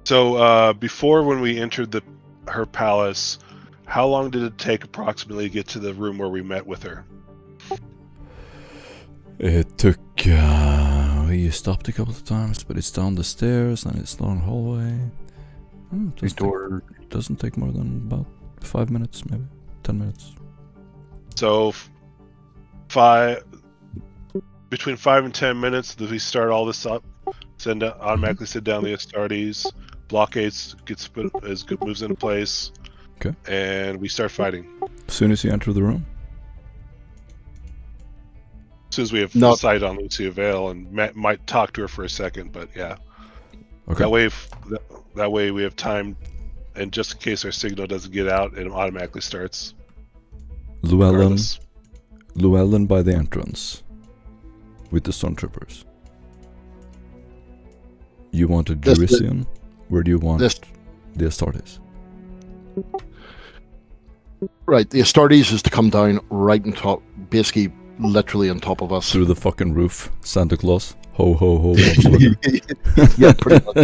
So before, when we entered her palace, how long did it take approximately to get to the room where we met with her? It took. We stopped a couple of times, but it's down the stairs and it's long hallway. Doesn't take more than about 5 minutes, maybe 10 minutes. So between 5 and 10 minutes, we start all this up. Automatically sit down the Astartes. Blockades moves into place. Okay. And we start fighting. As soon as you enter the room. As soon as we have full sight on Lucia Vale, and might talk to her for a second, but yeah. Okay. That way we have time, and just in case our signal doesn't get out, it automatically starts. Llewellyn by the entrance with the stormtroopers. You want a Jurisian? Where do you want the Astartes? Right, the Astartes is to come down right on top, basically literally on top of us. Through the fucking roof, Santa Claus. Ho ho ho. Yeah, pretty much.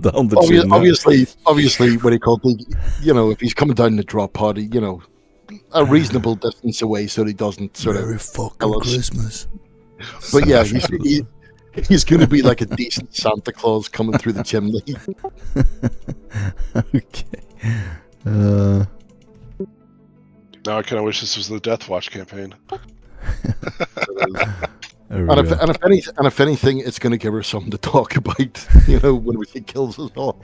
Down the chimney. Obviously, what he called if he's coming down the drop pod, a reasonable distance away so that he doesn't sort Merry of fucking Christmas. But yeah, he's going to be like a decent Santa Claus coming through the chimney. Okay. Now I kind of wish this was the Death Watch campaign. And if anything, it's going to give her something to talk about, when he kills us all.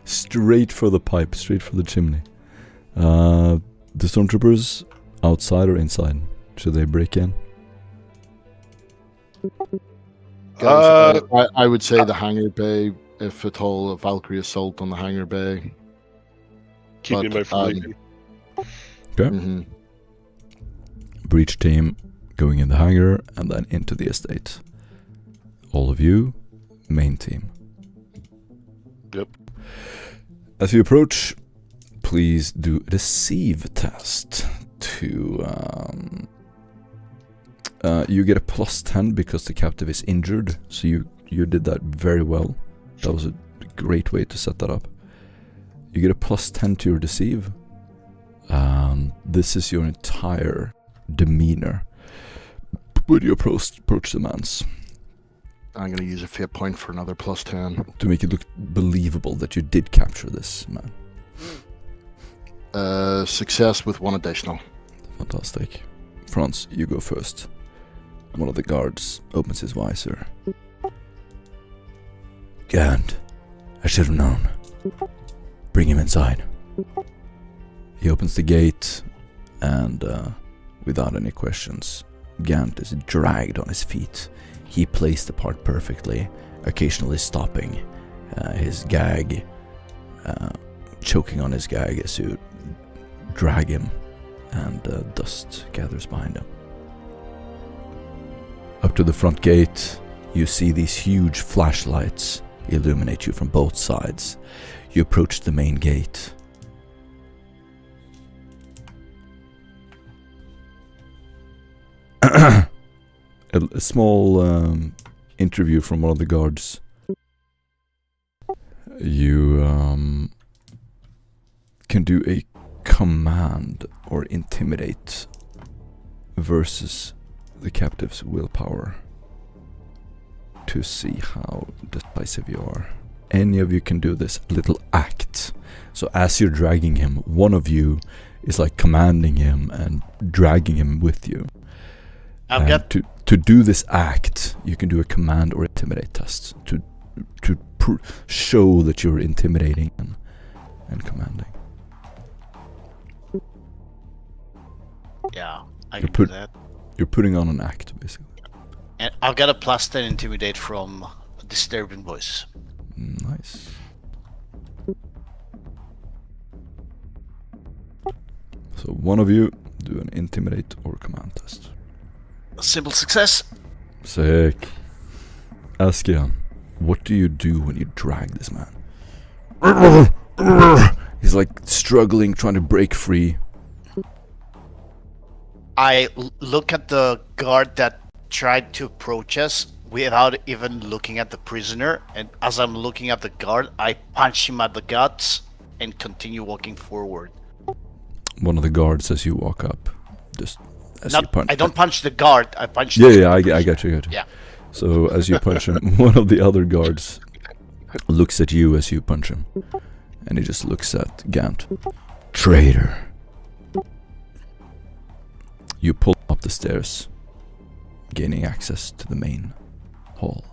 Straight for the pipe, straight for the chimney. The stormtroopers outside or inside? Should they break in? I would say the hangar bay, if at all, a Valkyrie assault on the hangar bay. Keep anybody from leaving. Okay. Mm-hmm. Breach team going in the hangar and then into the estate. All of you, main team. Yep. As you approach, please do a deceive test to you get a +10 because the captive is injured, so you did that very well. That was a great way to set that up. You get a +10 to your deceive. This is your entire demeanor when you approach the man's. I'm going to use a fate point for another +10. To make it look believable that you did capture this man. Success with 1 additional. Fantastic. Franz, you go first. One of the guards opens his visor. Gant, I should have known. Bring him inside. He opens the gate, and without any questions, Gant is dragged on his feet. He plays the part perfectly, occasionally stopping his gag, choking on his gag as you drag him, and dust gathers behind him. Up to the front gate, you see these huge flashlights illuminate you from both sides. You approach the main gate. A small interview from one of the guards. You can do a command or intimidate versus the captive's willpower to see how decisive you are. Any of you can do this little act. So as you're dragging him, one of you is like commanding him and dragging him with you. I've got To do this act, you can do a command or intimidate test to show that you're intimidating and commanding. Yeah, I You can do that. You're putting on an act, basically. And I've got a +10 intimidate from Disturbing Voice. Nice. So one of you do an intimidate or command test. A simple success. Sick. Askian, what do you do when you drag this man? He's like struggling, trying to break free. I look at the guard that tried to approach us without even looking at the prisoner, and as I'm looking at the guard, I punch him at the guts and continue walking forward. One of the guards as you walk up, just as you punch. I don't punch the guard, I punch I got you. Yeah. So as you punch him, one of the other guards looks at you as you punch him, and he just looks at Gant. Traitor. You pull up the stairs, gaining access to the main hall.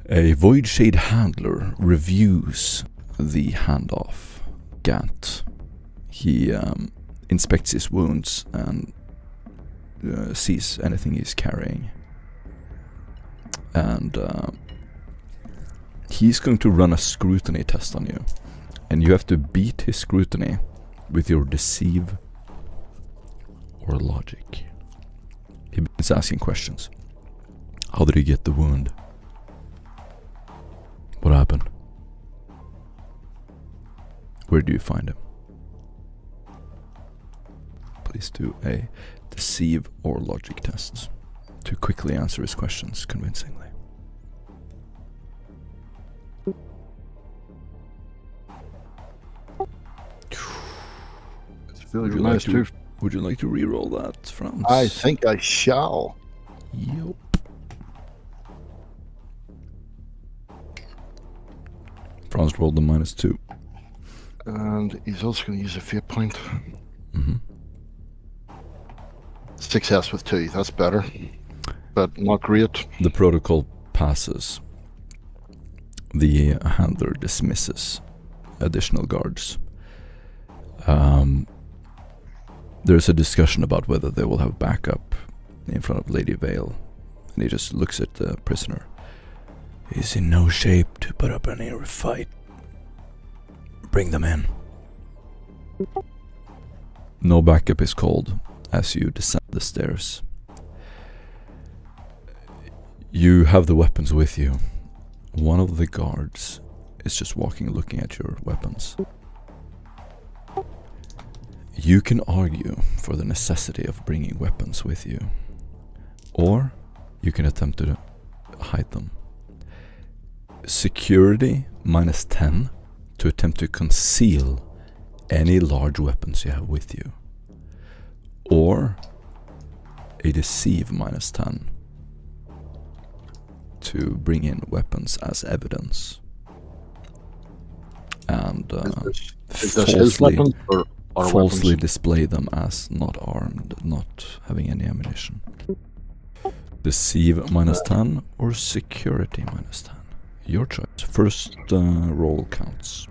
A Void Shade handler reviews the handoff. Gant. He inspects his wounds and sees anything he's carrying. And he's going to run a scrutiny test on you. And you have to beat his scrutiny with your deceive or logic. He's asking questions. How did he get the wound? What happened? Where do you find him? Please do a deceive or logic test to quickly answer his questions convincingly. Would you like to re-roll that, Franz? I think I shall. Yup. Franz rolled a -2. And he's also going to use a fate point. Mm-hmm. Success with 2, that's better. But not great. The protocol passes. The handler dismisses additional guards. There's a discussion about whether they will have backup in front of Lady Vale, and he just looks at the prisoner. He's in no shape to put up any fight. Bring them in. No backup is called as you descend the stairs. You have the weapons with you. One of the guards is just walking, looking at your weapons. You can argue for the necessity of bringing weapons with you, or you can attempt to hide them. Security -10 to attempt to conceal any large weapons you have with you, or a deceive -10 to bring in weapons as evidence. And is this his weapons or our falsely weapons? display them as not armed, not having any ammunition. Deceive -10 or security -10. Your choice. First roll counts.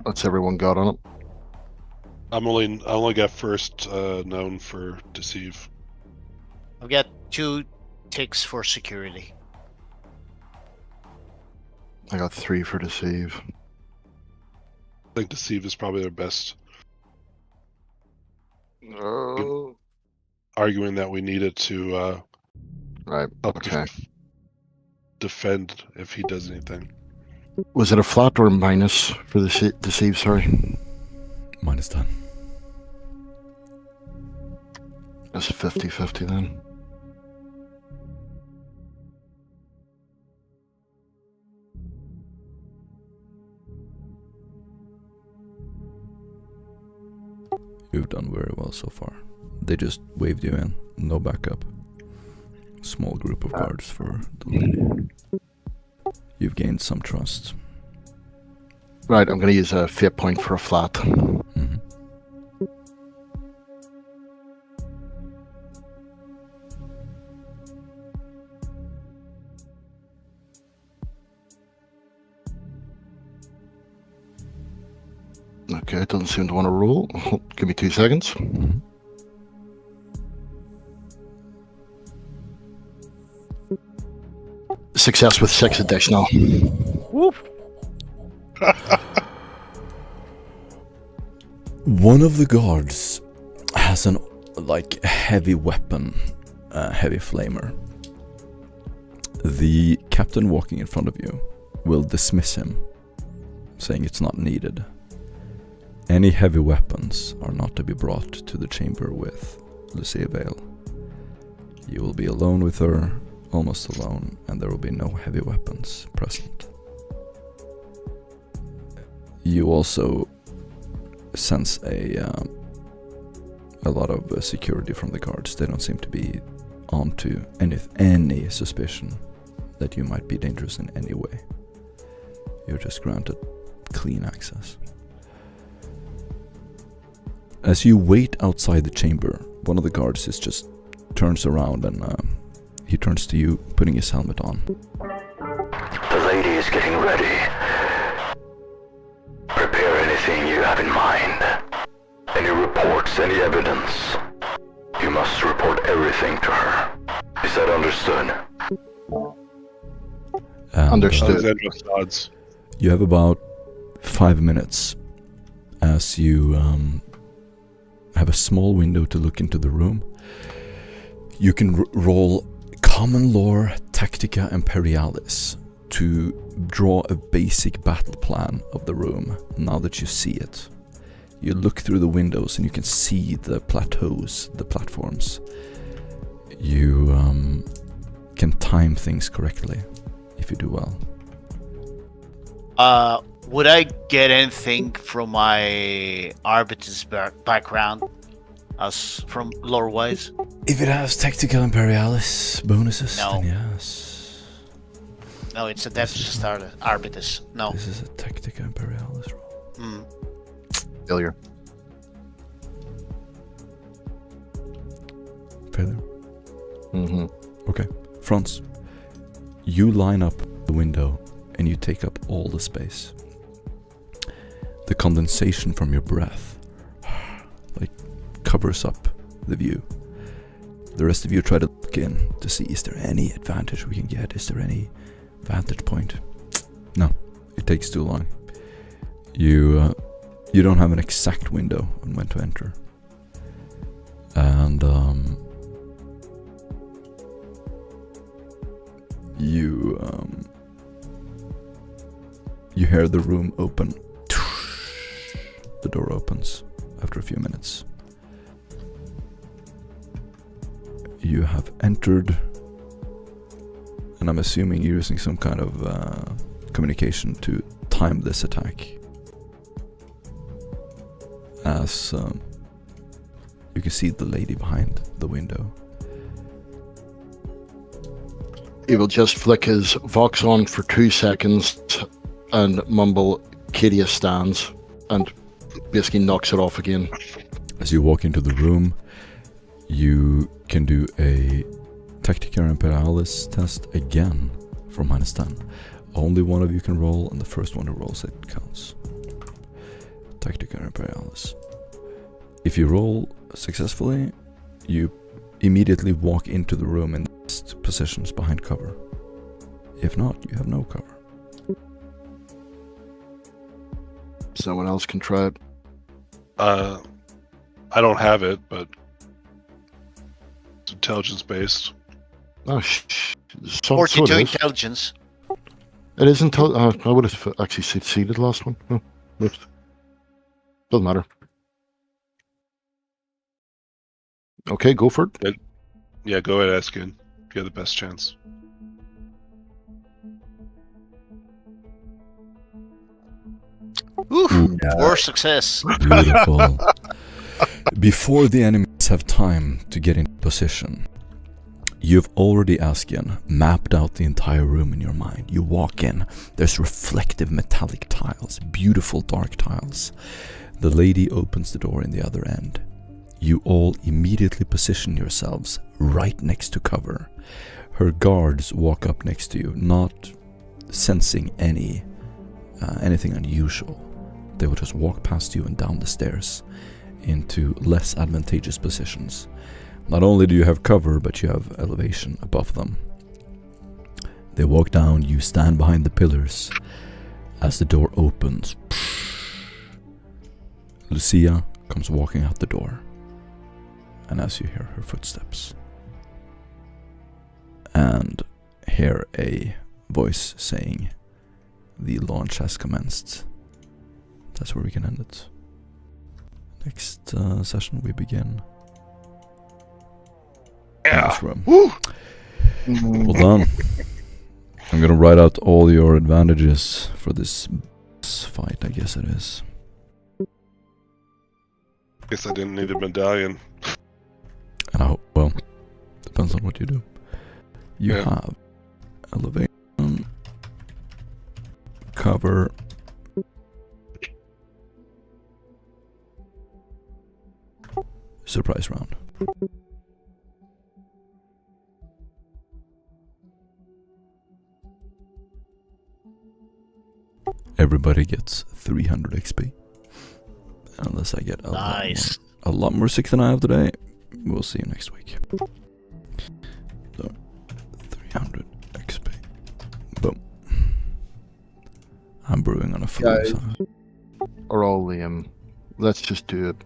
What's everyone got on it? I only got first known for deceive. I've got 2 ticks for security. I got 3 for deceive. I think deceive is probably their best, arguing that we need it to Right. help Okay. defend if he does anything. Was it a flat or minus for the deceive? Sorry. -10. That's 50-50 then. You've done very well so far. They just waved you in. No backup. Small group of guards for the lady. You've gained some trust. Right, I'm going to use a fate point for a flat. Mm-hmm. Okay, it doesn't seem to want to roll. Give me 2 seconds. Mm-hmm. Success with 6 additional. One of the guards has an heavy weapon, heavy flamer. The captain walking in front of you will dismiss him, saying it's not needed. Any heavy weapons are not to be brought to the chamber with Lucia Vale. You will be alone with her, almost alone, and there will be no heavy weapons present. You also sense a lot of security from the guards. They don't seem to be onto any suspicion that you might be dangerous in any way. You're just granted clean access. As you wait outside the chamber, one of the guards just turns around and he turns to you, putting his helmet on. The lady is getting ready. Prepare anything you have in mind. Any reports, any evidence. You must report everything to her. Is that understood? And, Understood. Alexandra nods. You have about 5 minutes as you have a small window to look into the room. You can roll Common Lore, Tactica, Imperialis to draw a basic battle plan of the room now that you see it. You look through the windows and you can see the plateaus, the platforms. You can time things correctly if you do well. Would I get anything from my Arbitr's background, as from lore-wise? If it has Tactical Imperialis bonuses, No. then yes. No, it's a Death Star Arbitr's. No. This is a Tactica Imperialis roll. Mm. Failure. Failure. Mm-hmm. Okay. Franz, you line up the window and you take up all the space. The condensation from your breath covers up the view. The rest of you try to look in to see, is there any advantage we can get? Is there any vantage point? No, it takes too long. You don't have an exact window on when to enter. And you hear the room open. The door opens after a few minutes. You have entered, and I'm assuming you're using some kind of communication to time this attack. As You can see the lady behind the window. He will just flick his Vox on for 2 seconds and mumble, Cadia stands, and basically knocks it off again. As you walk into the room, you can do a Tactica Imperialis test again for -10. Only one of you can roll, and the first one who rolls it counts. Tactica Imperialis. If you roll successfully, you immediately walk into the room in the best positions behind cover. If not, you have no cover. Someone else can try it. I don't have it, but it's intelligence based. Oh, 42 it is. intelligence. It is I would have actually succeeded the last one. Oh, oops. Doesn't matter. Okay, go for it. Yeah, go ahead, Eskin. You have the best chance. Oof, Ooh. more success. Beautiful. Before the enemies have time to get into position, you've already, Askian, mapped out the entire room in your mind. You walk in, there's reflective metallic tiles, beautiful dark tiles. The lady opens the door in the other end. You all immediately position yourselves right next to cover. Her guards walk up next to you, not sensing anything unusual. They will just walk past you and down the stairs into less advantageous positions. Not only do you have cover, but you have elevation above them. They walk down, you stand behind the pillars. As the door opens, Lucia comes walking out the door. And as you hear her footsteps, and hear a voice saying, "The launch has commenced." That's where we can end it. Next session we begin in this room. Woo! Well done. I'm gonna write out all your advantages for this fight, I guess it is. Guess I didn't need a medallion. And I hope, well, depends on what you do. You have elevation, cover, surprise round. Everybody gets 300 XP. Unless I get a lot more sick than I have today. We'll see you next week. So, 300 XP. Boom. I'm brewing on a full Guys. size. Or all let's just do it.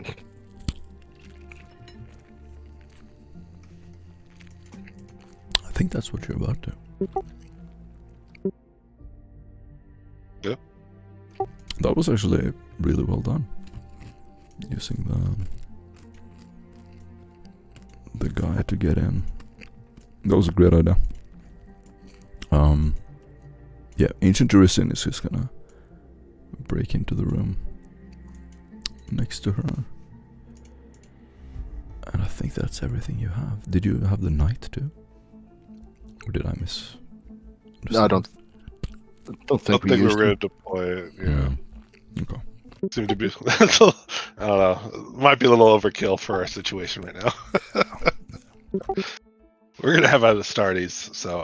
I think that's what you're about to. Yeah. That was actually really well done. Using the guy to get in. That was a great idea. Yeah, Ancient Jerusalem is just gonna break into the room next to her. And I think that's everything you have. Did you have the knight too? Or did I miss? No, I don't think we we're used going it. to deploy it. Yeah. Okay. Seem to be. I don't know. Might be a little overkill for our situation right now. We're gonna have out of Astartes, so